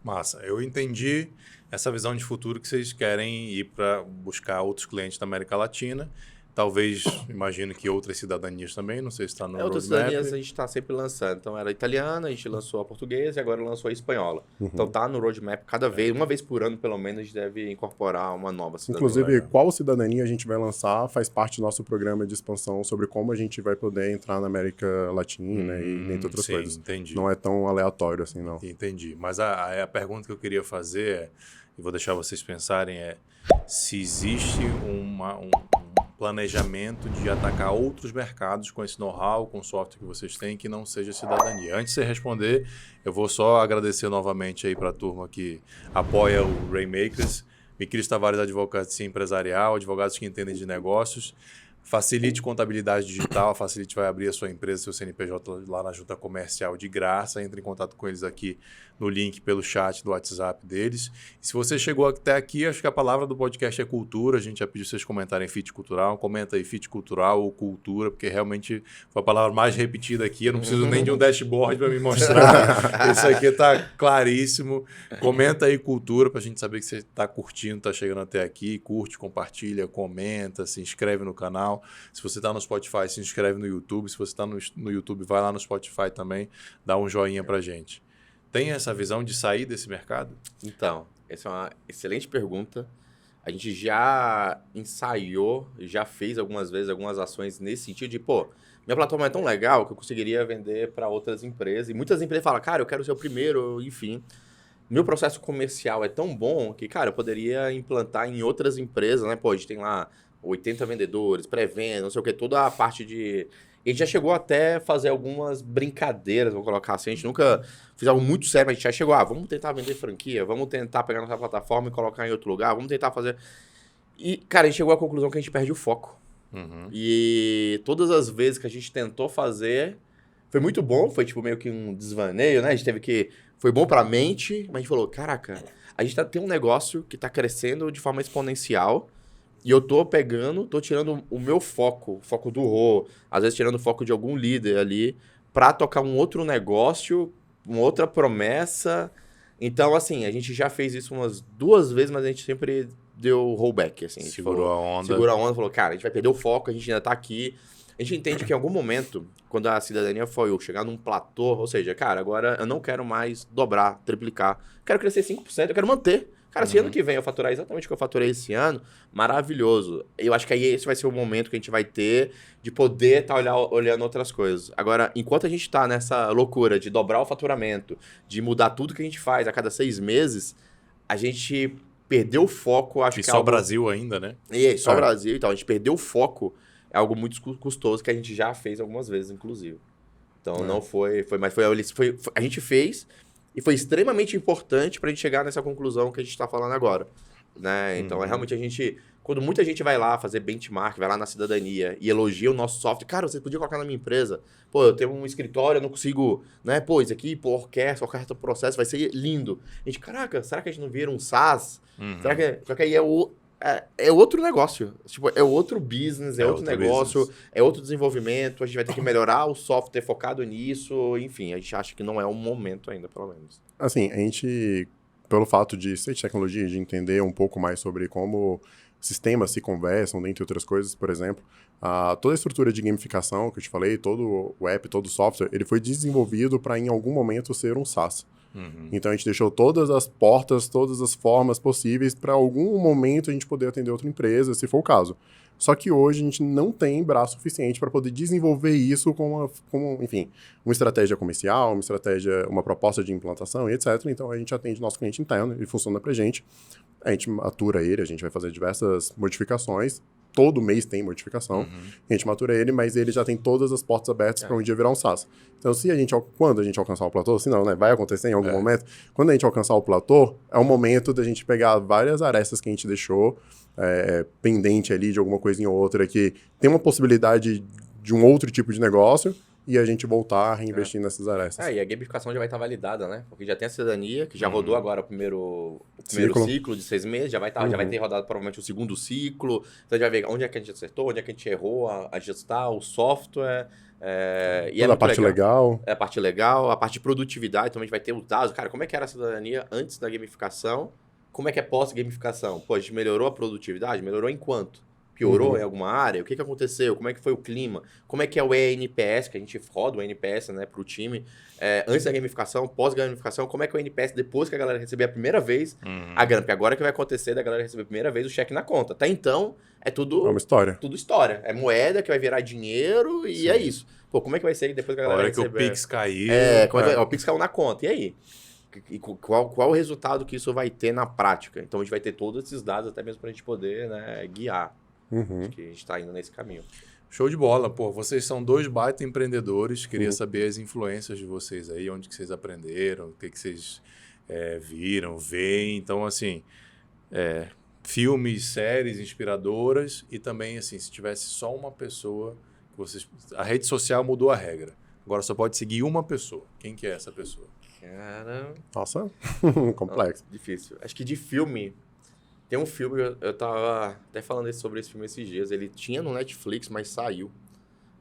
Massa, eu entendi essa visão de futuro que vocês querem ir para buscar outros clientes da América Latina. Talvez, imagino que outras cidadanias também, não sei se está no roadmap. Outras cidadanias a gente está sempre lançando. Então, era a italiana, a gente lançou a portuguesa e agora lançou a espanhola. Então, tá no roadmap cada vez, uma vez por ano, pelo menos, a gente deve incorporar uma nova cidadania. Inclusive, qual cidadania a gente vai lançar faz parte do nosso programa de expansão sobre como a gente vai poder entrar na América Latina e entre outras coisas. Entendi. Não é tão aleatório assim, não. Entendi. Mas a pergunta que eu queria fazer, e vou deixar vocês pensarem, se existe um planejamento de atacar outros mercados com esse know-how, com o software que vocês têm, que não seja cidadania. Antes de você responder, eu vou só agradecer novamente aí para a turma que apoia o Rainmakers, Miquilis Tavares Advocacia Empresarial, advogados que entendem de negócios. Facilite contabilidade digital, a Facilite vai abrir a sua empresa, seu CNPJ lá na junta comercial de graça. Entre em contato com eles aqui no link pelo chat do WhatsApp deles. E se você chegou até aqui, acho que a palavra do podcast é cultura. A gente já pediu vocês comentarem fit cultural. Comenta aí fit cultural ou cultura, porque realmente foi a palavra mais repetida aqui. Eu não preciso nem de um dashboard para me mostrar. Isso aqui está claríssimo. Comenta aí cultura para a gente saber que você está curtindo, está chegando até aqui. Curte, compartilha, comenta, se inscreve no canal. Se você está no Spotify, se inscreve no YouTube. Se você está no YouTube, vai lá no Spotify também, dá um joinha pra gente. Tem essa visão de sair desse mercado? Então, essa é uma excelente pergunta. A gente já ensaiou, já fez algumas vezes algumas ações nesse sentido de, minha plataforma é tão legal que eu conseguiria vender para outras empresas. E muitas empresas falam, cara, eu quero ser o primeiro, enfim. Meu processo comercial é tão bom que, cara, eu poderia implantar em outras empresas, né? A gente tem lá 80 vendedores, pré-venda, não sei o que, toda a parte de... A gente já chegou até a fazer algumas brincadeiras, vou colocar assim. A gente nunca fez algo muito sério, mas a gente já chegou, vamos tentar vender franquia, vamos tentar pegar nossa plataforma e colocar em outro lugar, vamos tentar fazer... E, cara, a gente chegou à conclusão que a gente perde o foco. E todas as vezes que a gente tentou fazer, foi muito bom, foi tipo meio que um desvaneio, né? A gente teve que... Foi bom pra mente, mas a gente falou, caraca, a gente tem um negócio que tá crescendo de forma exponencial. E eu tô tirando o meu foco, o foco do Rô, às vezes tirando o foco de algum líder ali, pra tocar um outro negócio, uma outra promessa. Então, assim, a gente já fez isso umas 2 vezes, mas a gente sempre deu rollback, assim. Segurou a onda. Segurou a onda, falou, cara, a gente vai perder o foco, a gente ainda tá aqui. A gente entende que em algum momento, quando a cidadania foi eu chegar num platô, ou seja, cara, agora eu não quero mais dobrar, triplicar, quero crescer 5%, eu quero manter. Cara, se ano que vem eu faturar exatamente o que eu faturei esse ano, maravilhoso. Eu acho que aí esse vai ser o momento que a gente vai ter de poder estar olhando outras coisas. Agora, enquanto a gente está nessa loucura de dobrar o faturamento, de mudar tudo que a gente faz a cada 6 meses, a gente perdeu o foco. Acho e que só o Brasil ainda, né? E só o Brasil. Então, a gente perdeu o foco. É algo muito custoso que a gente já fez algumas vezes, inclusive. Então, não foi... Mas a gente fez... E foi extremamente importante para a gente chegar nessa conclusão que a gente está falando agora. Né? Então, realmente a gente... Quando muita gente vai lá fazer benchmark, vai lá na cidadania e elogia o nosso software, cara, você podia colocar na minha empresa. Eu tenho um escritório, eu não consigo... Né? Isso aqui, orquestra processo, vai ser lindo. A gente, caraca, será que a gente não vira um SaaS? Só que aí é outro negócio. Tipo, é outro business, é outro negócio, business. É outro desenvolvimento. A gente vai ter que melhorar o software focado nisso. Enfim, a gente acha que não é o momento ainda, pelo menos. Assim, a gente, pelo fato de ser de tecnologia, de entender um pouco mais sobre como sistemas se conversam, dentre outras coisas, por exemplo, toda a estrutura de gamificação que eu te falei, todo o app, todo o software, ele foi desenvolvido para em algum momento ser um SaaS. Então a gente deixou todas as portas, todas as formas possíveis para algum momento a gente poder atender outra empresa, se for o caso. Só que hoje a gente não tem braço suficiente para poder desenvolver isso com enfim, uma estratégia comercial, uma proposta de implantação e etc. Então a gente atende nosso cliente interno, ele funciona para a gente matura ele, a gente vai fazer diversas modificações. Todo mês tem modificação, a gente matura ele, mas ele já tem todas as portas abertas para um dia virar um SaaS. Então, quando a gente alcançar o platô, se não, né, vai acontecer em algum momento, quando a gente alcançar o platô, é o momento da gente pegar várias arestas que a gente deixou pendente ali de alguma coisinha ou outra, que tem uma possibilidade de um outro tipo de negócio, e a gente voltar a reinvestir nessas arestas. E a gamificação já vai estar validada, né? Porque já tem a cidadania, que já rodou agora o primeiro ciclo de 6 meses, já vai ter rodado provavelmente o segundo ciclo. Então, a gente vai ver onde é que a gente acertou, onde é que a gente errou, ajustar o software. Toda a parte legal. A parte legal, a parte de produtividade, então a gente vai ter os dados. Cara, como é que era a cidadania antes da gamificação? Como é que é pós-gamificação? A gente melhorou a produtividade? Melhorou em quanto? Piorou em alguma área? O que aconteceu? Como é que foi o clima? Como é que é o NPS, que a gente roda o NPS, né, para o time, antes da gamificação, pós-gamificação, como é que é o NPS depois que a galera receber a primeira vez a grana? Porque agora que vai acontecer da galera receber a primeira vez o cheque na conta. Até então, é tudo... É uma história. Tudo história. É moeda que vai virar dinheiro e é isso. Como é que vai ser depois que a galera receber? A hora que o Pix cair... O Pix caiu na conta. E aí? E qual o resultado que isso vai ter na prática? Então, a gente vai ter todos esses dados até mesmo para a gente poder, né, guiar. Acho que a gente está indo nesse caminho. Show de bola, vocês são 2 baita empreendedores, queria saber as influências de vocês aí, onde que vocês aprenderam, o que vocês viram, veem, então assim, filmes, séries inspiradoras e também, assim, se tivesse só uma pessoa, que vocês... a rede social mudou a regra. Agora só pode seguir uma pessoa. Quem que é essa pessoa? Cara... Nossa, complexo. Difícil. Acho que de filme... Tem um filme, eu tava até falando sobre esse filme esses dias. Ele tinha no Netflix, mas saiu.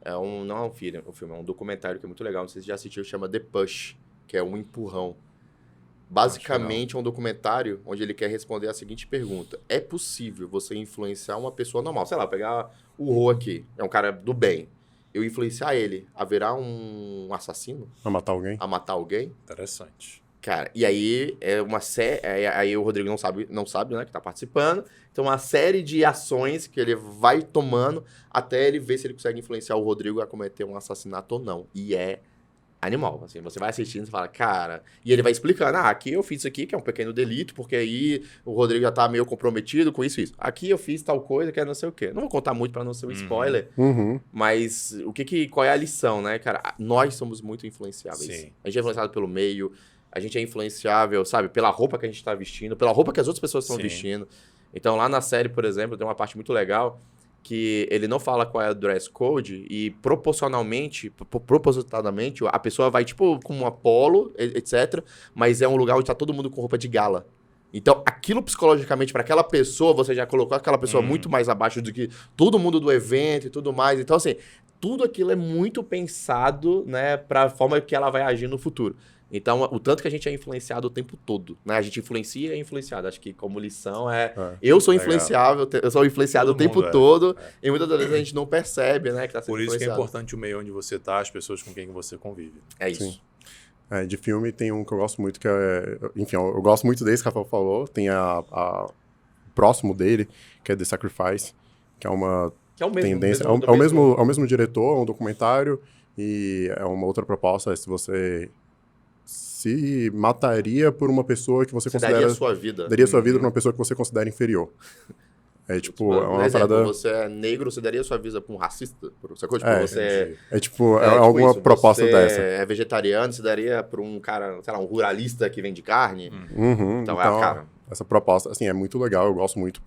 Não é um filme, é um documentário que é muito legal. Não sei se você já assistiu, chama The Push, que é um empurrão. Basicamente é um documentário onde ele quer responder a seguinte pergunta. É possível você influenciar uma pessoa normal? Sei lá, pegar o Rô aqui, é um cara do bem. Eu influenciar ele, haverá um assassino? A matar alguém? A matar alguém? Interessante. Cara, e aí é uma série. Aí o Rodrigo não sabe, né, que tá participando. Então, uma série de ações que ele vai tomando até ele ver se ele consegue influenciar o Rodrigo a cometer um assassinato ou não. E é animal, assim, você vai assistindo e fala, cara... E ele vai explicando, aqui eu fiz isso aqui, que é um pequeno delito, porque aí o Rodrigo já tá meio comprometido com isso e isso. Aqui eu fiz tal coisa que é não sei o quê. Não vou contar muito pra não ser um spoiler, mas qual é a lição, né, cara? Nós somos muito influenciáveis. Sim. A gente é influenciado pelo meio, a gente é influenciável, sabe, pela roupa que a gente tá vestindo, pela roupa que as outras pessoas estão vestindo. Então, lá na série, por exemplo, tem uma parte muito legal que ele não fala qual é o dress code e proporcionalmente, a pessoa vai, tipo, com uma polo, etc. Mas é um lugar onde tá todo mundo com roupa de gala. Então, aquilo psicologicamente, para aquela pessoa, você já colocou aquela pessoa muito mais abaixo do que todo mundo do evento e tudo mais. Então, assim, tudo aquilo é muito pensado, né, pra forma que ela vai agir no futuro. Então, o tanto que a gente é influenciado o tempo todo, né? A gente influencia e é influenciado. Acho que como lição eu sou influenciável, eu sou influenciado todo o tempo todo, e muitas das vezes a gente não percebe, né, que tá sendo Por isso que é influenciado. importante o meio onde você tá, as pessoas com quem você convive. É isso. Sim. De filme tem um que eu gosto muito, que é... Enfim, eu gosto muito desse que o Rafael falou. Tem o próximo dele, que é The Sacrifice, que é uma Que é o mesmo, tendência... É o mesmo diretor, é um documentário, e é uma outra proposta, se você... se mataria por uma pessoa que você considera... daria sua vida. Daria sua vida pra uma pessoa que você considera inferior. É tipo, é uma parada... Você é negro, você daria sua vida pra um racista? Sacou? Tipo, você... tipo, tipo alguma isso, proposta você dessa. é vegetariano, você daria pra um cara, sei lá, um ruralista que vende carne? Então, cara... Essa proposta, assim, é muito legal, eu gosto muito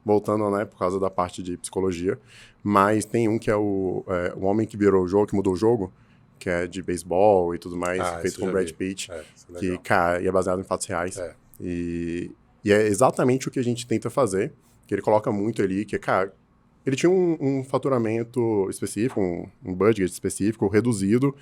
voltando, né, por causa da parte de psicologia, mas tem um que é o Homem que Virou o Jogo, que mudou o jogo, que é de beisebol e tudo mais, feito com Brad Pitt, que, cara, e é baseado em fatos reais. E é exatamente o que a gente tenta fazer, que ele coloca muito ali, que, cara, ele tinha um faturamento específico, um budget específico, reduzido,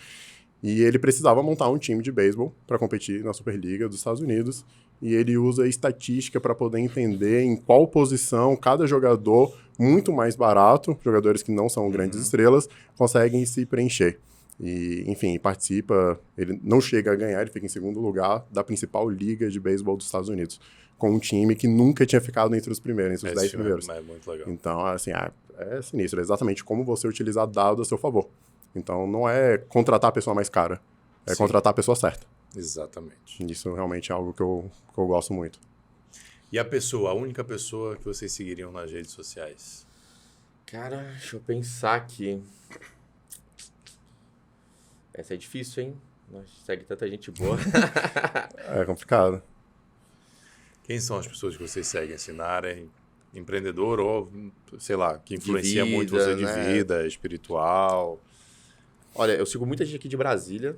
e ele precisava montar um time de beisebol para competir na Superliga dos Estados Unidos, e ele usa estatística para poder entender em qual posição cada jogador, muito mais barato, jogadores que não são grandes estrelas, conseguem se preencher. E, enfim, participa, ele não chega a ganhar, ele fica em segundo lugar da principal liga de beisebol dos Estados Unidos, com um time que nunca tinha ficado entre os primeiros, entre os 10 primeiros. É muito legal. Então, assim, é sinistro, é exatamente como você utilizar dados a seu favor. Então, não é contratar a pessoa mais cara, é contratar a pessoa certa. Exatamente. Isso realmente é algo que eu gosto muito. E a única pessoa que vocês seguiriam nas redes sociais? Cara, deixa eu pensar aqui. Essa é difícil, hein? Nós segue tanta gente boa. É complicado. Quem são as pessoas que vocês seguem assim, na área empreendedor ou, sei lá, que influencia muito você de vida, espiritual? Olha, eu sigo muita gente aqui de Brasília,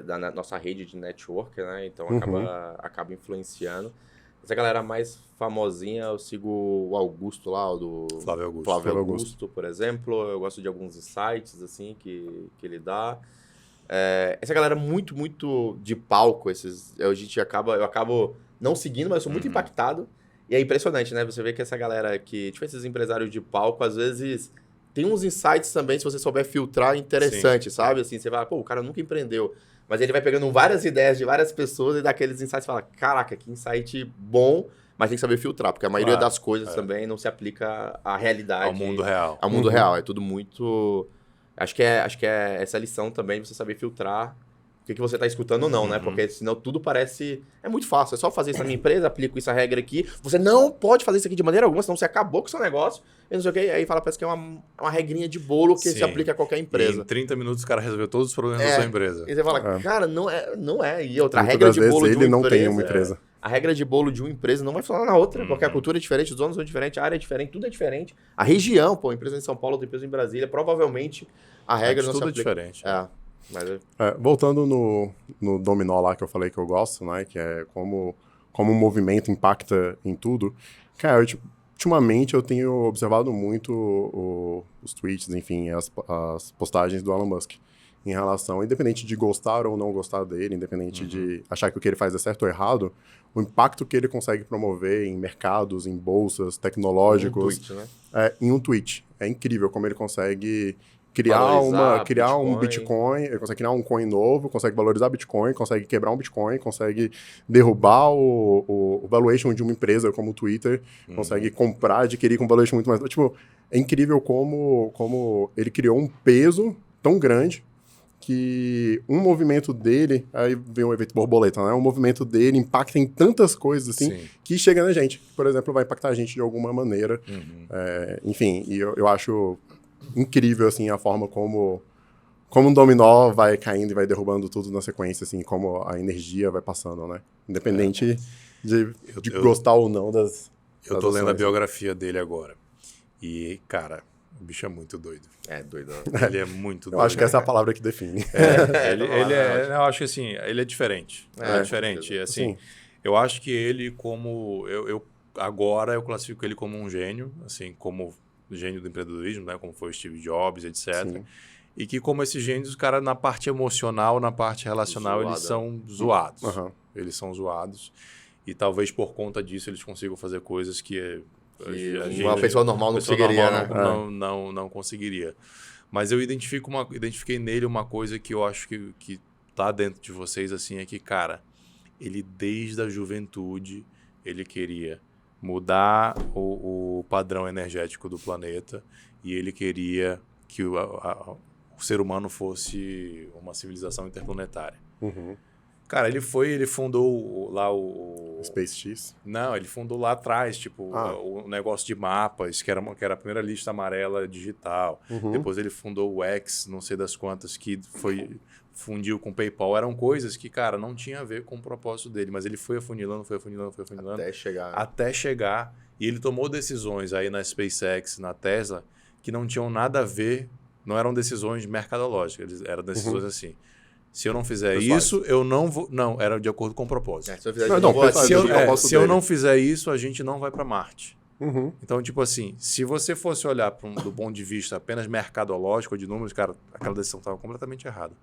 da nossa rede de network, né? Então acaba influenciando. Essa galera mais famosinha, eu sigo o Augusto lá, o do Flávio Augusto, por exemplo. Eu gosto de alguns insights, assim, que ele dá. Essa galera muito, muito de palco, eu acabo não seguindo, mas eu sou muito impactado. E é impressionante, né? Você vê que essa galera que, tipo, esses empresários de palco, às vezes... Tem uns insights também, se você souber filtrar, interessante, sabe? Assim, você vai, o cara nunca empreendeu. Mas ele vai pegando várias ideias de várias pessoas e daqueles insights fala, caraca, que insight bom, mas tem que saber filtrar, porque a maioria das coisas também não se aplica à realidade. Ao mundo real. Ao mundo real, é tudo muito... Acho que é essa lição também, de você saber filtrar o que você está escutando ou não, né? Porque senão tudo parece... É muito fácil, é só fazer isso na minha empresa, aplico essa regra aqui. Você não pode fazer isso aqui de maneira alguma, senão você acabou com o seu negócio. E não sei o quê. Aí parece que é uma regrinha de bolo que se aplica a qualquer empresa. E em 30 minutos o cara resolveu todos os problemas da sua empresa. E você fala, cara, não é. E outra Muitas regra das de vezes bolo de uma ele não empresa, tem uma empresa. A regra de bolo de uma empresa não vai funcionar na outra, porque a cultura é diferente, os donos são diferentes, a área é diferente, tudo é diferente. A região, pô, empresa em São Paulo, outra empresa em Brasília, provavelmente a regra não se tudo é aplica. diferente. Mas Voltando no dominó lá que eu falei que eu gosto, né? Que é como o movimento impacta em tudo. Cara, ultimamente eu tenho observado muito os tweets, enfim, as postagens do Elon Musk em relação, independente de gostar ou não gostar dele, independente de achar que o que ele faz é certo ou errado, o impacto que ele consegue promover em mercados, em bolsas, tecnológicos, em um tweet. É incrível como ele consegue criar um Bitcoin, ele consegue criar um coin novo, consegue valorizar Bitcoin, consegue quebrar um Bitcoin, consegue derrubar o valuation de uma empresa como o Twitter, consegue comprar, adquirir com valuation muito mais... Tipo, é incrível como ele criou um peso tão grande que um movimento dele, aí vem o efeito borboleta, né? Um movimento dele impacta em tantas coisas, assim, que chega na gente. Por exemplo, vai impactar a gente de alguma maneira. Enfim, e eu acho incrível, assim, a forma como um dominó vai caindo e vai derrubando tudo na sequência, assim, como a energia vai passando, né? Independente de gostar ou não das Eu tô lendo a biografia dele agora. E, cara, o bicho é muito doido. É doido. Ele é muito doido. Eu acho que essa é a palavra que define. Eu acho que, assim, ele é diferente. Ele é diferente. Assim, eu acho que ele como... Agora eu classifico ele como um gênio, assim, como gênio do empreendedorismo, né? Como foi o Steve Jobs, etc. Sim. E que como esses gênios, os caras na parte emocional, na parte relacional, eles são zoados. Eles são zoados. E talvez por conta disso eles consigam fazer coisas que uma pessoa normal não conseguiria, né? Não conseguiria. Mas eu identifiquei nele uma coisa que eu acho que tá dentro de vocês, assim, é que, cara, ele desde a juventude, ele queria mudar o padrão energético do planeta e ele queria que o ser humano fosse uma civilização interplanetária. Cara, ele fundou lá o... SpaceX? Não, ele fundou lá atrás, tipo, o negócio de mapas, que era a primeira lista amarela digital. Depois ele fundou o X, não sei das quantas, que fundiu com o PayPal. Eram coisas que, cara, não tinha a ver com o propósito dele, mas ele foi afunilando. Até chegar. E ele tomou decisões aí na SpaceX, na Tesla, que não tinham nada a ver, não eram decisões mercadológicas, eram decisões assim... Se eu não fizer isso, eu não vou... Não, era de acordo com o propósito. Se eu não fizer isso, a gente não vai para Marte. Então, tipo assim, se você fosse olhar do ponto de vista apenas mercadológico, de números, cara, aquela decisão estava completamente errada.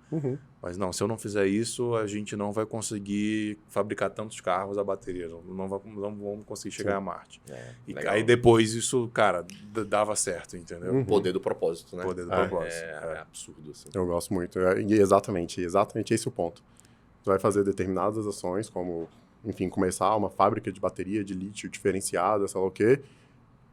Mas não, se eu não fizer isso, a gente não vai conseguir fabricar tantos carros a bateria. Não vamos conseguir chegar a Marte. Aí depois isso, cara, dava certo, entendeu? O poder do propósito, né? O poder do propósito. É absurdo, assim. Eu gosto muito. E exatamente esse é o ponto. Tu vai fazer determinadas ações, como, enfim, começar uma fábrica de bateria de lítio diferenciada, sei lá o quê,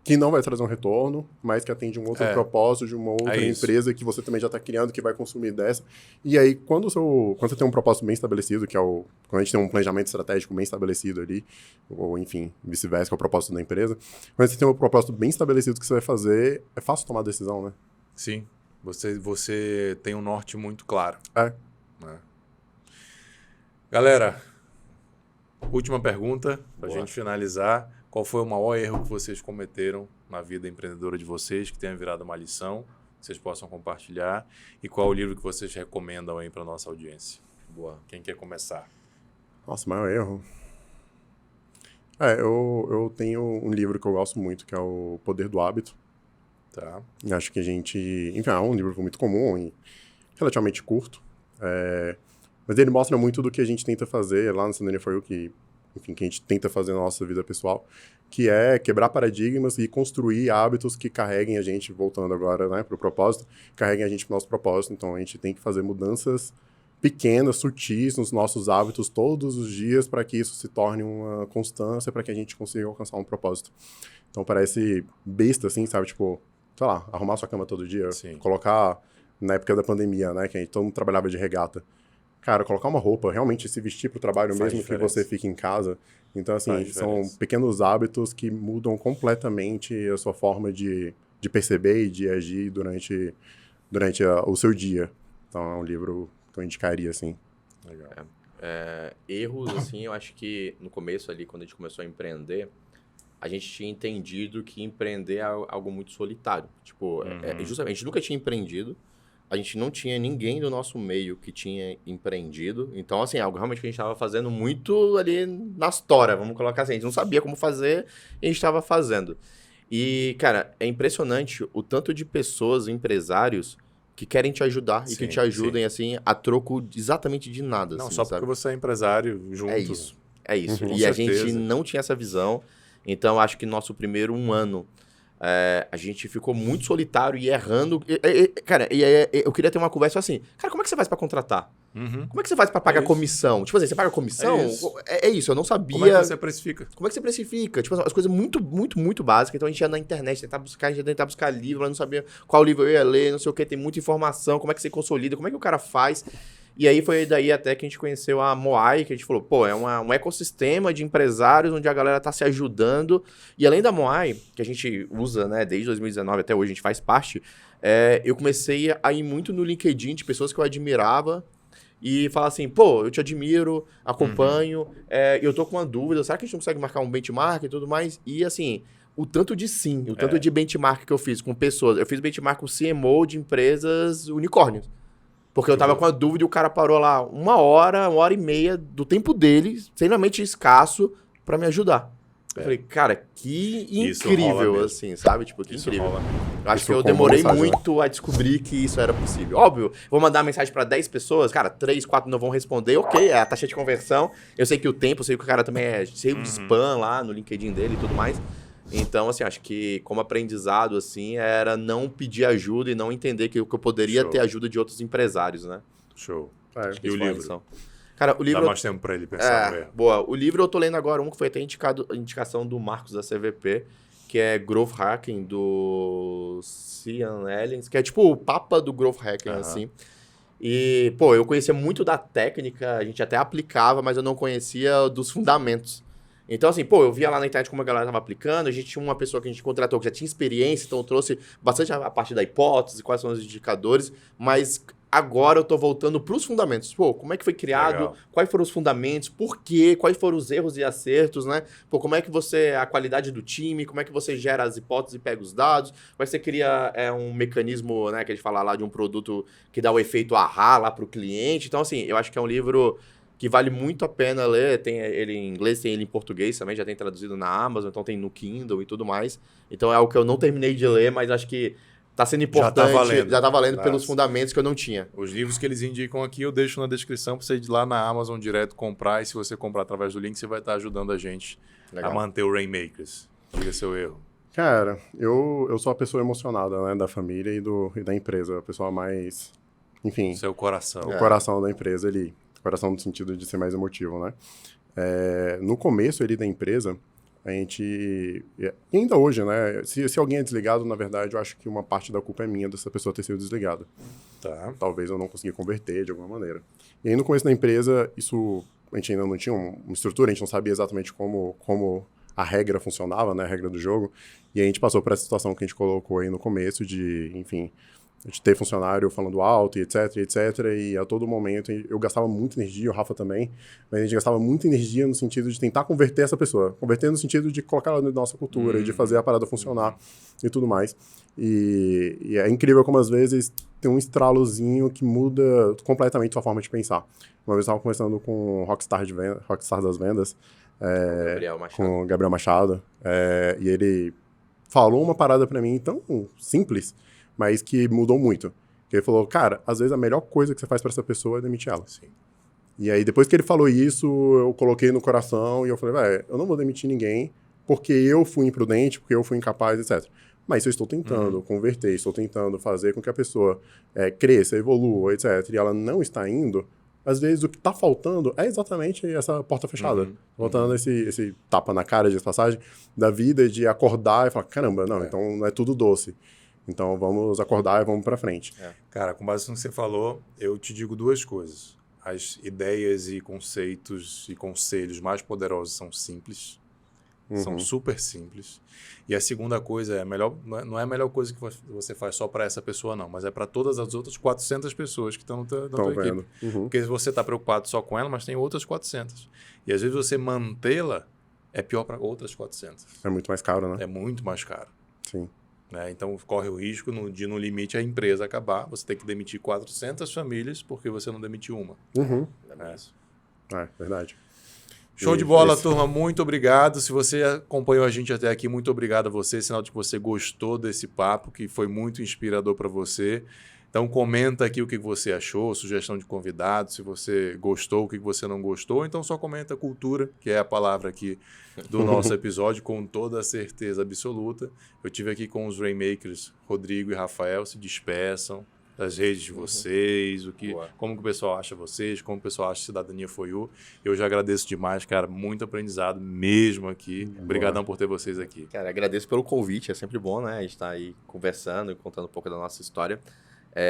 que não vai trazer um retorno, mas que atende um outro propósito de uma outra empresa que você também já está criando, que vai consumir dessa. E aí, quando você tem um propósito bem estabelecido, que é quando a gente tem um planejamento estratégico bem estabelecido ali, ou enfim, vice-versa, que é o propósito da empresa, quando você tem um propósito bem estabelecido que você vai fazer, é fácil tomar decisão, né? Sim. Você tem um norte muito claro. Galera, última pergunta, para a gente finalizar. Qual foi o maior erro que vocês cometeram na vida empreendedora de vocês, que tenha virado uma lição, que vocês possam compartilhar? E qual o livro que vocês recomendam aí para nossa audiência? Boa. Quem quer começar? Nossa, maior erro? Eu tenho um livro que eu gosto muito, que é O Poder do Hábito. Tá. Acho que enfim, é um livro muito comum e relativamente curto. Mas ele mostra muito do que a gente tenta fazer lá no Cidadania For You, que a gente tenta fazer na nossa vida pessoal, que é quebrar paradigmas e construir hábitos que carreguem a gente, voltando agora, né, para o propósito, carreguem a gente para o nosso propósito. Então, a gente tem que fazer mudanças pequenas, sutis nos nossos hábitos todos os dias para que isso se torne uma constância, para que a gente consiga alcançar um propósito. Então, parece besta, assim, sabe? Tipo, sei lá, arrumar sua cama todo dia, colocar, na época da pandemia, né, que todo mundo trabalhava de regata. Cara, colocar uma roupa, realmente se vestir para o trabalho mesmo que você fique em casa. Então, assim, são pequenos hábitos que mudam completamente a sua forma de perceber e de agir durante o seu dia. Então, é um livro que eu indicaria, assim. Legal. Erros, assim, eu acho que no começo ali, quando a gente começou a empreender, a gente tinha entendido que empreender é algo muito solitário. Tipo, justamente, a gente nunca tinha empreendido, a gente não tinha ninguém do nosso meio que tinha empreendido. Então, assim, algo realmente que a gente estava fazendo muito ali nas toras, vamos colocar assim. A gente não sabia como fazer e a gente estava fazendo. E, cara, é impressionante o tanto de pessoas, empresários, que querem te ajudar e que te ajudem, assim, a troco exatamente de nada. Não, assim, só sabe? porque você é empresário junto. É isso. É isso. Com E a certeza. gente não tinha essa visão. Então, acho que nosso primeiro ano, a gente ficou muito solitário e errando. Cara, eu queria ter uma conversa assim. Cara, como é que você faz pra contratar? Como é que você faz pra pagar isso. comissão? Tipo assim, você paga comissão? É isso, eu não sabia. Como é que você precifica? Como é que você precifica? Tipo, as coisas muito, muito, muito básicas. Então a gente ia na internet, a gente ia tentar buscar livro, eu não sabia qual livro eu ia ler, não sei o que, tem muita informação, como é que você consolida, como é que o cara faz. E aí foi daí até que a gente conheceu a Moai, que a gente falou, pô, é um ecossistema de empresários onde a galera tá se ajudando. E além da Moai, que a gente usa, né, desde 2019 até hoje, a gente faz parte, eu comecei a ir muito no LinkedIn de pessoas que eu admirava e falar assim, pô, eu te admiro, acompanho, eu tô com uma dúvida, será que a gente não consegue marcar um benchmark e tudo mais? E assim, o tanto de o tanto de benchmark que eu fiz com pessoas, eu fiz benchmark com CMO de empresas unicórnios. Porque eu tava com a dúvida e o cara parou lá 1 hora e meia do tempo dele, extremamente escasso, pra me ajudar. Eu falei, cara, que incrível, assim, sabe? Tipo, que Isso incrível. rola. Eu acho Isso que eu com demorei mensagem, né? muito a descobrir que isso era possível. Óbvio, vou mandar mensagem pra 10 pessoas, cara, 3, 4 não vão responder, ok, é a taxa de conversão. Eu sei que o tempo, eu sei que o cara também é cheio de spam lá no LinkedIn dele e tudo mais. Então, assim, acho que como aprendizado, assim, era não pedir ajuda e não entender que eu poderia Show. ter ajuda de outros empresários, né? Show. Acho que E o isso foi uma livro? lição. Cara, o livro... Dá mais tempo pra ele pensar mesmo. Boa. O livro eu tô lendo agora, um que foi até indicação do Marcos da CVP, que é Growth Hacking, do Cian Ellens, que é tipo o papa do Growth Hacking, assim. E, pô, eu conhecia muito da técnica, a gente até aplicava, mas eu não conhecia dos fundamentos. Então, assim, pô, eu via lá na internet como a galera tava aplicando, a gente tinha uma pessoa que a gente contratou que já tinha experiência, então eu trouxe bastante a parte da hipótese, quais são os indicadores, mas agora eu tô voltando pros fundamentos. Pô, como é que foi criado, Legal. quais foram os fundamentos, por quê, quais foram os erros e acertos, né? Pô, como é que a qualidade do time, como é que você gera as hipóteses e pega os dados, como é que você cria um mecanismo, né, que a gente fala lá de um produto que dá o efeito ahá lá pro cliente. Então, assim, eu acho que é um livro que vale muito a pena ler, tem ele em inglês, tem ele em português também, já tem traduzido na Amazon, então tem no Kindle e tudo mais. Então é algo que eu não terminei de ler, mas acho que tá sendo importante, já tá valendo pelos fundamentos que eu não tinha. Os livros que eles indicam aqui eu deixo na descrição para você ir lá na Amazon direto comprar, e se você comprar através do link, você vai estar ajudando a gente a manter o Rainmakers. Diga seu erro. Cara, eu sou a pessoa emocionada, né, da família e da empresa, a pessoa mais, enfim, Seu coração. o coração da empresa ali, coração no sentido de ser mais emotivo, né? No começo ali da empresa, a gente, e ainda hoje, né, se alguém é desligado, na verdade, eu acho que uma parte da culpa é minha dessa pessoa ter sido desligada. Tá. Talvez eu não consegui converter de alguma maneira. E aí no começo da empresa, a gente ainda não tinha uma estrutura, a gente não sabia exatamente como a regra funcionava, né, a regra do jogo, e aí a gente passou por essa situação que a gente colocou aí no começo de, enfim, de ter funcionário falando alto e etc, e a todo momento eu gastava muita energia, o Rafa também, mas a gente gastava muita energia no sentido de tentar converter essa pessoa, converter no sentido de colocar ela na nossa cultura, de fazer a parada funcionar e tudo mais. E é incrível como às vezes tem um estralozinho que muda completamente sua forma de pensar. Uma vez eu estava conversando com o Rockstar das vendas, com o Gabriel Machado, e ele falou uma parada pra mim tão simples, mas que mudou muito. Ele falou, cara, às vezes a melhor coisa que você faz pra essa pessoa é demitir ela. Sim. E aí depois que ele falou isso, eu coloquei no coração e eu falei, velho, eu não vou demitir ninguém porque eu fui imprudente, porque eu fui incapaz, etc. Mas eu estou tentando converter, estou tentando fazer com que a pessoa cresça, evolua, etc. E ela não está indo, às vezes o que está faltando é exatamente essa porta fechada. Voltando esse tapa na cara de passagem da vida, de acordar e falar, caramba, não, então não é tudo doce. Então vamos acordar e vamos para frente. Cara, com base no que você falou, eu te digo duas coisas. As ideias e conceitos e conselhos mais poderosos são simples. São super simples. E a segunda coisa é não é a melhor coisa que você faz só para essa pessoa, não, mas é para todas as outras 400 pessoas que estão na tua equipe. Porque você está preocupado só com ela, mas tem outras 400. E às vezes você mantê-la é pior para outras 400. É muito mais caro, né? É muito mais caro. Sim. Né? Então, corre o risco de, no limite, a empresa acabar. Você tem que demitir 400 famílias porque você não demitiu uma. É verdade. Show de bola, turma. Muito obrigado. Se você acompanhou a gente até aqui, muito obrigado a você. Sinal de que você gostou desse papo, que foi muito inspirador para você. Então, comenta aqui o que você achou, sugestão de convidado, se você gostou, o que você não gostou. Então, só comenta cultura, que é a palavra aqui do nosso episódio, com toda a certeza absoluta. Eu tive aqui com os Rainmakers, Rodrigo e Rafael. Se despeçam das redes de vocês, como que o pessoal acha vocês, como o pessoal acha Cidadania For You. Eu já agradeço demais, cara, muito aprendizado mesmo aqui. Obrigadão por ter vocês aqui. Cara, agradeço pelo convite, é sempre bom, né? A gente tá aí conversando e contando um pouco da nossa história.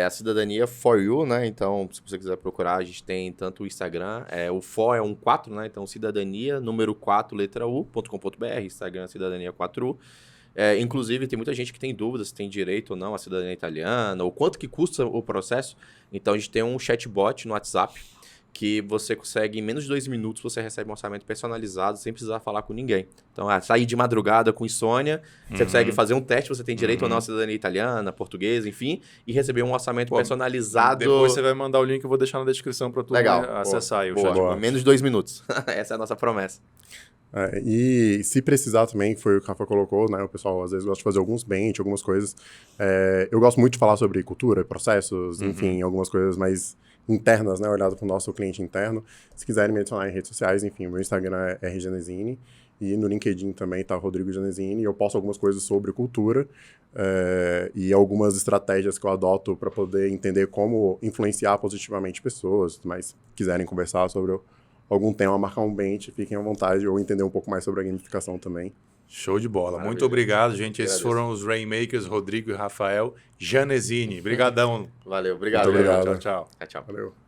A Cidadania For You, né? Então, se você quiser procurar, a gente tem tanto o Instagram, o for é um 4, né? Então, cidadania, número 4, letra u.com.br, Instagram Cidadania 4U. Inclusive, tem muita gente que tem dúvidas se tem direito ou não à cidadania italiana, ou quanto que custa o processo. Então, a gente tem um chatbot no WhatsApp que você consegue, em menos de 2 minutos, você recebe um orçamento personalizado sem precisar falar com ninguém. Então, sair de madrugada com insônia, você consegue fazer um teste, você tem direito ou não à cidadania italiana, portuguesa, enfim, e receber um orçamento personalizado. Depois você vai mandar o link, eu vou deixar na descrição para tu acessar aí o chatbot. Em menos de 2 minutos. Essa é a nossa promessa. E se precisar também, que foi o que o Rafa colocou, né? O pessoal às vezes gosta de fazer alguns bench, algumas coisas. Eu gosto muito de falar sobre cultura, processos, enfim, algumas coisas mais internas, né? Olhado para o nosso cliente interno. Se quiserem me adicionar em redes sociais, enfim, o meu Instagram é rgenesini. E no LinkedIn também tá Rodrigo Genesini. Eu posto algumas coisas sobre cultura e algumas estratégias que eu adoto para poder entender como influenciar positivamente pessoas. Mas se quiserem conversar sobre algum tema, marcar um bench, fiquem à vontade, ou entender um pouco mais sobre a gamificação também. Show de bola. Muito obrigado, gente. Esses foram os Rainmakers, Rodrigo e Rafael Genesini. Obrigadão. Valeu, obrigado. Muito obrigado. Tchau. Valeu.